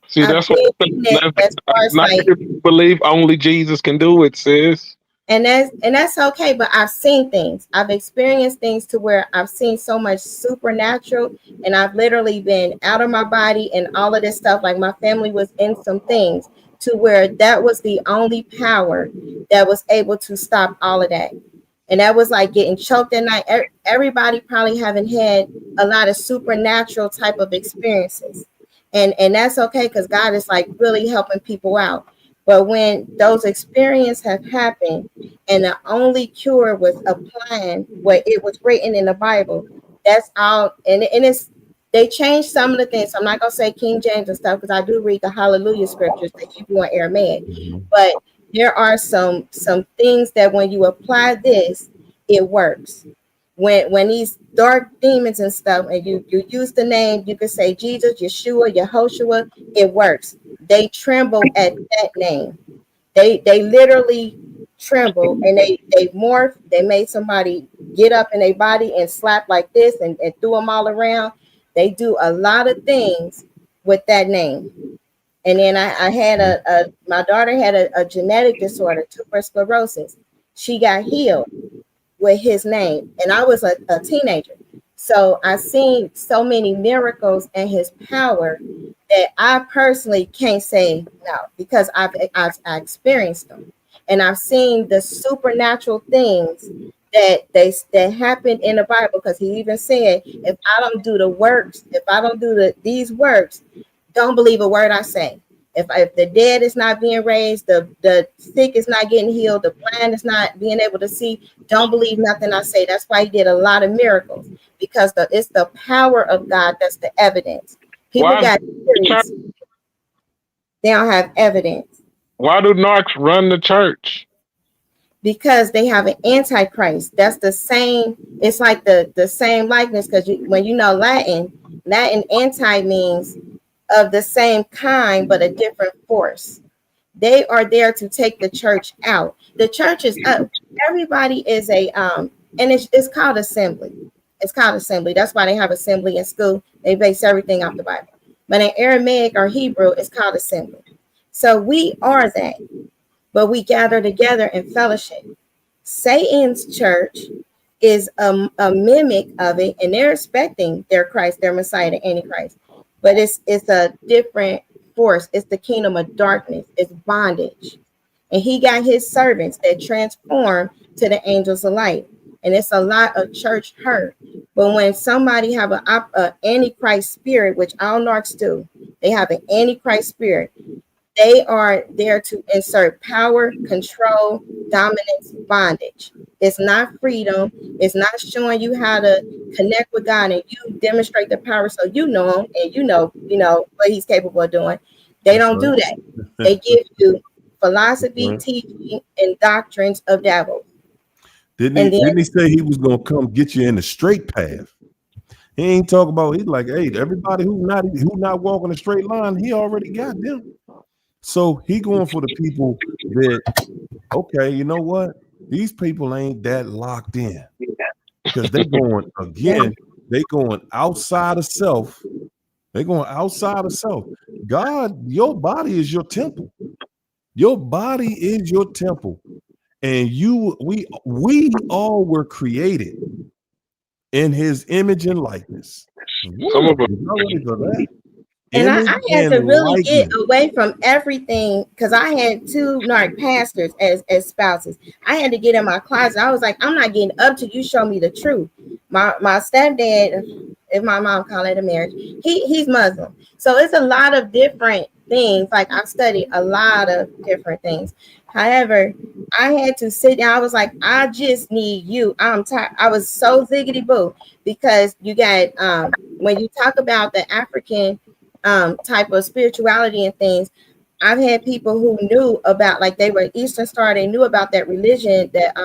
[SPEAKER 4] See,
[SPEAKER 3] I've
[SPEAKER 4] that's what
[SPEAKER 3] been in it as far as
[SPEAKER 4] not
[SPEAKER 3] like,
[SPEAKER 4] everybody believe only Jesus can do it, sis.
[SPEAKER 3] and that's okay, but I've seen things. I've experienced things to where I've seen so much supernatural, and I've literally been out of my body and all of this stuff. Like my family was in some things to where that was the only power that was able to stop all of that. And that was like getting choked at night. Everybody probably haven't had a lot of supernatural type of experiences, and that's okay because God is like really helping people out. But when those experiences have happened, and the only cure was applying what it was written in the Bible, that's all. And it's they changed some of the things. So I'm not gonna say King James and stuff because I do read the Hallelujah scriptures that you do in Aramaic, but there are some things that when you apply this, it works. When these dark demons and stuff, and you use the name, you can say Jesus, Yeshua, Yehoshua, it works. They tremble at that name. They literally tremble, and they morph. They made somebody get up in their body and slap like this and threw them all around. They do a lot of things with that name. And then I had my daughter had a genetic disorder, tuberous sclerosis. She got healed with his name, and I was a teenager. So I seen so many miracles and his power that I personally can't say no because I've experienced them, and I've seen the supernatural things that happened in the Bible. Because he even said, if I don't do the works, if I don't do these works, don't believe a word I say. If the dead is not being raised, the sick is not getting healed, the blind is not being able to see, don't believe nothing I say. That's why he did a lot of miracles, because it's the power of God that's the evidence. People
[SPEAKER 4] Why
[SPEAKER 3] got theories, they don't have evidence
[SPEAKER 4] why do narcs run the church?
[SPEAKER 3] because they have an antichrist. That's the same. It's like the same likeness, because when you know Latin anti means of the same kind but a different force. They are there to take the church out. The church is up. Everybody is and it's called assembly. It's called assembly. That's why they have assembly in school. They base everything off the Bible. But in Aramaic or Hebrew, it's called assembly. So we are that, but we gather together in fellowship. Satan's church is a mimic of it, and they're expecting their Christ, their Messiah, the Antichrist. But it's a different force. It's the kingdom of darkness. It's bondage. And he got his servants that transform to the angels of light. And it's a lot of church hurt. But when somebody have an antichrist spirit, which all narcs do, they have an antichrist spirit. They are there to insert power, control, dominance, bondage. It's not freedom. It's not showing you how to connect with God and you demonstrate the power so you know him and you know what he's capable of doing. They don't do that. They give you philosophy, teaching, and doctrines of devils.
[SPEAKER 1] Didn't he say he was gonna come get you in the straight path? He ain't talk about. He's like, hey, everybody who not walking a straight line, he already got them. So he going for the people that, okay, you know what? These people ain't that locked in, because they going again. They going outside of self. They going outside of self. God, your body is your temple. Your body is your temple, and we all were created in His image and likeness.
[SPEAKER 4] Some of us,
[SPEAKER 3] And I had to really get
[SPEAKER 1] likeness.
[SPEAKER 3] away from everything because I had two narc pastors as spouses. I had to get in my closet. I was like, I'm not getting up till you show me the truth. My stepdad, if my mom call it a marriage, he's Muslim. So it's a lot of different things. Like I've studied a lot of different things. However, I had to sit down. I was like, I just need you. I'm tired. I was so ziggity boo because you got when you talk about the African type of spirituality and things, I've had people who knew about, like they were Eastern Star, they knew about that religion that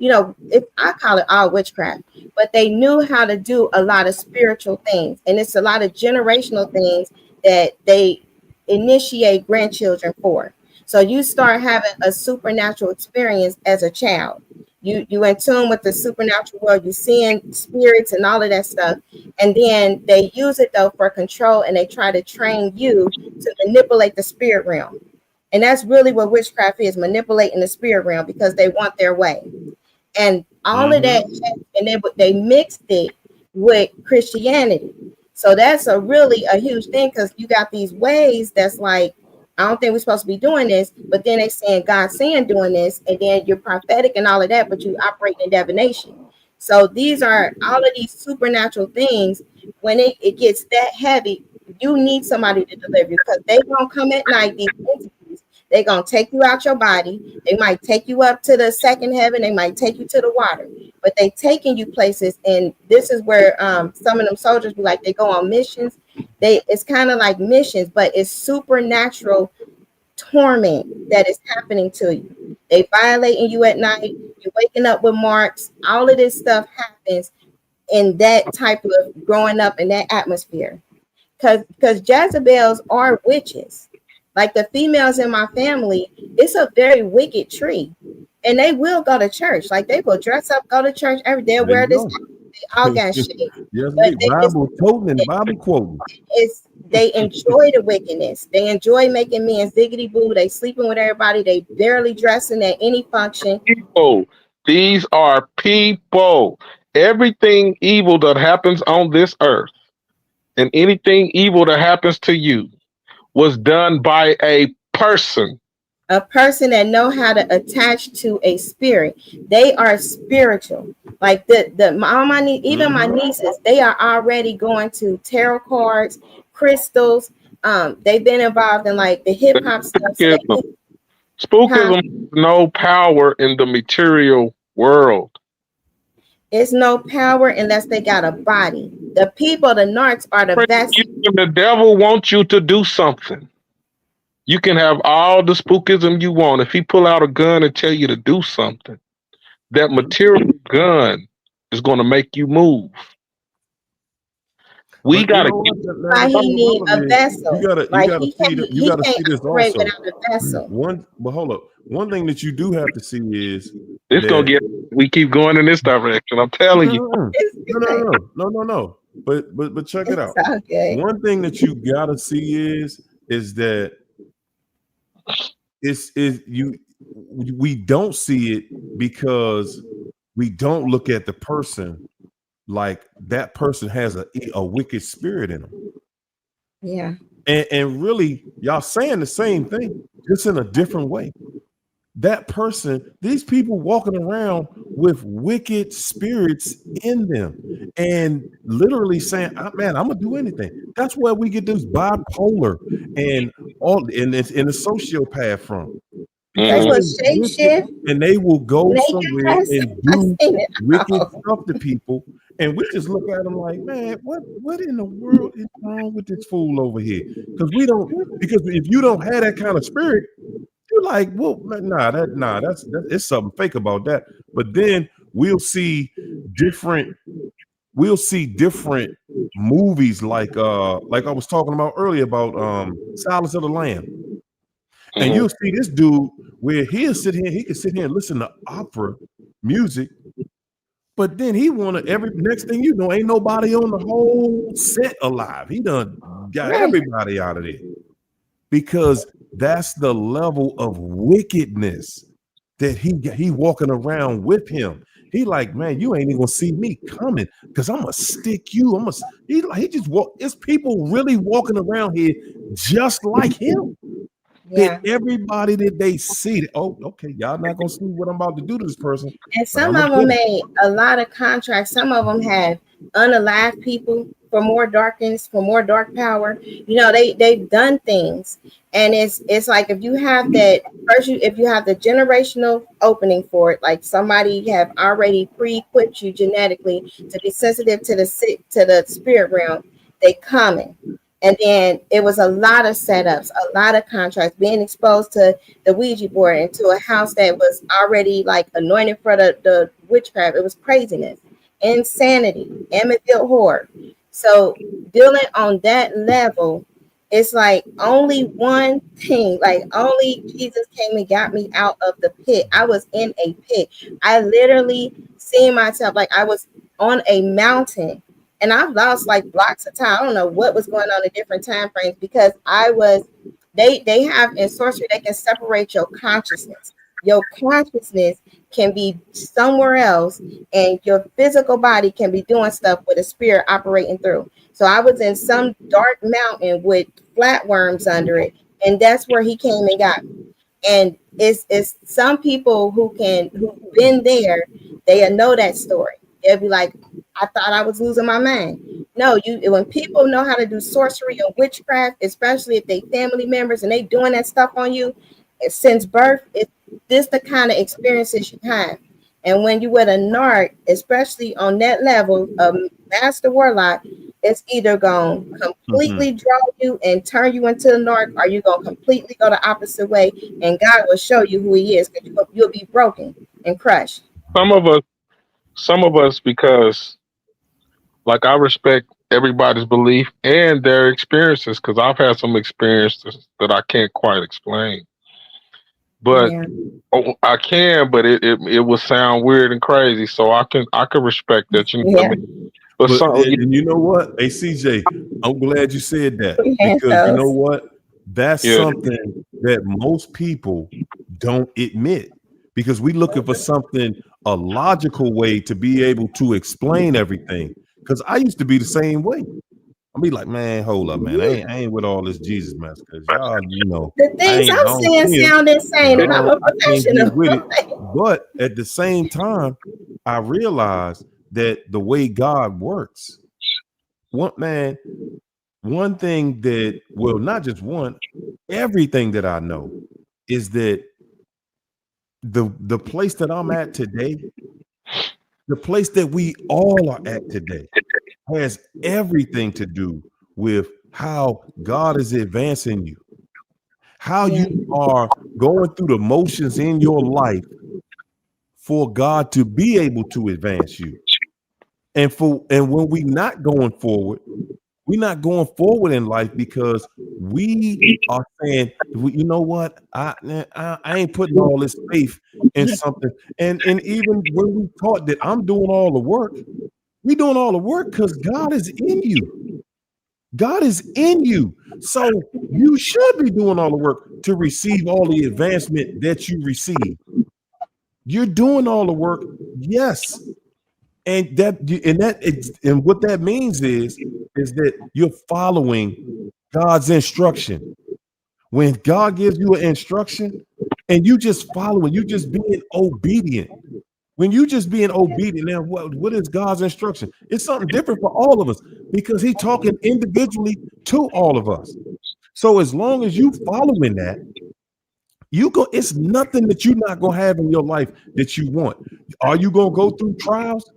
[SPEAKER 3] if I call it all witchcraft, but they knew how to do a lot of spiritual things, and it's a lot of generational things that they initiate grandchildren for. So you start having a supernatural experience as a child. You in tune with the supernatural world. You seeing spirits and all of that stuff, and then they use it though for control, and they try to train you to manipulate the spirit realm. And that's really what witchcraft is, manipulating the spirit realm because they want their way. And all of that, and they mixed it with Christianity. So that's really a huge thing, because you got these ways that's like, I don't think we're supposed to be doing this, but then they saying God's saying doing this, and then you're prophetic and all of that, but you operate in divination. So these are all of these supernatural things. When it gets that heavy, you need somebody to deliver you, because they won't come at night. These entities, they're gonna take you out your body. They might take you up to the second heaven. They might take you to the water, but they taking you places. And this is where some of them soldiers be like, they go on missions. It's kind of like missions, but it's supernatural torment that is happening to you. They violating you at night. You're waking up with marks. All of this stuff happens in that type of growing up in that atmosphere. Because Jezebels are witches. Like the females in my family, it's a very wicked tree. And they will go to church. Like they will dress up, go to church every day, wear this. They all got shit.
[SPEAKER 1] Yes,
[SPEAKER 3] But
[SPEAKER 1] Bible toting and Bible quoting.
[SPEAKER 3] They enjoy the wickedness. They enjoy making men ziggity boo. They sleeping with everybody. They barely dressing at any function.
[SPEAKER 4] People. These are people. Everything evil that happens on this earth and anything evil that happens to you was done by a person.
[SPEAKER 3] A person that know how to attach to a spirit. They are spiritual. Like even my nieces, they are already going to tarot cards, crystals. They've been involved in like the hip hop stuff.
[SPEAKER 4] Spookism has no power in the material world.
[SPEAKER 3] It's no power unless they got a body. The people, the narcs, are the best.
[SPEAKER 4] The devil wants you to do something. You can have all the spookism you want. If he pull out a gun and tell you to do something, that material gun is going to make you move. We got to.
[SPEAKER 3] He need a vessel.
[SPEAKER 1] You gotta see this also.
[SPEAKER 3] Without a vessel.
[SPEAKER 1] Hold up. One thing that you do have to see is
[SPEAKER 4] it's gonna get. We keep going in this direction. I'm telling you.
[SPEAKER 1] No. But check it out.
[SPEAKER 3] Okay.
[SPEAKER 1] One thing that you gotta see is that we don't see it because we don't look at the person like that person has a wicked spirit in them.
[SPEAKER 3] Yeah.
[SPEAKER 1] And really, y'all saying the same thing, just in a different way. That person, these people walking around with wicked spirits in them and literally saying, man, I'm gonna do anything. That's where we get this bipolar and all in the sociopath from.
[SPEAKER 3] That's what shape.
[SPEAKER 1] And they will go somewhere and do wicked stuff to people. And we just look at them like, man, what in the world is wrong with this fool over here? Because if you don't have that kind of spirit, you're like, well, that's it's something fake about that. But then we'll see different movies like I was talking about earlier about Silence of the Lamb. And you'll see this dude where he can sit here and listen to opera music. But then he next thing you know, ain't nobody on the whole set alive. He done got everybody out of there. Because that's the level of wickedness that he walking around with him. He like, man, you ain't even gonna see me coming because I'm gonna stick you. It's people really walking around here just like him.
[SPEAKER 3] Yeah.
[SPEAKER 1] That everybody that they see, okay, y'all not gonna see what I'm about to do to this person.
[SPEAKER 3] And some of them made a lot of contracts. Some of them have unalived people for more darkness, for more dark power. They've done things, and it's like if you have that if you have the generational opening for it, like somebody have already pre-equipped you genetically to be sensitive to the spirit realm, they coming. And then it was a lot of setups, a lot of contracts, being exposed to the Ouija board and to a house that was already like anointed for the witchcraft. It was craziness, insanity, Amityville horror. So dealing on that level, it's like only one thing, like only Jesus came and got me out of the pit. I was in a pit. I literally seen myself like I was on a mountain, and I've lost like blocks of time. I don't know what was going on in different time frames because I was. They have in sorcery they can separate your consciousness. Your consciousness can be somewhere else, and your physical body can be doing stuff with a spirit operating through. So I was in some dark mountain with flatworms under it, and that's where he came and got me. And it's some people who've been there, they'll know that story. They'll be like, I thought I was losing my mind. No, when people know how to do sorcery and witchcraft, especially if they family members and they doing that stuff on you since birth, it's this the kind of experiences you have. And when you with a narc, especially on that level of master warlock, it's either going to completely draw you and turn you into a narc, or you're going to completely go the opposite way, and God will show you who he is, because you'll be broken and crushed.
[SPEAKER 4] Some of us, because like I respect everybody's belief and their experiences, because I've had some experiences that I can't quite explain. But
[SPEAKER 3] Yeah.
[SPEAKER 4] I can, but it will sound weird and crazy. So I can respect that. You know what I mean? But
[SPEAKER 1] and you know what? Hey, CJ, I'm glad you said that,
[SPEAKER 3] Yeah,
[SPEAKER 1] because you know what? That's
[SPEAKER 4] Yeah.
[SPEAKER 1] something that most people don't admit, because we looking for something, a logical way to be able to explain everything. Because I used to be the same way. I'll be like, man, hold up, man. I ain't with all this Jesus mess, because y'all,
[SPEAKER 3] the things
[SPEAKER 1] I
[SPEAKER 3] I'm
[SPEAKER 1] don't
[SPEAKER 3] saying
[SPEAKER 1] see it.
[SPEAKER 3] sound insane, and I'm a
[SPEAKER 1] I can't get
[SPEAKER 3] professional.
[SPEAKER 1] with it. But at the same time, I realized that the way God works, one thing that, well, not just one, everything that I know is that the place that I'm at today, the place that we all are at today, has everything to do with how God is advancing you, how
[SPEAKER 3] Yeah.
[SPEAKER 1] you are going through the motions in your life for God to be able to advance you. And when we're not going forward, we're not going forward in life because we are saying, you know what, I ain't putting all this faith in something. And even when we taught that I'm doing all the work, we doing all the work because God is in you. God is in you. So you should be doing all the work to receive all the advancement that you receive. You're doing all the work, yes. And what that means is that you're following God's instruction. When God gives you an instruction and you just following, you just being obedient. When you just being obedient, now what is God's instruction? It's something different for all of us, because he's talking individually to all of us. So as long as you following that, it's nothing that you're not gonna have in your life that you want. Are you gonna go through trials?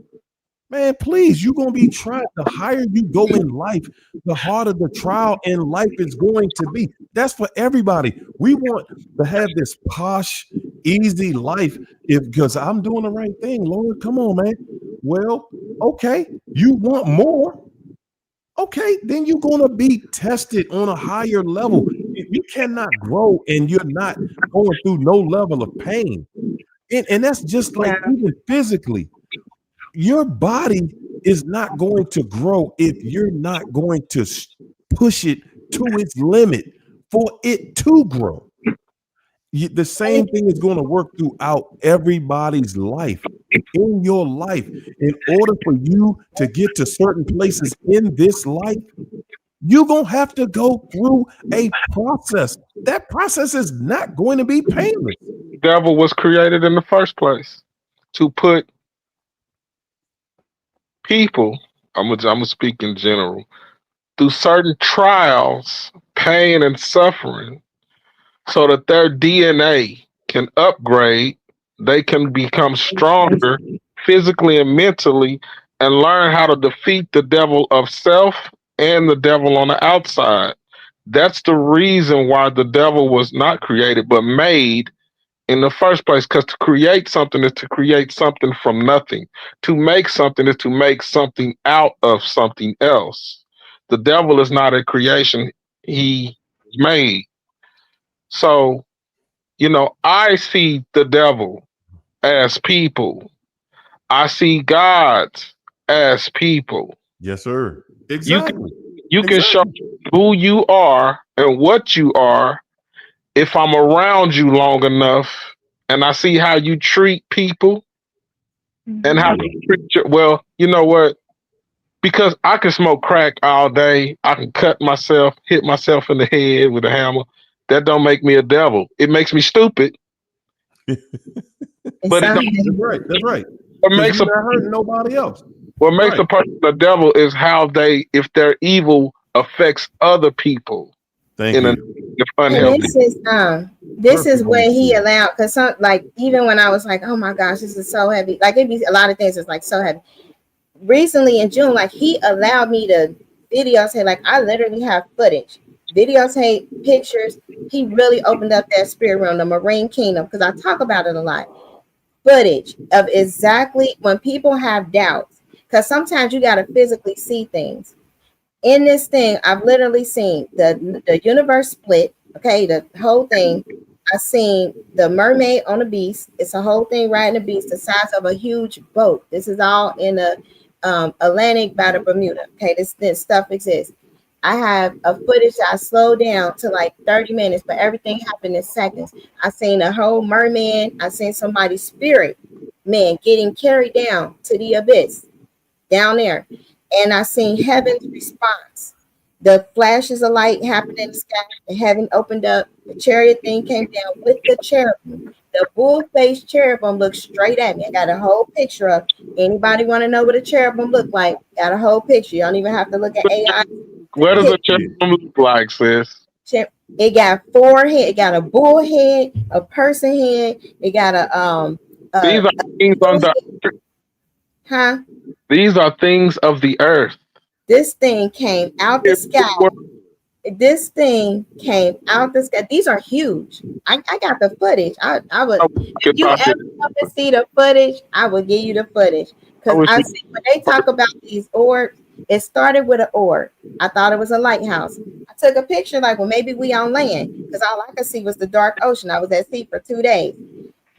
[SPEAKER 1] Man, please, you're going to be tried. The higher you go in life, the harder the trial in life is going to be. That's for everybody. We want to have this posh, easy life because I'm doing the right thing. Lord, come on, man. Well, okay, you want more. Okay, then you're going to be tested on a higher level. You cannot grow and you're not going through no level of pain. And that's just like even physically. Your body is not going to grow if you're not going to push it to its limit for it to grow. The same thing is going to work throughout everybody's life. In your life, in order for you to get to certain places in this life, you're going to have to go through a process. That process is not going to be painless.
[SPEAKER 4] The devil was created in the first place to put people, I'm gonna speak in general, through certain trials, pain, and suffering, so that their DNA can upgrade, they can become stronger physically and mentally, and learn how to defeat the devil of self and the devil on the outside. That's the reason why the devil was not created but made in the first place. Because to create something is to create something from nothing. To make something is to make something out of something else. The devil is not a creation, he made. So, I see the devil as people. I see gods as people.
[SPEAKER 1] Yes, sir.
[SPEAKER 4] You can
[SPEAKER 1] Exactly.
[SPEAKER 4] you can show
[SPEAKER 1] Exactly.
[SPEAKER 4] who you are and what you are if I'm around you long enough and I see how you treat people and how you treat well, you know what? Because I can smoke crack all day, I can cut myself, hit myself in the head with a hammer. That don't make me a devil. It makes me stupid, but it don't,
[SPEAKER 1] That's right. That's right.
[SPEAKER 4] what
[SPEAKER 1] Because
[SPEAKER 4] makes
[SPEAKER 1] you're
[SPEAKER 4] a
[SPEAKER 1] not hurting nobody else.
[SPEAKER 4] what makes
[SPEAKER 1] Right.
[SPEAKER 4] a person a devil is how they, if their evil affects other people
[SPEAKER 1] Thank
[SPEAKER 4] in a
[SPEAKER 1] you.
[SPEAKER 3] And
[SPEAKER 4] unhealthy.
[SPEAKER 3] this is
[SPEAKER 1] Perfect way
[SPEAKER 3] where
[SPEAKER 1] to
[SPEAKER 3] he
[SPEAKER 1] say it.
[SPEAKER 3] allowed, because some, like, even when I was like, oh my gosh, this is so heavy, like it'd be a lot of things that's like so heavy. Recently in June, like he allowed me to videotape, like I literally have footage, videotape, pictures. He really opened up that spirit realm, the Marine Kingdom, because I talk about it a lot. Footage of exactly when people have doubts, because sometimes you got to physically see things. In this thing, I've literally seen the universe split. Okay, the whole thing. I've seen the mermaid on a beast. It's a whole thing riding a beast the size of a huge boat. This is all in the Atlantic by the Bermuda. Okay, this stuff exists. I have a footage that I slowed down to like 30 minutes, but everything happened in seconds. I seen a whole merman. I seen somebody's spirit, man, getting carried down to the abyss down there. And I seen heaven's response. The flashes of light happened in the sky. The heaven opened up. The chariot thing came down with the cherubim. The bull-faced cherubim looked straight at me. I got a whole picture of. Anybody want to know what a cherubim look like? Got a whole picture. You don't even have to look at AI.
[SPEAKER 4] What does a
[SPEAKER 1] Yeah.
[SPEAKER 4] cherubim look like, sis?
[SPEAKER 3] It got four head. It got a bull head, a person head. It got a
[SPEAKER 4] These are things on the
[SPEAKER 3] huh?
[SPEAKER 4] these are things of the earth.
[SPEAKER 3] This thing came out the sky. This thing came out the sky. These are huge. I got the footage. I would, if you ever want to see the footage, I will give you the footage.
[SPEAKER 4] I
[SPEAKER 3] Because
[SPEAKER 4] wish
[SPEAKER 3] I
[SPEAKER 4] we
[SPEAKER 3] see when they talk about these orbs, it started with an orb. I thought it was a lighthouse. I took a picture like, well, maybe we on land, because all I could see was the dark ocean. I was at sea for 2 days.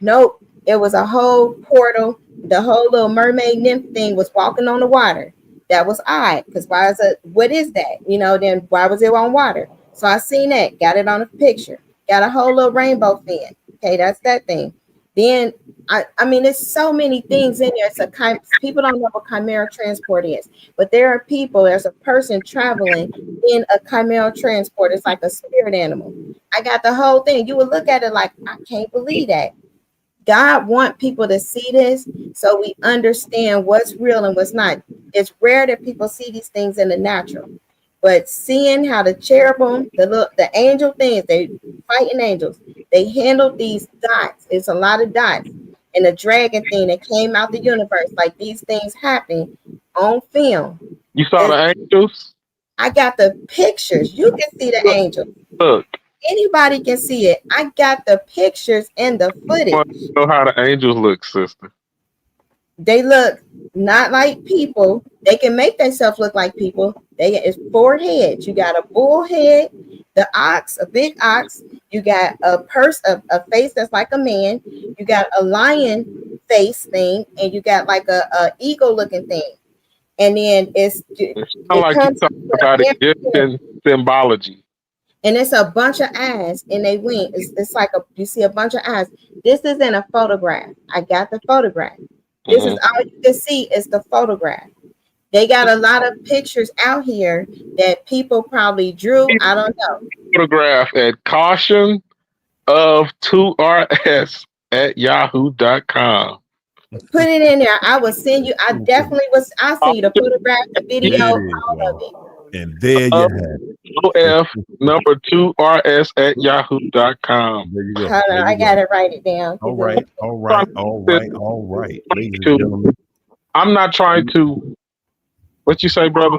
[SPEAKER 3] Nope, it was a whole portal. The whole little mermaid nymph thing was walking on the water. That was odd, because why is it? What is that? Then why was it on water? So I seen that, got it on a picture, got a whole little rainbow fin. Okay, that's that thing. Then I mean, there's so many things in there. People don't know what chimera transport is, but there are people. There's a person traveling in a chimera transport. It's like a spirit animal. I got the whole thing. You would look at it like, I can't believe that. God want people to see this so we understand what's real and what's not. It's rare that people see these things in the natural, but seeing how the cherubim, the angel things, they fighting angels, they handled these dots. It's a lot of dots, and the dragon thing that came out the universe, like these things happening on film.
[SPEAKER 4] You saw
[SPEAKER 3] It's,
[SPEAKER 4] the angels?
[SPEAKER 3] I got the pictures. You can see the angels.
[SPEAKER 4] Look,
[SPEAKER 3] Anybody can see it. I got the pictures and the
[SPEAKER 4] I
[SPEAKER 3] footage.
[SPEAKER 4] want to know how the angels look, sister.
[SPEAKER 3] They look not like people. They can make themselves look like people. It's 4 heads. You got a bull head, the ox, a big ox. You got a face that's like a man. You got a lion face thing, and you got like a eagle looking thing. And then
[SPEAKER 4] It sounds
[SPEAKER 3] it
[SPEAKER 4] like you
[SPEAKER 3] comes
[SPEAKER 4] talking
[SPEAKER 3] with
[SPEAKER 4] about
[SPEAKER 3] a hammer,
[SPEAKER 4] Egyptian symbology.
[SPEAKER 3] and it's a bunch of eyes, and they wink. It's like you see a bunch of eyes. This isn't a photograph. I got the photograph. This is all you can see is the photograph. They got a lot of pictures out here that people probably drew. I don't know.
[SPEAKER 4] Photograph at caution of 2rs at yahoo.com.
[SPEAKER 3] Put it in there. I will send you. I definitely was. I'll send you the photograph, the video,
[SPEAKER 1] There it is,
[SPEAKER 3] all of it.
[SPEAKER 1] y'all. And there you have
[SPEAKER 4] OF number 2rs at yahoo.com.
[SPEAKER 1] it. There you go.
[SPEAKER 3] Hold
[SPEAKER 1] There
[SPEAKER 3] on, I
[SPEAKER 1] you go.
[SPEAKER 3] gotta write it down.
[SPEAKER 1] All right. All right. All right. All right. Ladies and gentlemen.
[SPEAKER 4] I'm not trying to What you say, brother?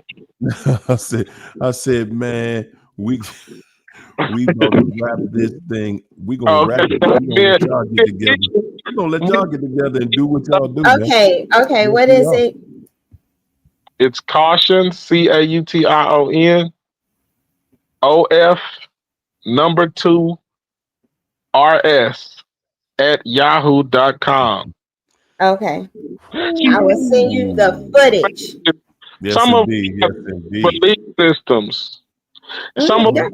[SPEAKER 1] I said, man, we about to wrap this thing. We gonna
[SPEAKER 4] Oh,
[SPEAKER 1] wrap it. We gonna let y'all get together. We gonna let y'all get together and do what y'all do, man.
[SPEAKER 3] Okay.
[SPEAKER 1] Yes,
[SPEAKER 3] What
[SPEAKER 1] we
[SPEAKER 3] is
[SPEAKER 1] are.
[SPEAKER 3] it?
[SPEAKER 4] it's caution, CAUTION, OF number 2 RS at yahoo.com.
[SPEAKER 3] Okay. I will send you the
[SPEAKER 1] Ooh.
[SPEAKER 3] footage.
[SPEAKER 1] Yes,
[SPEAKER 4] Some of
[SPEAKER 1] indeed. Yes, indeed.
[SPEAKER 4] belief systems, some of
[SPEAKER 3] Yeah.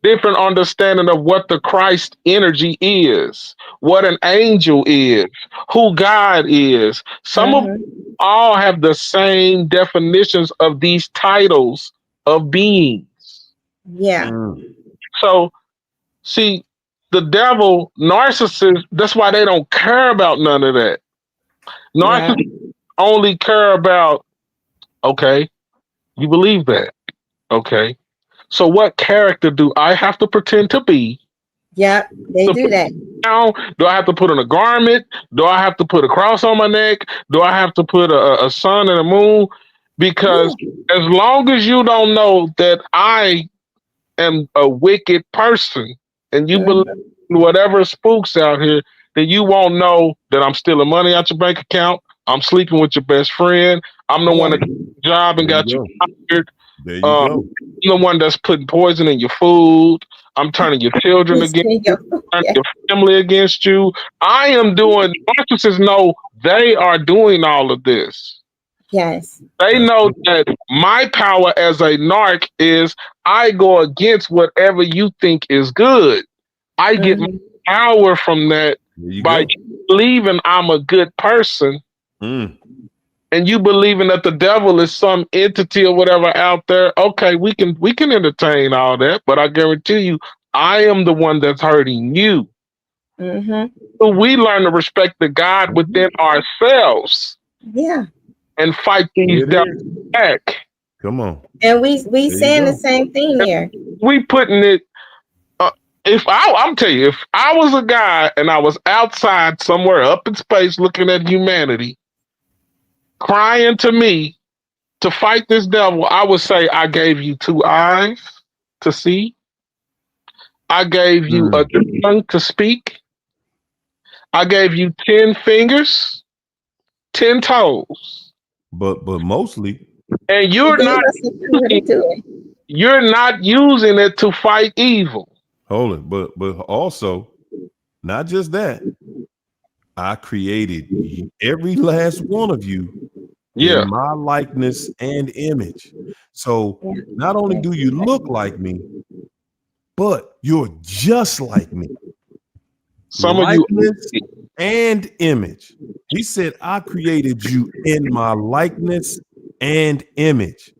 [SPEAKER 4] different understanding of what the Christ energy is, what an angel is, who God is. Some of all have the same definitions of these titles of beings.
[SPEAKER 3] Yeah.
[SPEAKER 4] So, see, the devil, narcissists, that's why they don't care about none of that.
[SPEAKER 3] Yeah.
[SPEAKER 4] Narcissists only care about, okay, you believe that. Okay. So what character do I have to pretend to be?
[SPEAKER 3] Yep. They
[SPEAKER 4] To
[SPEAKER 3] do
[SPEAKER 4] put
[SPEAKER 3] that.
[SPEAKER 4] down? Do I have to put on a garment? Do I have to put a cross on my neck? Do I have to put a sun and a moon? Because as long as you don't know that I am a wicked person and you believe in whatever spooks out here, then you won't know that I'm stealing money out your bank account. I'm sleeping with your best friend. I'm the one that got your job and
[SPEAKER 1] There you
[SPEAKER 4] got you
[SPEAKER 1] go.
[SPEAKER 4] fired.
[SPEAKER 1] There you go.
[SPEAKER 4] I'm the one that's putting poison in your food. I'm turning your children against you, turning your family against you. I am doing, narcissists know they are doing all of this.
[SPEAKER 3] Yes.
[SPEAKER 4] They know that my power as a narc is I go against whatever you think is good. I get my power from that
[SPEAKER 1] There you
[SPEAKER 4] by
[SPEAKER 1] go.
[SPEAKER 4] believing I'm a good person
[SPEAKER 1] Mm.
[SPEAKER 4] and you believing that the devil is some entity or whatever out there. Okay, we can entertain all that, but I guarantee you, I am the one that's hurting you. So we learn to respect the God within ourselves
[SPEAKER 3] Yeah.
[SPEAKER 4] and fight these
[SPEAKER 1] There it
[SPEAKER 4] devils
[SPEAKER 1] is.
[SPEAKER 4] back.
[SPEAKER 1] Come on.
[SPEAKER 3] And we
[SPEAKER 1] There you
[SPEAKER 3] saying the
[SPEAKER 1] go.
[SPEAKER 3] same thing here.
[SPEAKER 4] We putting it. I'm telling you, if I was a guy and I was outside somewhere up in space looking at humanity, crying to me to fight this devil, I would say, I gave you 2 eyes to see. I gave you a tongue to speak. I gave you 10 fingers, 10 toes.
[SPEAKER 1] But mostly,
[SPEAKER 4] And
[SPEAKER 3] He gave us the power to do it.
[SPEAKER 4] you're not using it to fight evil.
[SPEAKER 1] hold it. But also, not just that. I created every last one of you in
[SPEAKER 4] Yeah.
[SPEAKER 1] my likeness and image. So not only do you look like me, but you're just like me.
[SPEAKER 4] Some of you,
[SPEAKER 1] Likeness and image. He said, I created you in my likeness and image.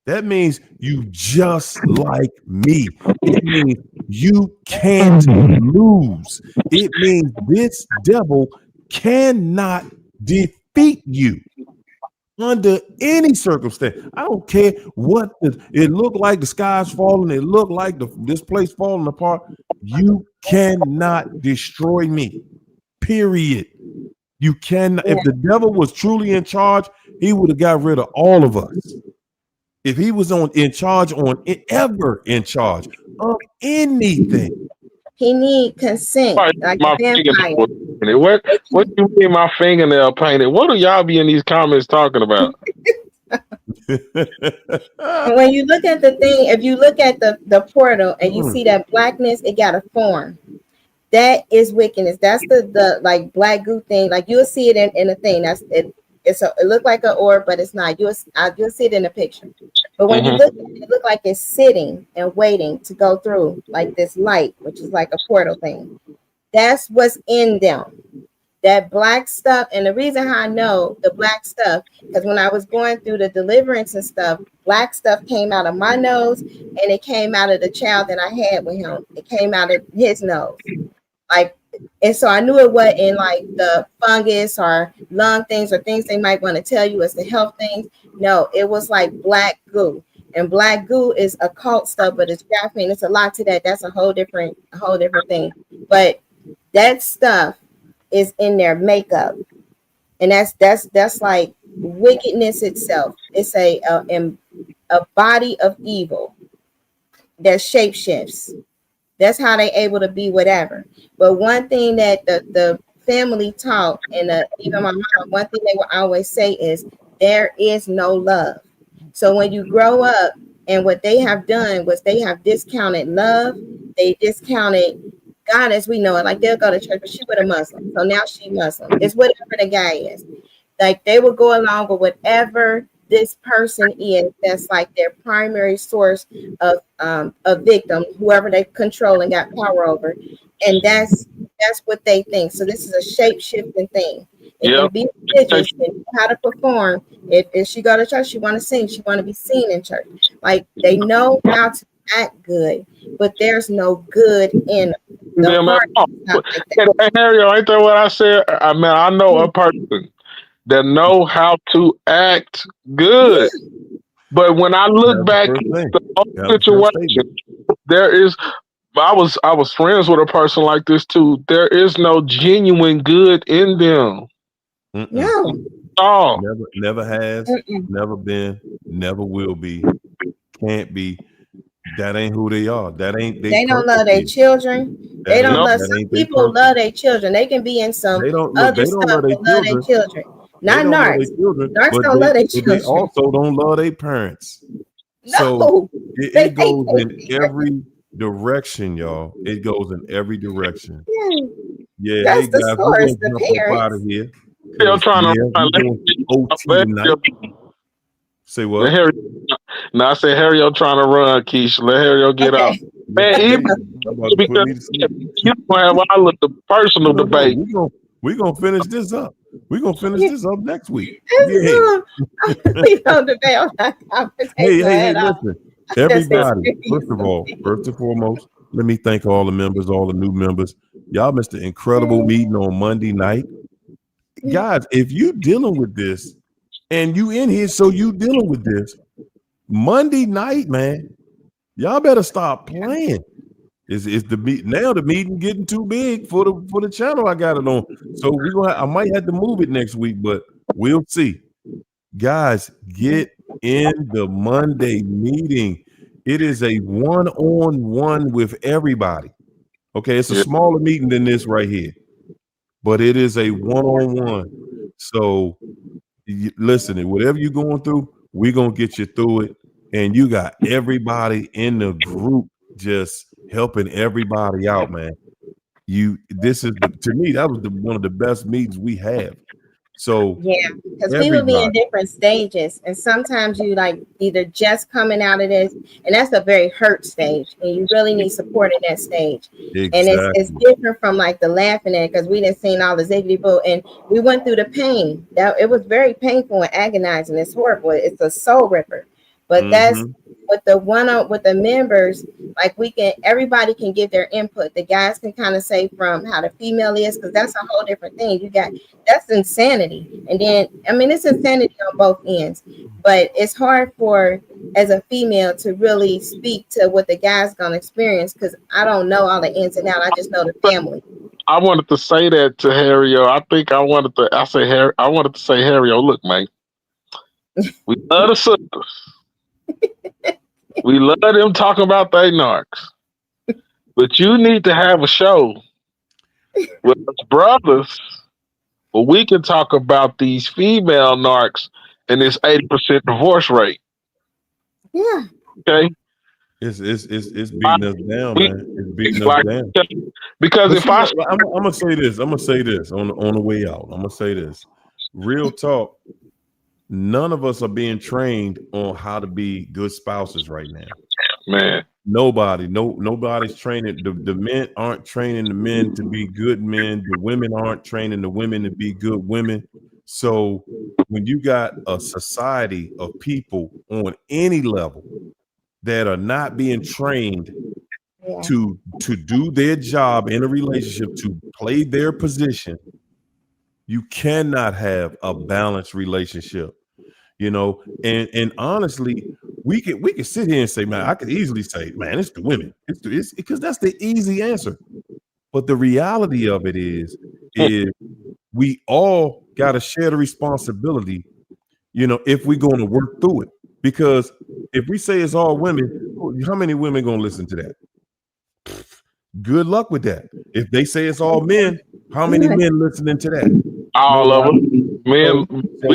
[SPEAKER 1] That means you just like me. It means you can't lose. It means this devil cannot defeat you under any circumstance. I don't care what it looked like, the sky's falling, it looked like this place falling apart. You cannot destroy me. Period. You can. If the devil was truly in charge, he would have got rid of all of us. If he was in charge of anything.
[SPEAKER 3] He need consent, like a
[SPEAKER 4] my
[SPEAKER 3] vampire.
[SPEAKER 4] fingernail painted. What do you mean my fingernail painted? What do y'all be in these comments talking about?
[SPEAKER 3] And when you look at the thing, if you look at the portal and you see that blackness, it got a form. That is wickedness. That's the like black goo thing. Like you'll see it in a thing. That's it. It look like an orb, but it's not. You'll see it in a picture. But when you look at it, it look like it's sitting and waiting to go through like this light, which is like a portal thing. That's what's in them. That black stuff. And the reason how I know the black stuff, because when I was going through the deliverance and stuff, black stuff came out of my nose and it came out of the child that I had with him. It came out of his nose. Like, and so I knew it wasn't in like the fungus or lung things or things they might want to tell you as the health things. No, it was like black goo. And black goo is occult stuff, but it's graphene. It's a lot to that. That's a whole different thing. But that stuff is in their makeup. and that's like wickedness itself. It's a body of evil that shapeshifts. That's how they able to be whatever. But one thing that the family taught, and even my mom, one thing they will always say is there is no love. So when you grow up, and what they have done was they have discounted love. They discounted God as we know it. Like they'll go to church, but she was a Muslim, so now she Muslim. It's whatever the guy is. Like they will go along with whatever this person is. That's like their primary source of a victim, whoever they control and got power over, and that's what they think. So this is a shape shifting thing. It
[SPEAKER 4] Yeah.
[SPEAKER 3] can be religious and how to perform. If she go to church, she want to sing. She want to be seen in church. Like they know how to act good, but there's no good in them. The
[SPEAKER 4] Them at
[SPEAKER 3] heart
[SPEAKER 4] all.
[SPEAKER 3] is not like that.
[SPEAKER 4] Hey, Harry, ain't that what I said? I mean, I know a person that know how to act good.
[SPEAKER 3] Yeah.
[SPEAKER 4] But when I look
[SPEAKER 1] That's the
[SPEAKER 4] back
[SPEAKER 1] first
[SPEAKER 4] at
[SPEAKER 1] thing.
[SPEAKER 4] the whole
[SPEAKER 1] That's the first
[SPEAKER 4] situation,
[SPEAKER 1] statement.
[SPEAKER 4] there is I was friends with a person like this too. There is no genuine good in them.
[SPEAKER 1] Mm-mm.
[SPEAKER 3] No.
[SPEAKER 4] Oh,
[SPEAKER 1] Never has,
[SPEAKER 3] Mm-mm.
[SPEAKER 1] never been, never will be, can't be. That ain't who they are. That ain't they
[SPEAKER 3] They don't
[SPEAKER 1] purpose
[SPEAKER 3] love their
[SPEAKER 1] is.
[SPEAKER 3] children. They
[SPEAKER 1] That
[SPEAKER 3] don't
[SPEAKER 4] no,
[SPEAKER 1] ain't
[SPEAKER 3] love
[SPEAKER 1] that
[SPEAKER 3] some
[SPEAKER 1] ain't their
[SPEAKER 3] people
[SPEAKER 1] purpose.
[SPEAKER 3] love their children. They can be in some
[SPEAKER 1] They don't look.
[SPEAKER 3] other
[SPEAKER 1] They don't love
[SPEAKER 3] stuff
[SPEAKER 1] their
[SPEAKER 3] but love their
[SPEAKER 1] children.
[SPEAKER 3] children.
[SPEAKER 1] They
[SPEAKER 3] Not
[SPEAKER 1] don't love their
[SPEAKER 3] narcs.
[SPEAKER 1] children,
[SPEAKER 3] Narcs
[SPEAKER 1] but
[SPEAKER 3] don't love their
[SPEAKER 1] they
[SPEAKER 3] children.
[SPEAKER 1] also don't love their parents. So
[SPEAKER 3] No. They
[SPEAKER 1] it
[SPEAKER 3] hate
[SPEAKER 1] goes
[SPEAKER 3] their
[SPEAKER 1] in every direction, y'all. It goes in every direction.
[SPEAKER 3] parents.
[SPEAKER 1] Yeah, hey
[SPEAKER 3] That's the
[SPEAKER 1] guys, we're
[SPEAKER 3] source,
[SPEAKER 1] gonna
[SPEAKER 3] the
[SPEAKER 1] jump up out of
[SPEAKER 3] parents.
[SPEAKER 1] here
[SPEAKER 4] Harry
[SPEAKER 1] because
[SPEAKER 4] trying to
[SPEAKER 1] yeah,
[SPEAKER 4] run.
[SPEAKER 1] we're going to OT tonight. Say
[SPEAKER 4] Let
[SPEAKER 1] what?
[SPEAKER 4] Harry. No, I said Harry trying to run, Keisha. Let Harry get out.
[SPEAKER 3] Okay.
[SPEAKER 1] Yeah,
[SPEAKER 4] Man, even
[SPEAKER 1] hey, y'all about to put
[SPEAKER 4] because
[SPEAKER 1] me to sleep.
[SPEAKER 4] you don't have all of the personal
[SPEAKER 1] No.
[SPEAKER 4] debate.
[SPEAKER 1] We're gonna finish this up. We're gonna finish
[SPEAKER 3] Yeah,
[SPEAKER 1] this up next week.
[SPEAKER 3] it's
[SPEAKER 1] Yeah.
[SPEAKER 3] cool. We don't debate on that conversation
[SPEAKER 1] Hey,
[SPEAKER 3] at all.
[SPEAKER 1] listen.
[SPEAKER 3] Just
[SPEAKER 1] Everybody,
[SPEAKER 3] experience.
[SPEAKER 1] first and foremost, let me thank all the members, all the new members. Y'all missed an incredible meeting on Monday night. Guys, if you dealing with this and you in here, so you dealing with this Monday night, man, y'all better stop playing. Is the meet now the meeting getting too big for the channel I got it on? So I might have to move it next week, but we'll see. Guys, get in the Monday meeting. It is a one-on-one with everybody. Okay, it's a
[SPEAKER 4] Yeah.
[SPEAKER 1] smaller meeting than this right here, but it is a one-on-one. So listen, whatever you're going through, we're gonna get you through it. And you got everybody in the group just helping everybody out, man. This is to me, that was one of the best meetings we have. So
[SPEAKER 3] Yeah, because people be in
[SPEAKER 1] everybody,
[SPEAKER 3] different stages, and sometimes you like either just coming out of this, and that's a very hurt stage, and you really need support in that stage. And it's
[SPEAKER 1] exactly.
[SPEAKER 3] different from like the laughing at because we didn't seen all the ziggity boo, and we went through the pain. That it was very painful and agonizing. It's horrible. It's a soul ripper, but that's
[SPEAKER 1] Mm-hmm.
[SPEAKER 3] with the with the members. Like we can, everybody can give their input. The guys can kind of say from how the female is, because that's a whole different thing. You got that's insanity. And then, I mean, it's insanity on both ends, but it's hard for as a female to really speak to what the guy's gonna experience because I don't know all the ins and outs. I just know the family.
[SPEAKER 4] I wanted to say that to Harry. I think I wanted to. I say Harry. I wanted to say Harry. Look, man, we love the sisters. We love them talking about they narcs. But you need to have a show with us brothers where we can talk about these female narcs and this 80% divorce rate.
[SPEAKER 3] Yeah.
[SPEAKER 4] Okay,
[SPEAKER 1] It's beating us down,
[SPEAKER 4] we
[SPEAKER 1] man. It's beating us
[SPEAKER 4] like
[SPEAKER 1] down.
[SPEAKER 4] because
[SPEAKER 1] But
[SPEAKER 4] if
[SPEAKER 1] see,
[SPEAKER 4] I
[SPEAKER 1] I'm gonna say this. I'm gonna say this on the way out. I'm gonna say this. Real talk. None of us are being trained on how to be good spouses right now.
[SPEAKER 4] man,
[SPEAKER 1] Nobody's training. The men aren't training the men to be good men. The women aren't training the women to be good women. So when you got a society of people on any level that are not being trained
[SPEAKER 3] Yeah.
[SPEAKER 1] to do their job in a relationship, to play their position, you cannot have a balanced relationship. And honestly, we could sit here and say, man, I could easily say, man, it's the women. It's because that's the easy answer. But the reality of it is we all got to share the responsibility, if we're going to work through it. Because if we say it's all women, how many women going to listen to that? Good luck with that. If they say it's all men, how many men listening to that?
[SPEAKER 4] All of them. Man,
[SPEAKER 1] So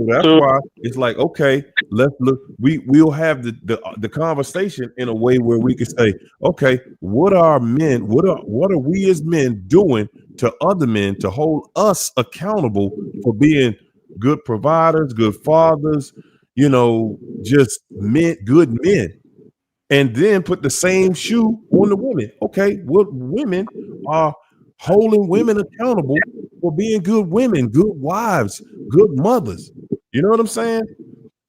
[SPEAKER 1] that's why it's like, okay, let's look. We'll have the conversation in a way where we can say, okay, what are men? What are we as men doing to other men to hold us accountable for being good providers, good fathers, just men, good men. And then put the same shoe on the women. Okay, what women are holding women accountable for being good women, good wives, good mothers. You know what I'm saying?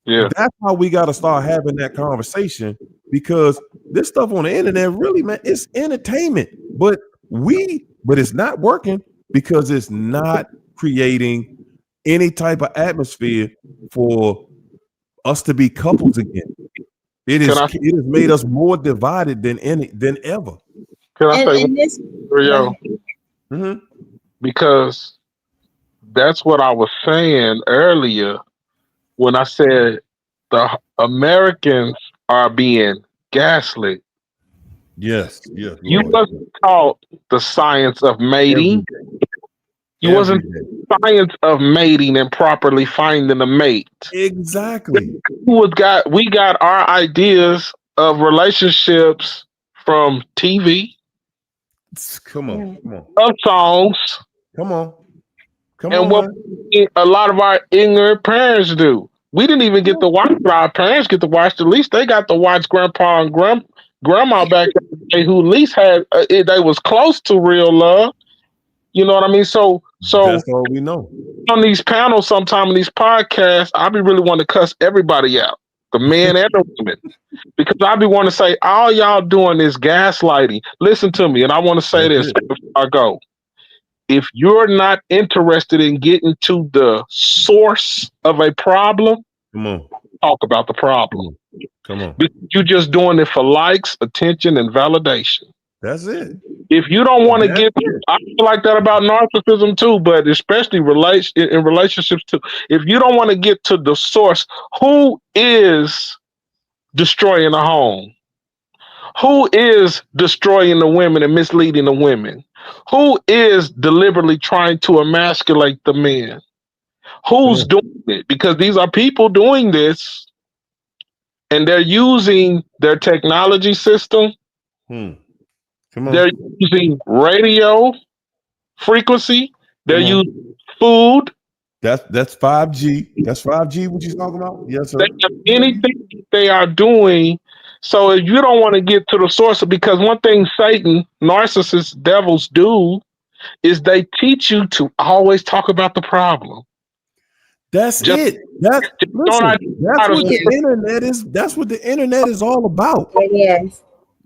[SPEAKER 4] Yeah.
[SPEAKER 1] That's how we got to start having that conversation, because this stuff on the internet, really, man, it's entertainment, but it's not working because it's not creating any type of atmosphere for us to be couples again. It has made us more divided than ever.
[SPEAKER 4] Can I say this?
[SPEAKER 1] Mm-hmm.
[SPEAKER 4] Because that's what I was saying earlier when I said the Americans are being gaslit.
[SPEAKER 1] Yes.
[SPEAKER 4] You wasn't taught the science of mating. You wasn't science of mating and properly finding a mate.
[SPEAKER 1] Exactly.
[SPEAKER 4] We got our ideas of relationships from TV.
[SPEAKER 1] Come on.
[SPEAKER 4] Of songs.
[SPEAKER 1] Come on.
[SPEAKER 4] What a lot of our ignorant parents do. We didn't even get to watch, our parents get to watch. At least they got to watch grandpa and grandma back in the day, who at least had they was close to real love. You know what I mean? So
[SPEAKER 1] that's all we know.
[SPEAKER 4] On these panels, sometime in these podcasts, I be really want to cuss everybody out, the men and the women, because I be want to say all y'all doing is gaslighting. Listen to me, and I want to say this before I go. If you're not interested in getting to the source of a problem,
[SPEAKER 1] come on,
[SPEAKER 4] talk about the problem.
[SPEAKER 1] Come on.
[SPEAKER 4] You're just doing it for likes, attention, and validation.
[SPEAKER 1] That's it.
[SPEAKER 4] If you don't want to get, I feel like that about narcissism too, but especially in relationships too. If you don't want to get to the source, who is destroying the home? Who is destroying the women and misleading the women? Who is deliberately trying to emasculate the men? Who's doing it? Because these are people doing this, and they're using their technology system. They're using radio frequency. They're using food.
[SPEAKER 1] That's 5G. That's 5G. What you talking about? Yes, sir.
[SPEAKER 4] Anything they are doing. So if you don't want to get to the source, because one thing Satan, narcissists, devils do is they teach you to always talk about the problem.
[SPEAKER 1] That's it. That's what the internet is. That's what the internet is all about.
[SPEAKER 3] Yes.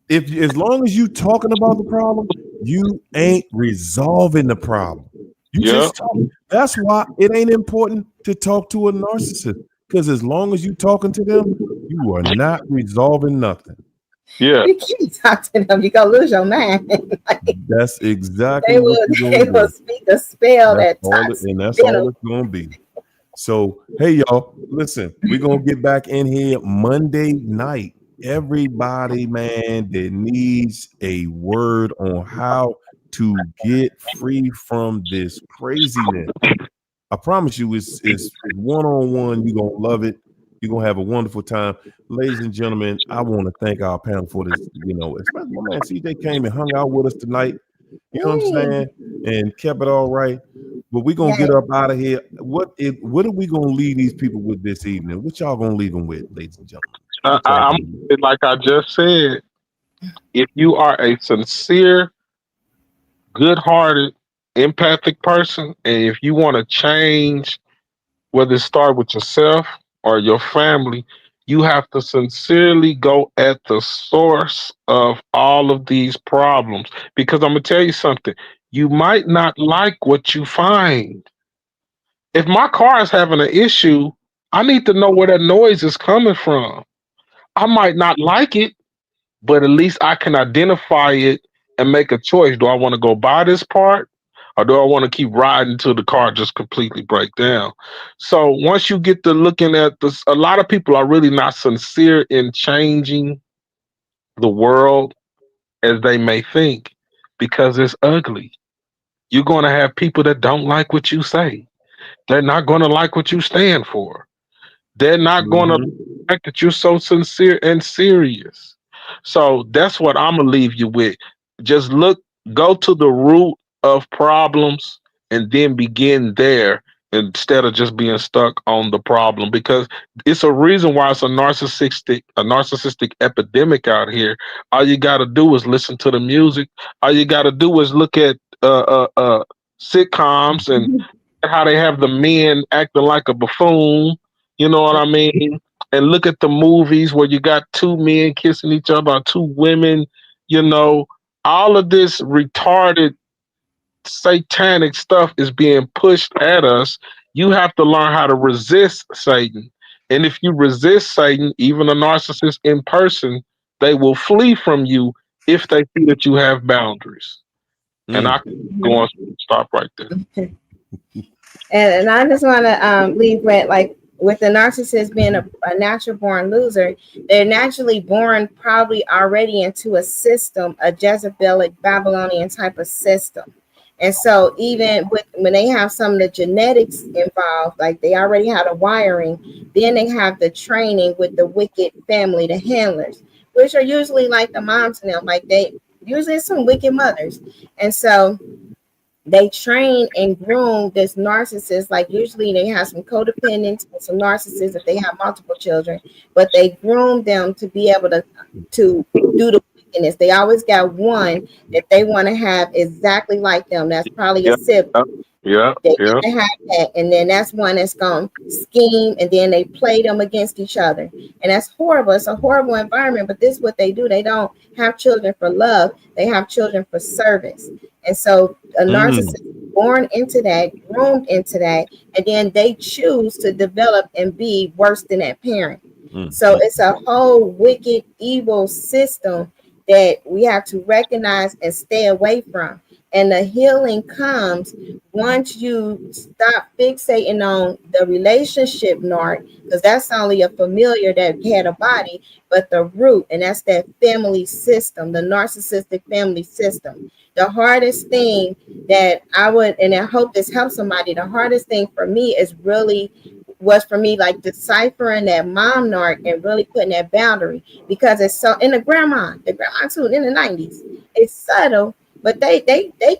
[SPEAKER 1] If as long as you talking about the problem, you ain't resolving the problem. You just talk. That's why it ain't important to talk to a narcissist, because as long as you talking to them, you are not resolving nothing.
[SPEAKER 4] Yeah,
[SPEAKER 3] you keep talking to them, you're gonna lose your mind.
[SPEAKER 1] That's exactly
[SPEAKER 3] they will speak a spell
[SPEAKER 1] and that's all it's gonna be. So hey y'all, listen, we're gonna get back in here Monday night. Everybody, man, that needs a word on how to get free from this craziness, I promise you, it's one-on-one. You're gonna love it. You're gonna have a wonderful time. Ladies and gentlemen, I want to thank our panel for this, especially my man CJ came and hung out with us tonight. You know what I'm saying? And kept it all right. But we're gonna get up out of here. What are we gonna leave these people with this evening? What y'all gonna leave them with, ladies and gentlemen?
[SPEAKER 4] Like I just said, if you are a sincere, good-hearted, empathic person, and if you want to change, whether it start with yourself or your family, you have to sincerely go at the source of all of these problems. Because I'm going to tell you something. You might not like what you find. If my car is having an issue, I need to know where that noise is coming from. I might not like it, but at least I can identify it and make a choice. Do I want to go buy this part, or do I want to keep riding till the car just completely break down? So once you get to looking at this, a lot of people are really not sincere in changing the world as they may think, because it's ugly. You're going to have people that don't like what you say. They're not going to like what you stand for. They're not going to like that you're so sincere and serious. So that's what I'm gonna leave you with. Just go to the root of problems and then begin there instead of just being stuck on the problem, because it's a reason why it's a narcissistic epidemic out here. All you got to do is listen to the music. All you got to do is look at sitcoms and how they have the men acting like a buffoon. You know what I mean? And look at the movies where you got two men kissing each other, or two women. You know, all of this retarded satanic stuff is being pushed at us. You have to learn how to resist Satan. And if you resist Satan, even a narcissist in person, they will flee from you if they see that you have boundaries. And I can go on, stop right there.
[SPEAKER 3] And I just want to leave with, like, with the narcissist being a natural born loser, they're naturally born probably already into a system, a Jezebelic Babylonian type of system. And so even when they have some of the genetics involved, like they already had a wiring, then they have the training with the wicked family, the handlers, which are usually like the moms and them, like they usually some wicked mothers. And so they train and groom this narcissist. Like usually they have some codependents and some narcissists if they have multiple children, but they groom them to be able to do the wickedness. They always got one that they want to have exactly like them. That's probably a sibling. They get to have that, and then that's one that's gonna scheme, and then they play them against each other, and that's horrible. It's a horrible environment, but this is what they do. They don't have children for love, they have children for service. And so a narcissist born into that, groomed into that, and then they choose to develop and be worse than that parent. So it's a whole wicked, evil system that we have to recognize and stay away from. And the healing comes once you stop fixating on the relationship narc, because that's only a familiar that had a body, but the root, and that's that family system, the narcissistic family system. The hardest thing that I would, and I hope this helps somebody, the hardest thing for me was for me like deciphering that mom narc and really putting that boundary, because it's so, in the grandma too, in the 90s, it's subtle, but they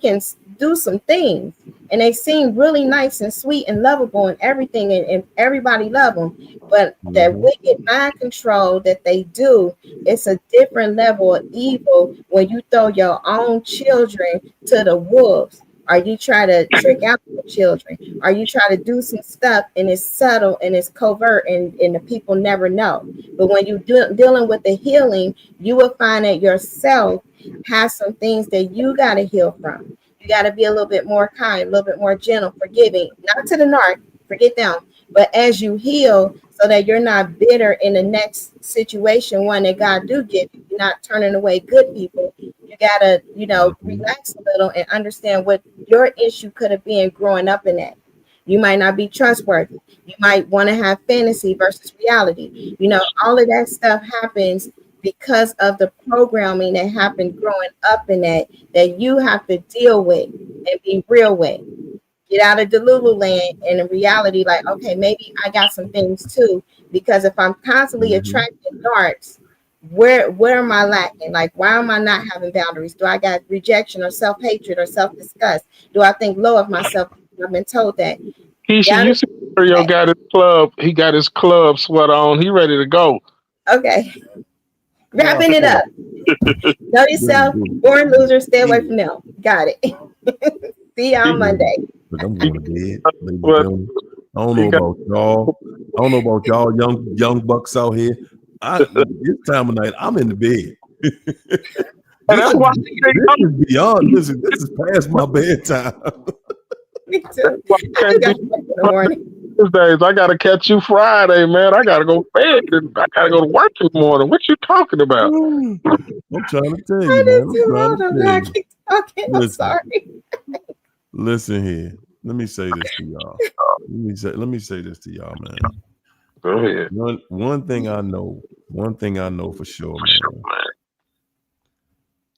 [SPEAKER 3] can do some things, and they seem really nice and sweet and lovable and everything, and everybody love them. But that wicked mind control that they do, it's a different level of evil when you throw your own children to the wolves, or you try to trick out the children, or you try to do some stuff and it's subtle and it's covert, and the people never know. But when you're dealing with the healing, you will find that yourself has some things that you got to heal from. You got to be a little bit more kind, a little bit more gentle, forgiving, not to the narc, forget them, but as you heal, so that you're not bitter in the next situation, one that God do give you. You're not turning away good people. You got to, relax a little and understand what your issue could have been growing up in that. You might not be trustworthy. You might want to have fantasy versus reality. All of that stuff happens because of the programming that happened growing up in that you have to deal with and be real with. Get out of Delulu land and in reality, like, okay, maybe I got some things too, because if I'm constantly attracting narcs, where am I lacking? Like, why am I not having boundaries? Do I got rejection or self-hatred or self-disgust? Do I think low of myself? I've been told that.
[SPEAKER 4] Keisha, you see Mario got his club, he got his club sweater on, he ready to go.
[SPEAKER 3] Okay. Wrapping it up. Know yourself, born loser, stay away from them. Got it. See y'all Monday.
[SPEAKER 1] Look, I'm going to bed. I don't know about y'all. I don't know about y'all young bucks out here. This time of night, I'm in the bed.
[SPEAKER 4] That's why
[SPEAKER 1] this is beyond. This is past my bedtime.
[SPEAKER 3] Me too. I got in the morning.
[SPEAKER 4] Tuesdays, I gotta catch you Friday, man. I gotta go to bed. I gotta go to work this morning. What you talking about?
[SPEAKER 1] I'm trying to tell you, man. I'm sorry. Listen here. Let me say this to y'all. Let me say this to y'all, man.
[SPEAKER 4] Go ahead.
[SPEAKER 1] One thing I know for sure, man,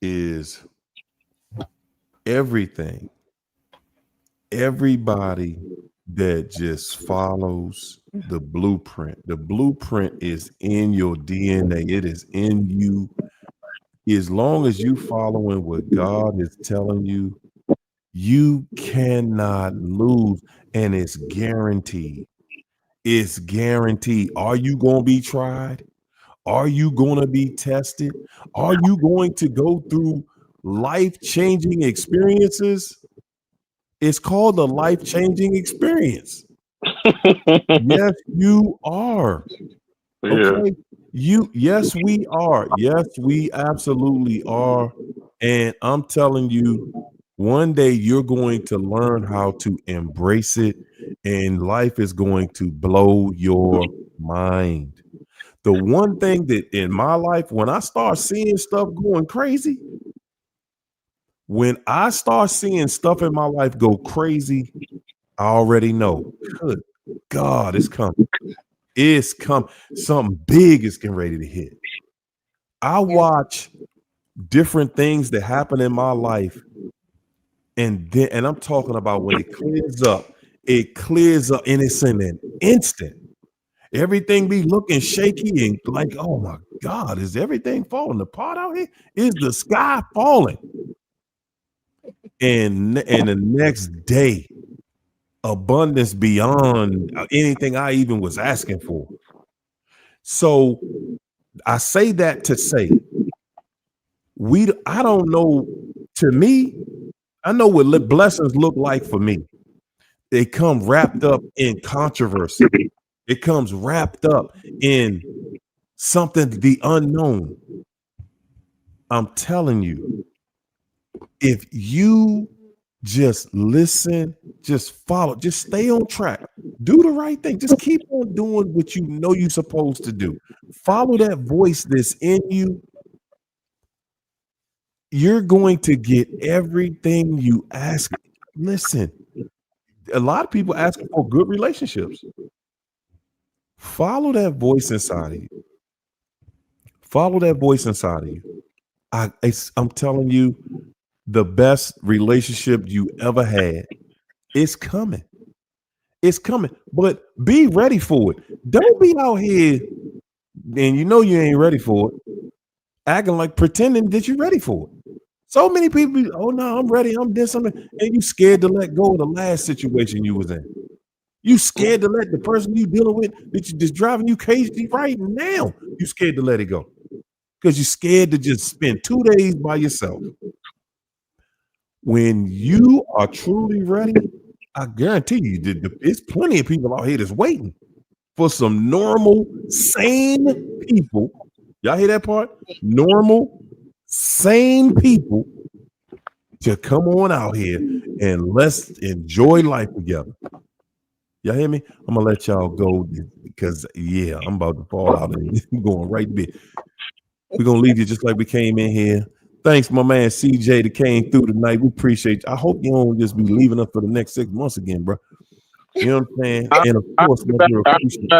[SPEAKER 1] is everybody that just follows the blueprint. The blueprint is in your DNA. It is in you. As long as you following what God is telling you, you cannot lose, and it's guaranteed. It's guaranteed. Are you going to be tried? Are you going to be tested? Are you going to go through life-changing experiences? It's called a life-changing experience. Yes, you are. Okay. Yes, we are. Yes, we absolutely are. And I'm telling you, one day you're going to learn how to embrace it, and life is going to blow your mind. The one thing that in my life, when I start seeing stuff going crazy, when I start seeing stuff in my life go crazy, I already know. Good God, it's coming. It's come. Something big is getting ready to hit. I watch different things that happen in my life, and I'm talking about when it clears up, and it's in an instant. Everything be looking shaky and like, oh my God, is everything falling apart out here? Is the sky falling? And the next day, abundance beyond anything I even was asking for. So I say that to say, I don't know. To me, I know what blessings look like for me. They come wrapped up in controversy. It comes wrapped up in something, the unknown. I'm telling you, if you just listen, just follow, just stay on track, do the right thing, just keep on doing what you know you're supposed to do. Follow that voice that's in you. You're going to get everything you ask. Listen, a lot of people asking for good relationships. Follow that voice inside of you. Follow that voice inside of you. I'm telling you, the best relationship you ever had is coming. It's coming. But be ready for it. Don't be out here and you know you ain't ready for it, acting like pretending that you're ready for it. So many people, oh no, I'm ready, I'm this, and you scared to let go of the last situation you was in. You scared to let the person you dealing with that you just driving you crazy right now. You scared to let it go because you're scared to just spend 2 days by yourself. When you are truly ready, I guarantee you, there's plenty of people out here that's waiting for some normal, sane people. Y'all hear that part? Normal, sane people to come on out here and let's enjoy life together. Y'all hear me? I'm gonna let y'all go because I'm about to fall out and going right to bed. We're gonna leave you just like we came in here. Thanks, my man CJ that came through tonight. We appreciate you. I hope you don't just be leaving us for the next 6 months again, bro. You know what I'm saying? And of course, your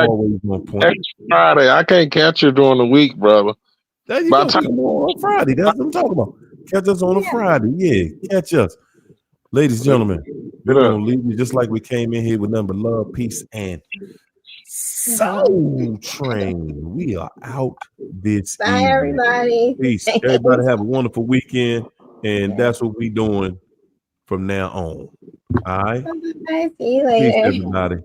[SPEAKER 1] always on point.
[SPEAKER 4] Next Friday, I can't catch you during the week, brother.
[SPEAKER 1] There you go. Come on Friday. That's what I'm talking about. Catch us on a Friday. Yeah, catch us. Ladies and gentlemen, we're going to leave you just like we came in here with nothing but love, peace, and Soul Train. We are out this
[SPEAKER 3] Bye,
[SPEAKER 1] evening.
[SPEAKER 3] everybody.
[SPEAKER 1] Peace. Everybody have a wonderful weekend, and that's what we doing from now on. All right?
[SPEAKER 3] Bye. See you later.
[SPEAKER 1] Peace, everybody.